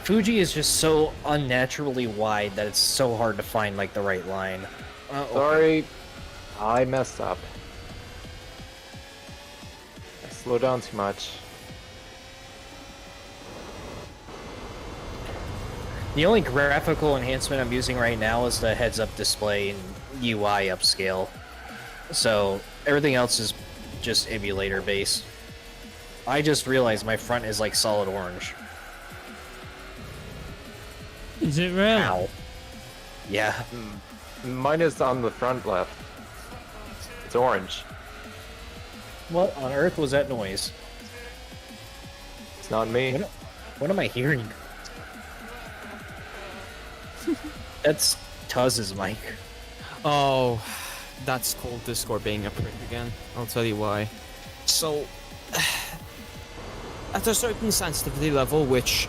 Fuji is just so unnaturally wide that it's so hard to find like the right line. Okay. Sorry. I messed up. I slowed down too much. The only graphical enhancement I'm using right now is the heads-up display and UI upscale. So everything else is just emulator based. I just realized my front is like solid orange. Is it real? Ow. Yeah. Mine is on the front left. It's orange. What on earth was that noise? It's not me. What am I hearing? That's Tuz's mic. Oh, that's called Discord being a prick again. I'll tell you why. So, at a certain sensitivity level, which,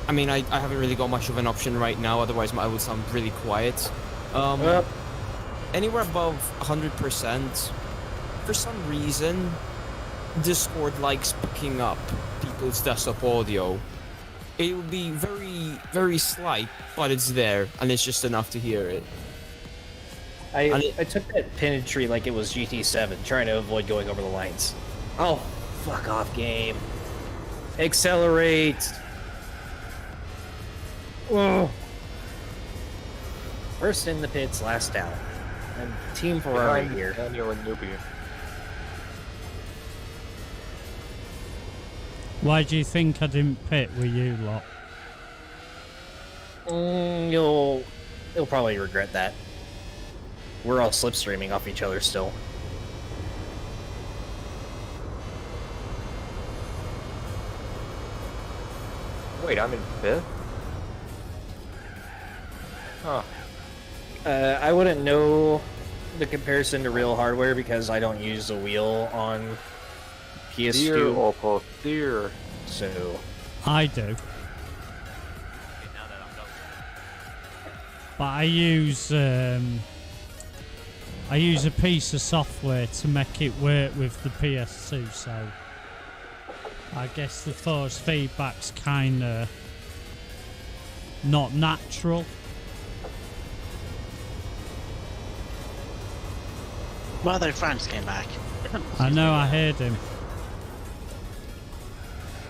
I mean, I haven't really got much of an option right now, otherwise I would sound really quiet. Anywhere above 100%, for some reason, Discord likes picking up people's desktop audio. It will be very, very slight, but it's there, and it's just enough to hear it. I took that pin tree like it was GT7, trying to avoid going over the lines. Oh, fuck off, game. Accelerate! Whoa. First in the pits, last out. And Team Ferrari Behind here. Daniel and Newbie. Why do you think I didn't pit with you lot? You'll probably regret that. We're all slipstreaming off each other still. Wait, I'm in fifth? Huh. I wouldn't know the comparison to real hardware because I don't use the wheel on Dear PS2. Opal, dear. So I do. Okay, now that I'm done. But I use a piece of software to make it work with the PS2, so I guess the force feedback's kinda not natural. Well, though France came back. I know, I heard him.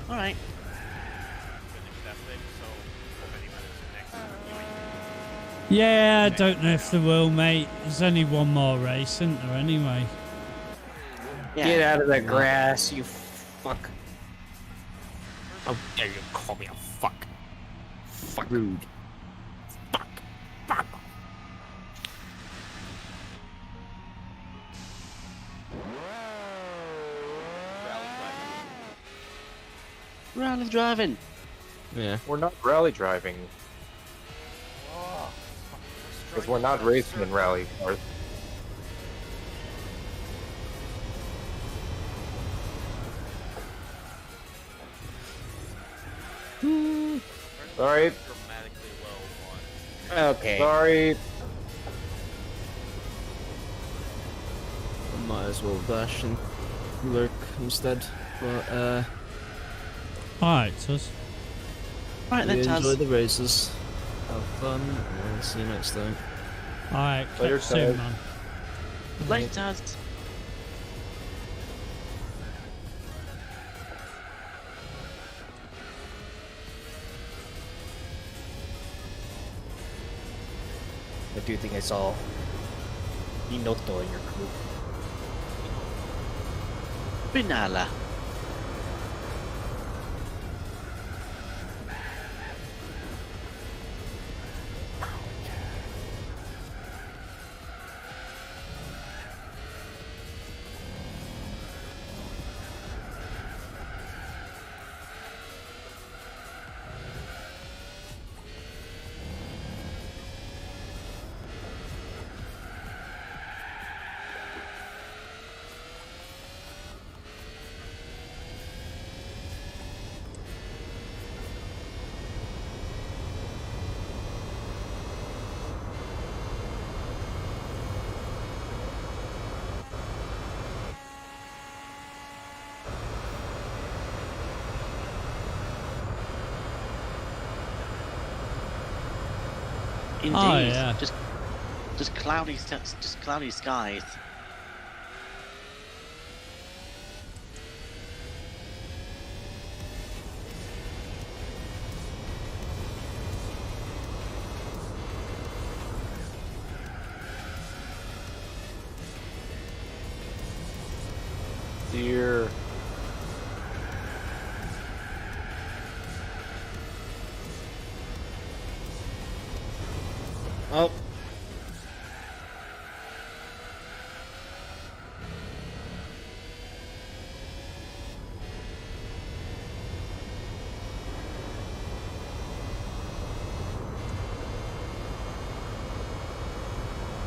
Alright. Finish that thing, so how many minutes next? Yeah, I don't know if they will, mate. There's only one more race, isn't there, anyway? Yeah. get out of the grass, you fuck. How dare you call me a fuck? Fuck. Rude. Fuck. Fuck. Rally driving. Yeah. We're not rally driving. Because we're not racing in rally cars. Sorry. Dramatically low one. Okay. Sorry. Might as well dash and lurk instead. But Alright, Tuz. Right then, enjoy Taz. the races. Have fun. And see you next time. Alright, Later, catch you soon, Taz. man. Later, Taz. I do think I saw Inoto in your group. Binala. Indeed. Oh, yeah. Just cloudy skies. Dear. Oh.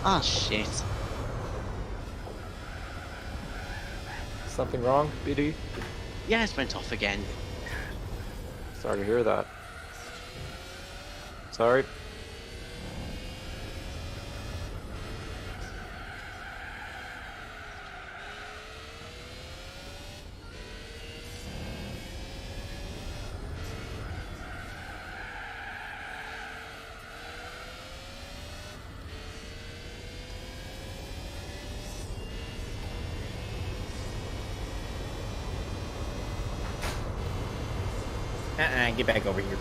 Ah, shit. Something wrong, BD? Yeah, it went off again. Sorry to hear that. Sorry. Get back over here.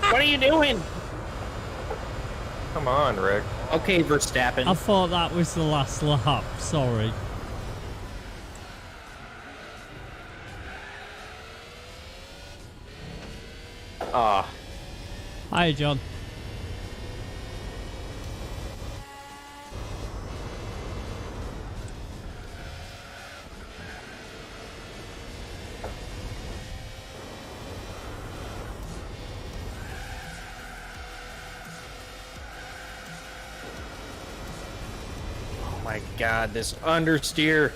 What are you doing? Come on, Rick. Okay, Verstappen. I thought that was the last lap. Sorry. Ah. Hi, John. Oh my god, this understeer.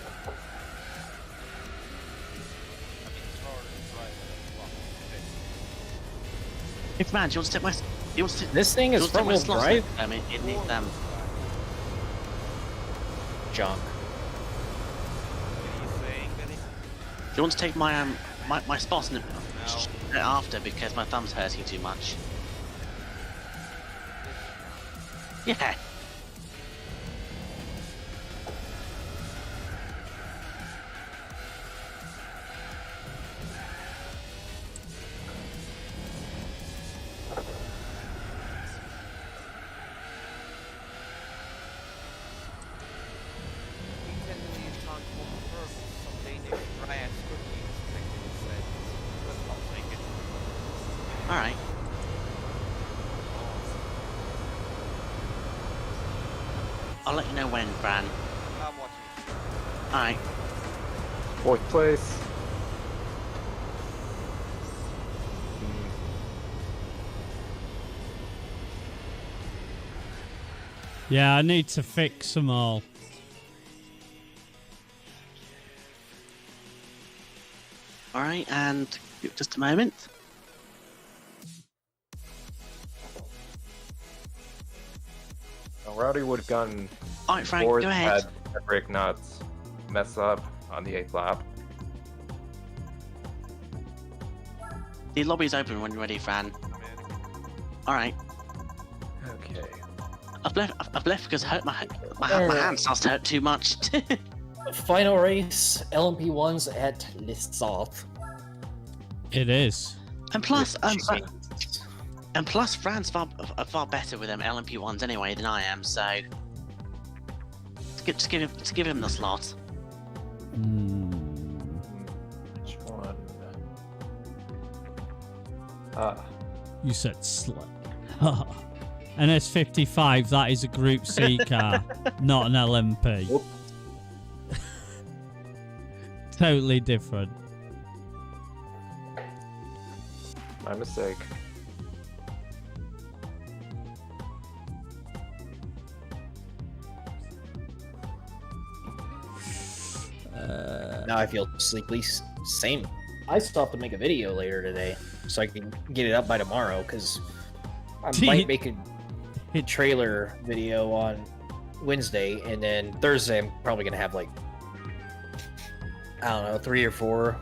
If man, do you want to take my? You want to? This thing you is want to take my front-wheel slots? drive? I mean, it needs Junk. What are you saying, Benny? Do you want to take my my spots in the, after because my thumb's hurting too much? Yeah. All right. I'll let you know when, Bran. I'm watching. Alright. 4th place. Yeah, I need to fix them all. Alright, and just a moment. Rowdy would have gotten Alright, Frank, 4th go ahead. had Rick not mess up on the 8th lap. The lobby's open when you're ready, Fran. Alright. Okay. I've left because my hand starts to hurt too much. Final race, LMP1s at Lissart. It is. and plus, Fran's far better with them LMP1s anyway than I am, so just give him the slot. Which one? You said slut. An S55, that is a Group C car, not an LMP. Whoop. Totally different. My mistake. Now I feel sleepy. Same. I still have to make a video later today, so I can get it up by tomorrow, because I might make a trailer video on Wednesday, and then Thursday I'm probably going to have, like, I don't know, 3 or 4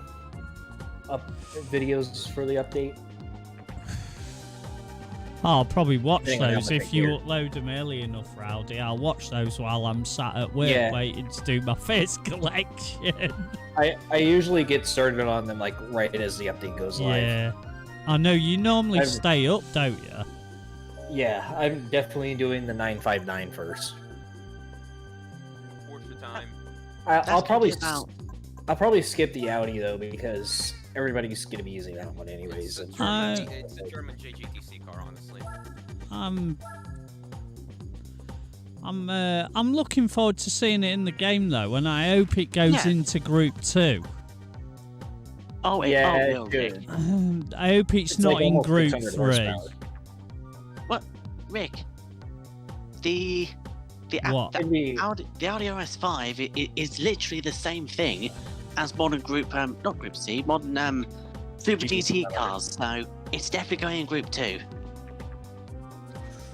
videos for the update. I'll probably watch Depending on how those much if I you hear. upload them early enough, Rowdy. I'll watch those while I'm sat at work Yeah. waiting to do my first collection. I usually get started on them, like, right as the update goes live. Yeah. I know you normally I've- stay up, don't you? Yeah, I'm definitely doing the 959 first. Force for time. I'll probably about I'll probably skip the Audi though, because everybody's gonna be using that one anyways. It's And it's a German JGTC car, honestly. I'm looking forward to seeing it in the game though, and I hope it goes Yeah. into Group 2. yeah, it will, good. Rick. I hope it's not like in almost Group 600 3. horsepower. Rick, the What? Audi RS5 is literally the same thing as modern Group not Group C, modern Super GT cars. So it's definitely going in Group 2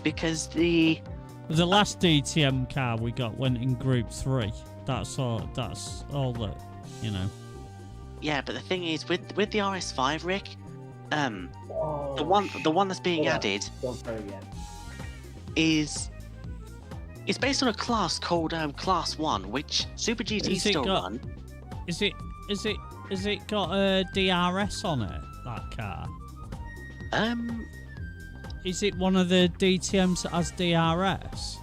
because the last DTM car we got went in Group 3. That's all that, you know. yeah. But the thing is with the RS5, Rick, the one that's being Hold on. added Don't start yet. is it's based on a class called Class 1, which Super GT Has it still got- run. Is it got a DRS on it, that car? Is it one of the DTMs that has DRS?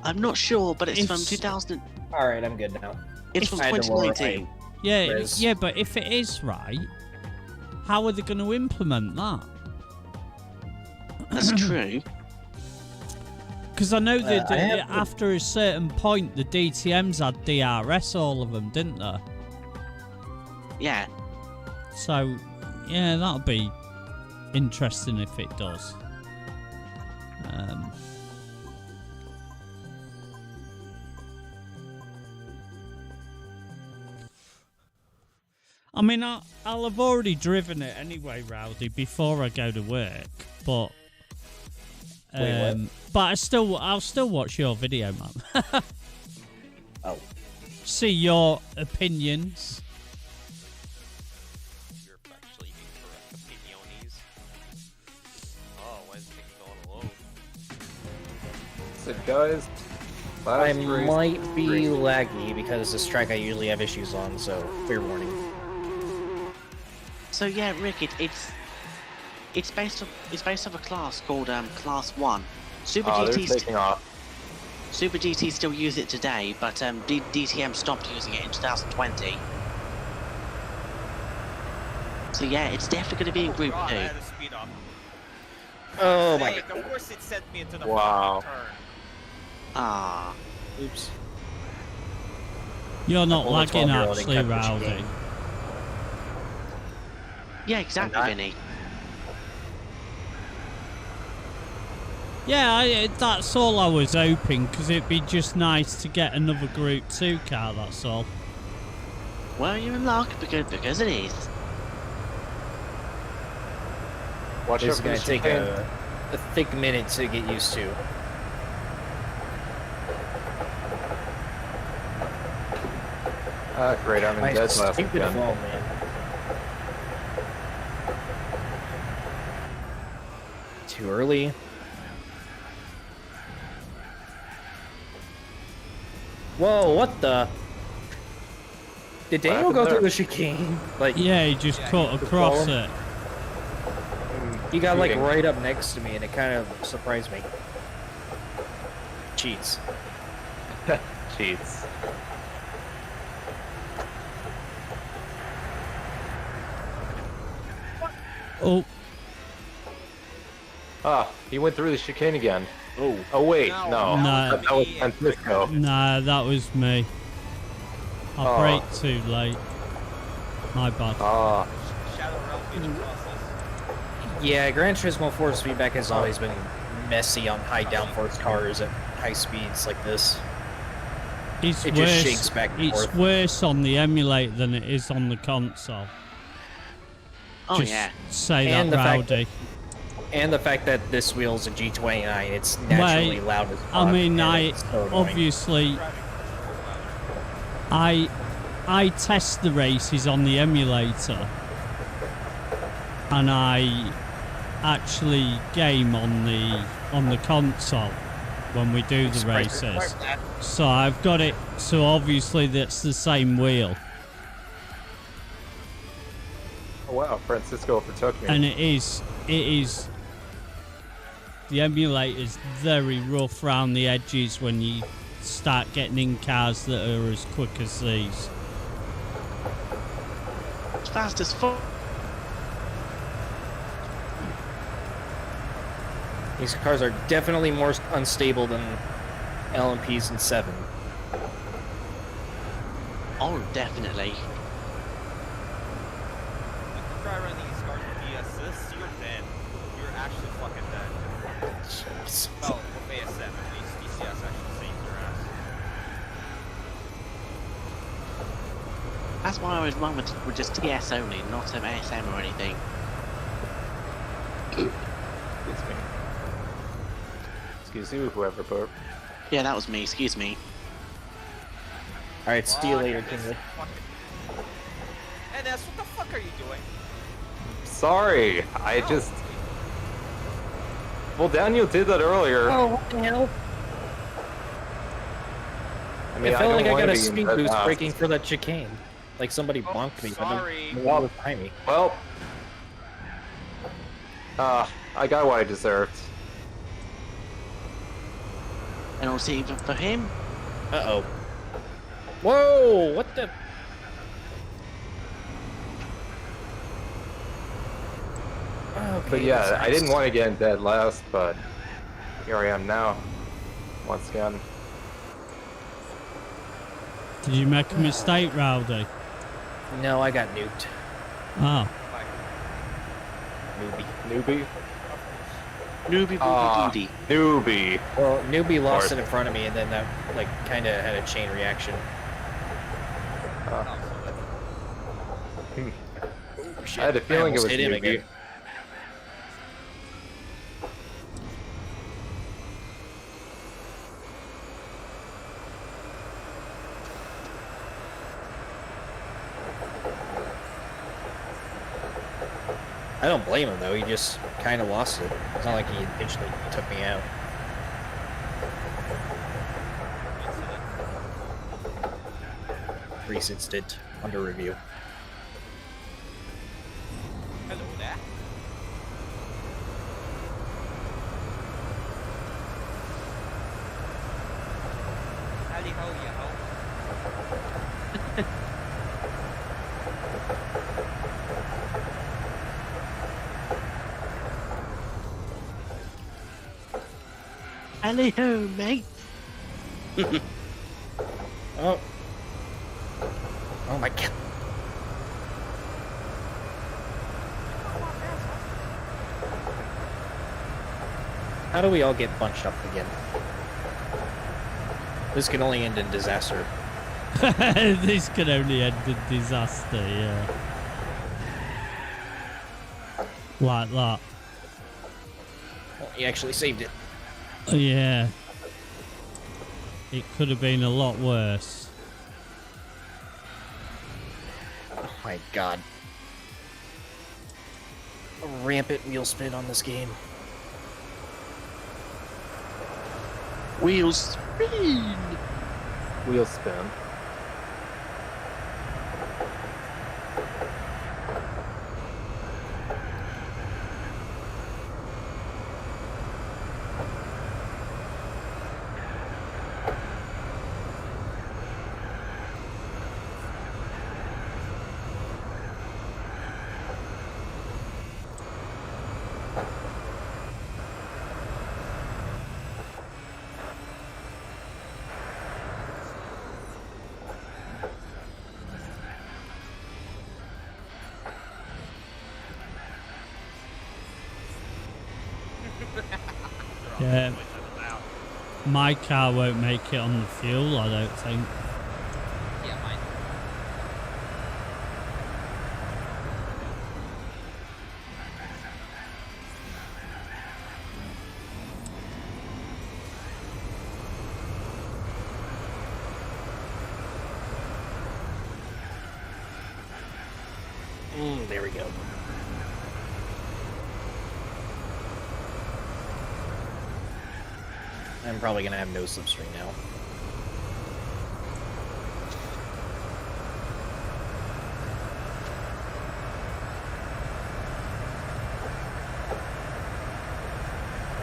I'm not sure, but it's from It's- 2000. All right, I'm good now. It's from I had to lower 2019. Yeah, Whereas- yeah, but if it is right, how are they going to implement that? That's true. Because I know that I have- after a certain point, the DTMs had DRS, all of them, didn't they? Yeah. So, yeah, that'll be interesting if it does. I mean, I'll have already driven it anyway, Rowdy, before I go to work, but Wait, what? but I'll still watch your video, man. Oh. See your opinions. You're actually incorrect opinionies. Oh, why is it taking all alone? So guys, I last race might be three. laggy because this track I usually have issues on, so fair warning. So yeah, Rick, it's based off a class called Class 1. Super Oh, they're GT taking off. Super GT still use it today, but DTM stopped using it in 2020. So yeah, it's definitely going to be in Group God, 2. I had to speed up. Oh my Heck, of course it sent me into the Wow. fucking turn. Ah, Oops. You're not Well, the lagging 12-year-old actually, didn't cut the Rowdy. chicane. Yeah, exactly, And Vinny. Yeah, that's all I was hoping, because it'd be just nice to get another Group 2 car, that's all. Well, you're in luck because it is. Watch This out is for going the to take chicane. a thick minute to get used to. Ah, great, I'm in My dead last stupid again. phone, man. Too early. Whoa, what the? Did Daniel happened go there? through the chicane? Like, Yeah, he just cut across it. he got like Shooting. right up next to me, and it kind of surprised me. Cheats. Cheats. Oh, Ah, he went through the chicane again. Oh. Oh wait, No, no. No. That was Francisco. nah, that was me. I Oh. braked too late. My bad. Ah, Shadow Realm being process. Yeah, Gran Turismo 4's feedback has always been messy on high downforce cars at high speeds like this. It's It worse. just shakes back and It's forth. worse on the emulator than it is on the console. Oh Just yeah. say And that, the fact Rowdy. And the fact that this wheel's a G29, it's naturally loud as fuck. I mean, and I it's so annoying. obviously I test the races on the emulator, and I actually game on the console when we do the races. So I've got it. So obviously that's the same wheel, oh wow, Francisco overtook me. and it is. The emulator's very rough round the edges when you start getting in cars that are as quick as these. It's fast as fuck. These cars are definitely more unstable than LMPs in 7. Oh, definitely. Try running these cars with ESS, you're dead. You're actually fucking dead. Jeez. Well, with AS7, at least DCS actually saves your ass. That's why I was wrong with just TS only, not ASM or anything. Excuse me. Excuse you, whoever burped. Yeah, that was me. Excuse me. Alright, see you later, This Kingsley. fucking- NS, what the fuck are you doing? Sorry, I No. just. Well, Daniel did that earlier. Oh, what the hell? I mean, I felt don't like I wanna got a be in speed dead boost last. braking for that chicane. Like somebody Oh, bonked me, sorry. but no one was behind me. Well, I got what I deserved. And also even for him. Uh-oh. Whoa, what the? Okay, But yeah, that's I didn't nice. want to get in dead last, but here I am now. Once again. Did you make a mistake, Rowdy? No, I got nuked. Oh. Newbie. Newbie? Newbie Ah, booby newbie. Well, newbie lost Or- it in front of me, and then that like kind of had a chain reaction. I had a feeling it almost was hit him newbie. again. I don't blame him though. He just kind of lost it. It's not like he intentionally took me out. Reese Instant under review. Hello there. Howdy ho, you ho. Hello, mate. Oh, Oh my god. How do we all get bunched up again? This can only end in disaster. This can only end in disaster, yeah. Like that. Well, he actually saved it. Yeah. It could have been a lot worse. Oh my god. A rampant wheel spin on this game. Wheel spin! Wheel spin. Yeah. My car won't make it on the fuel, I don't think. Yeah, mine. There we go. I'm probably gonna have no slipstream now.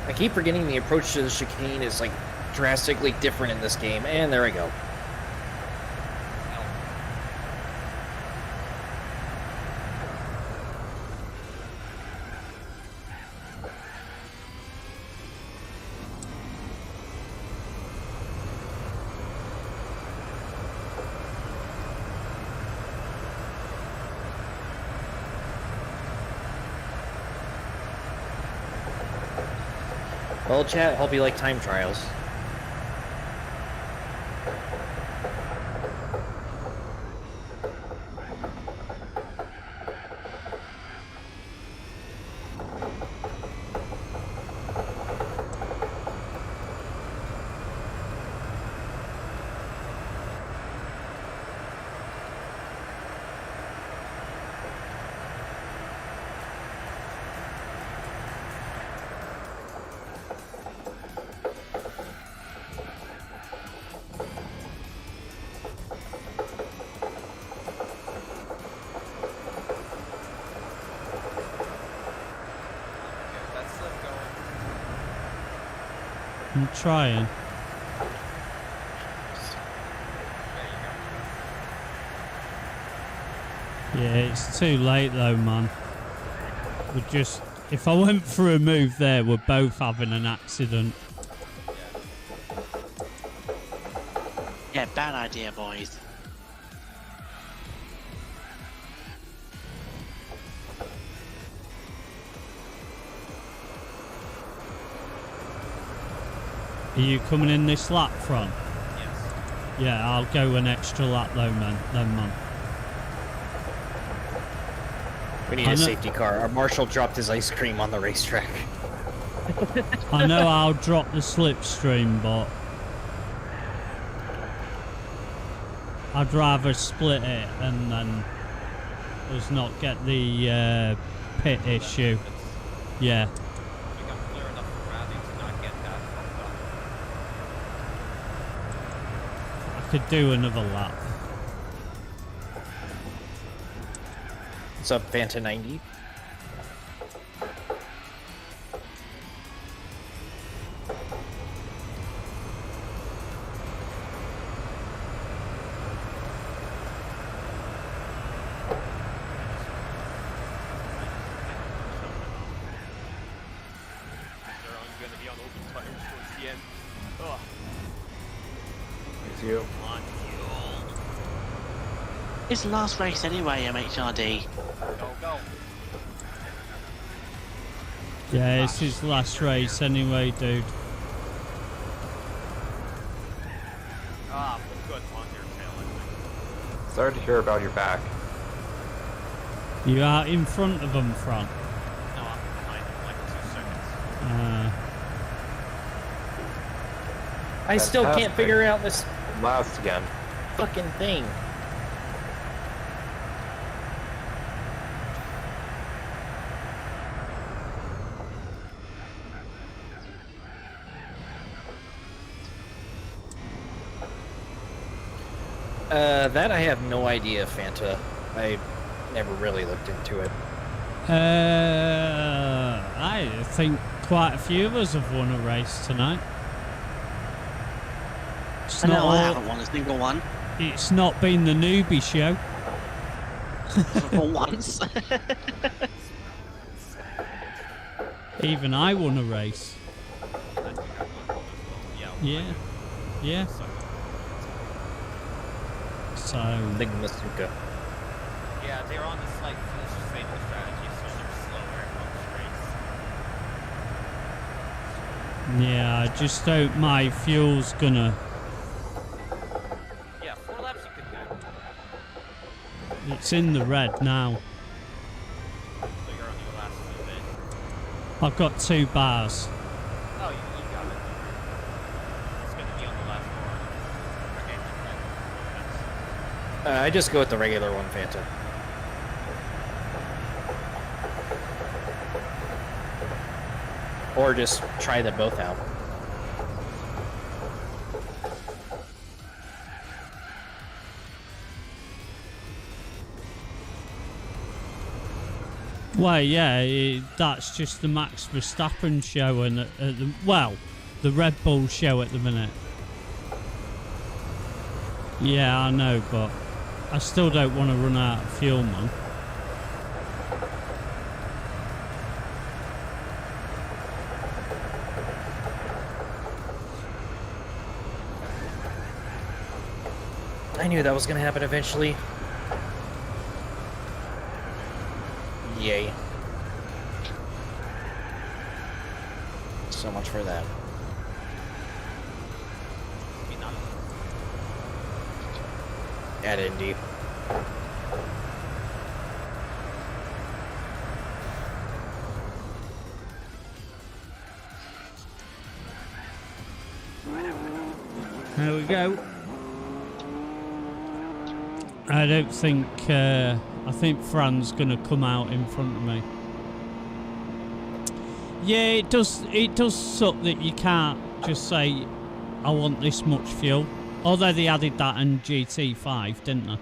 I keep forgetting the approach to the chicane is like drastically different in this game, and there I go. Well, chat, hope you like time trials. I'm trying. Yeah, it's too late though, man. We're just... If I went for a move there, we're both having an accident. Yeah, bad idea, boys. Are you coming in this lap front? Yes. Yeah, I'll go an extra lap though, man. We need a safety car. Our marshal dropped his ice cream on the racetrack. I know I'll drop the slipstream, but I'd rather split it and then us not get the pit issue. Yeah. Become clear enough for Bradley to not get that fucked up. I could do another lap. What's up, Fanta 90? It's the last race anyway, MHRD. Go, go. Yeah, it's his last race anyway, dude. Ah, good on your tail, I think. Sorry to hear about your back. You are in front of them, Fran. No, I'm behind him like 2 seconds. I still can't Fantastic. figure out this Last again. fucking thing. That I have no idea, Fanta. I never really looked into it. I think quite a few of us have won a race tonight. It's I not know I all- haven't won a single one It's not been the newbie show. for once. Even I won a race. Yeah. Yeah. So, Big Masuka. Yeah, they're on the slight sustainable strategy, so they're slower on this race. yeah, I just hope my fuel's gonna... Yeah, 4 laps you could do. It's in the red now. So you're on your last 2 then. I've got 2 bars. Oh, you got it. It's gonna be on the last 4. Okay, I just go with the regular one, Fanta. Or just try them both out. Well, yeah, that's just the Max Verstappen show, and the Red Bull show at the minute. Yeah, I know, but I still don't want to run out of fuel, man. I knew that was gonna happen eventually. Yay. So much for that. be not. At Indy. There we go. I don't think, I think Fran's gonna come out in front of me. Yeah, it does suck that you can't just say, I want this much fuel. Although they added that in GT5, didn't they?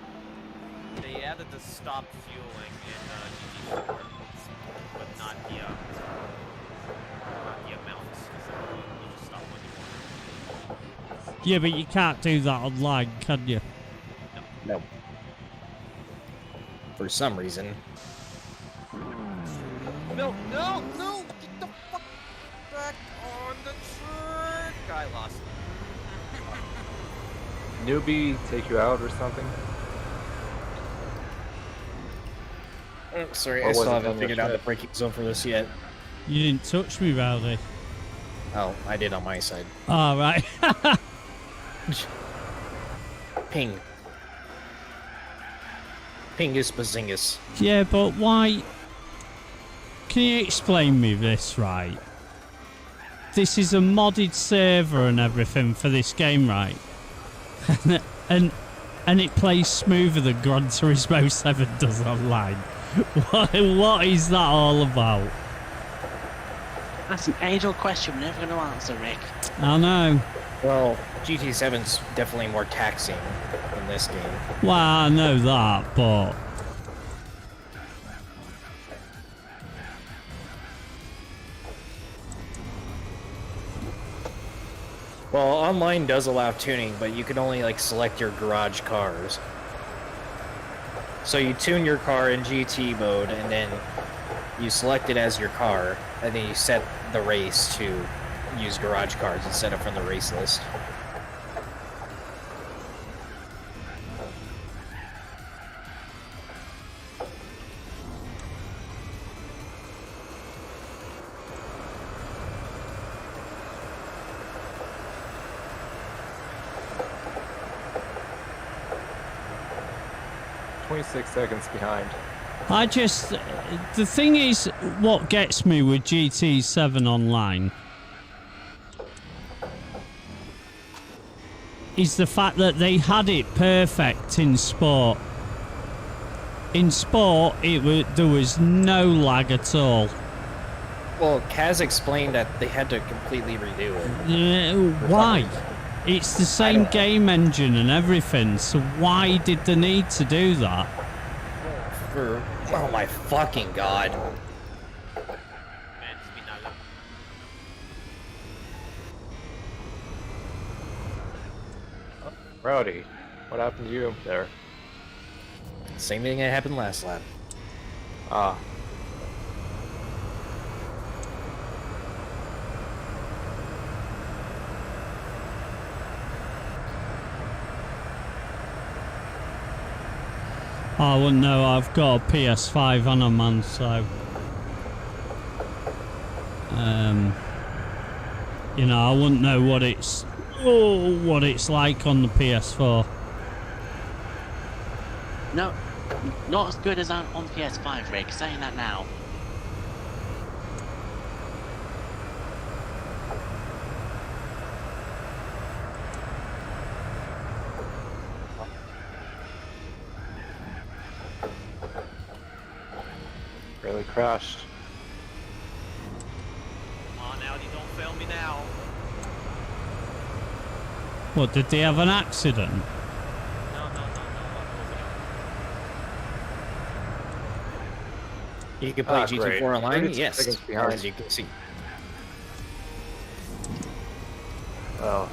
They added the stop fueling in GT4, but not the amounts. So you just stop when you want. Yeah, but you can't do that online, can you? No. For some reason. No! Get the fuck back on the track! I lost. Newbie take you out or something? Sorry, Or I was still it haven't on figured your out the ship? braking zone for this yet. You didn't touch me, Rowdy. Oh, I did on my side. All right. Ping. Pingus bazingus. Yeah, but why? Can you explain me this, right? This is a modded server and everything for this game, right? and it plays smoother than Gran Turismo 7 does online. What is that all about? That's an age-old question we're never going to answer, Rick. I know. Well, GT7's definitely more taxing than this game. Well, I know that, but... Well, online does allow tuning, but you can only like select your garage cars. So you tune your car in GT mode, and then you select it as your car, and then you set the race to use garage cars instead of from the race list. 26 seconds behind. The thing is, what gets me with GT7 Online is the fact that they had it perfect in sport. In sport, there was no lag at all. Well, Kaz explained that they had to completely redo it. Why? It's the same game engine and everything, so why did they need to do that? Oh my fucking god. Man, it's been out of- Rowdy, what happened to you there? Same thing that happened last lap. Ah. I wouldn't know, I've got a PS5 on a man, so... you know, I wouldn't know what it's like on the PS4. No, not as good as on PS5, Rick. Saying that now. Really crashed. Come on, Audi, don't fail me now. What, did they have an accident? No, I'm closing it. You can play Great. GT4 Online? 36 Yes, seconds behind. as you can see. Well,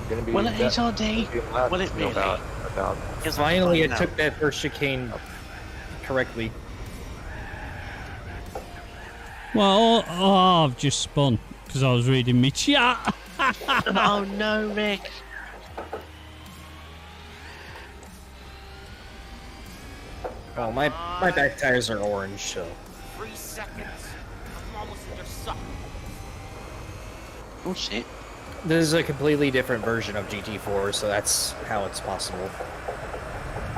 gonna be. Will it that- HRD? gonna be left Will it to know really? about. Because Finally, it now. took that first chicane correctly. Well, I've just spun because I was reading me chat. Oh no, Rick. Oh, my back tires are orange, so... 3 seconds. I'm almost in your suck. Oh shit. This is a completely different version of GT4, so that's how it's possible.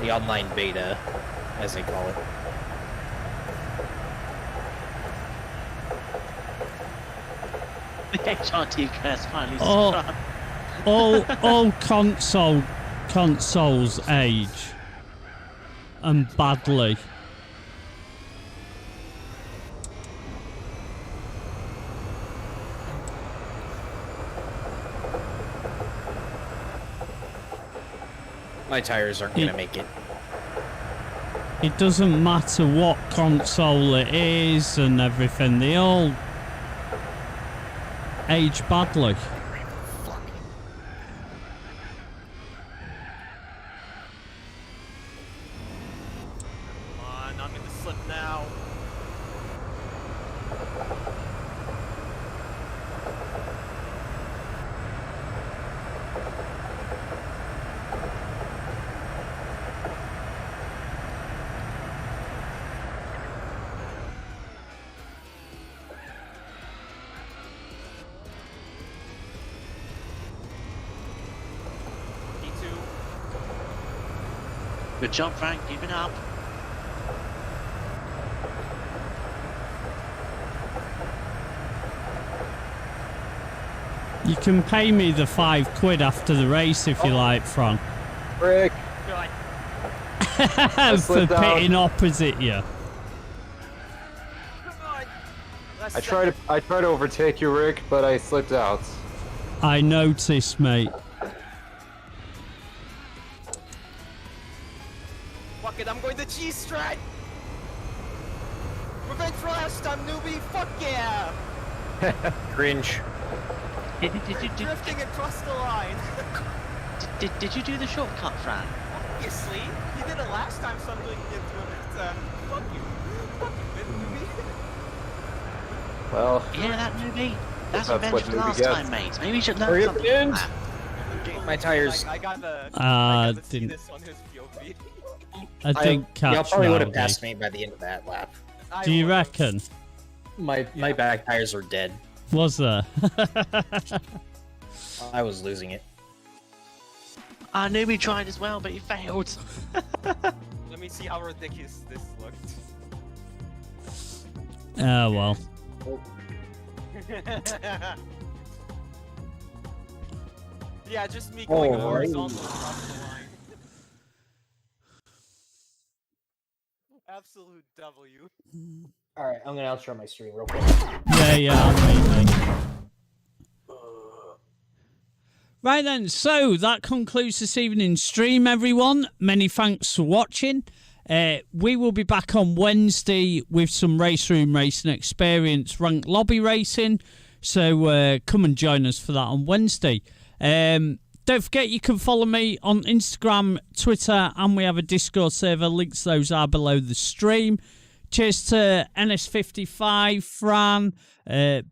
The online beta, as they call it. The HRT curse finally Oh. struck. all consoles age and badly. My tires aren't gonna make it. It doesn't matter what console it is and everything, they all age badly. Come on, I'm in the slip now. D2. Good job, Frank. Keep it up. You can pay me the £5 after the race if you like, Fran. Rick, You're like, For slipped down. pitting opposite you. come on. Last I tried to overtake you, Rick, but I slipped out. I noticed, mate. Fuck it, I'm going to cheese strat. Revenge for last time, newbie. Fuck yeah. Cringe. Did you Drifting across the line. did you do the shortcut, Fran? Obviously, he did it last time, so I'm doing it to him. Fuck you. Fuck you, newbie. Well, You hear that, newbie? That's That's revenge what for newbie last gets. time, mate. Maybe you should Hurry learn up, something from kids. that. My tires. I got the. Didn't. See this on his POV. I didn't catch Y'all probably would have Rowdy. passed me by the end of that lap. I Do you would've. reckon? My back tires are dead. Was there? I was losing it. Newbie tried as well, but he failed. Let me see how ridiculous this looked. Oh, well. Yeah, just me going Oh, horizontal across the line. Absolute W. All right, I'm gonna outro my stream real quick. Yeah, right then, so that concludes this evening's stream, everyone. Many thanks for watching. We will be back on Wednesday with some Race Room Racing Experience ranked lobby racing. So come and join us for that on Wednesday. Don't forget you can follow me on Instagram, Twitter, and we have a Discord server. Links to those are below the stream. Cheers to NS55, Fran,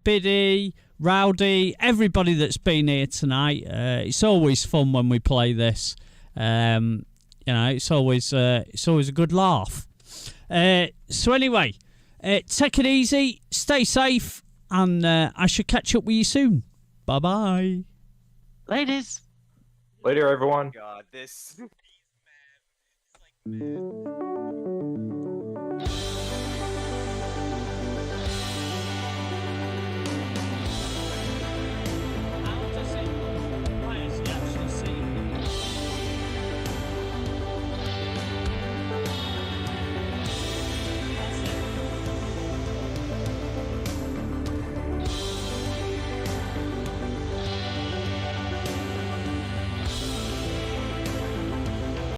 Biddy, Rowdy, everybody that's been here tonight. It's always fun when we play this. It's always a good laugh. So anyway, take it easy, stay safe, and I should catch up with you soon. Bye-bye. Ladies. Later, everyone. God, this.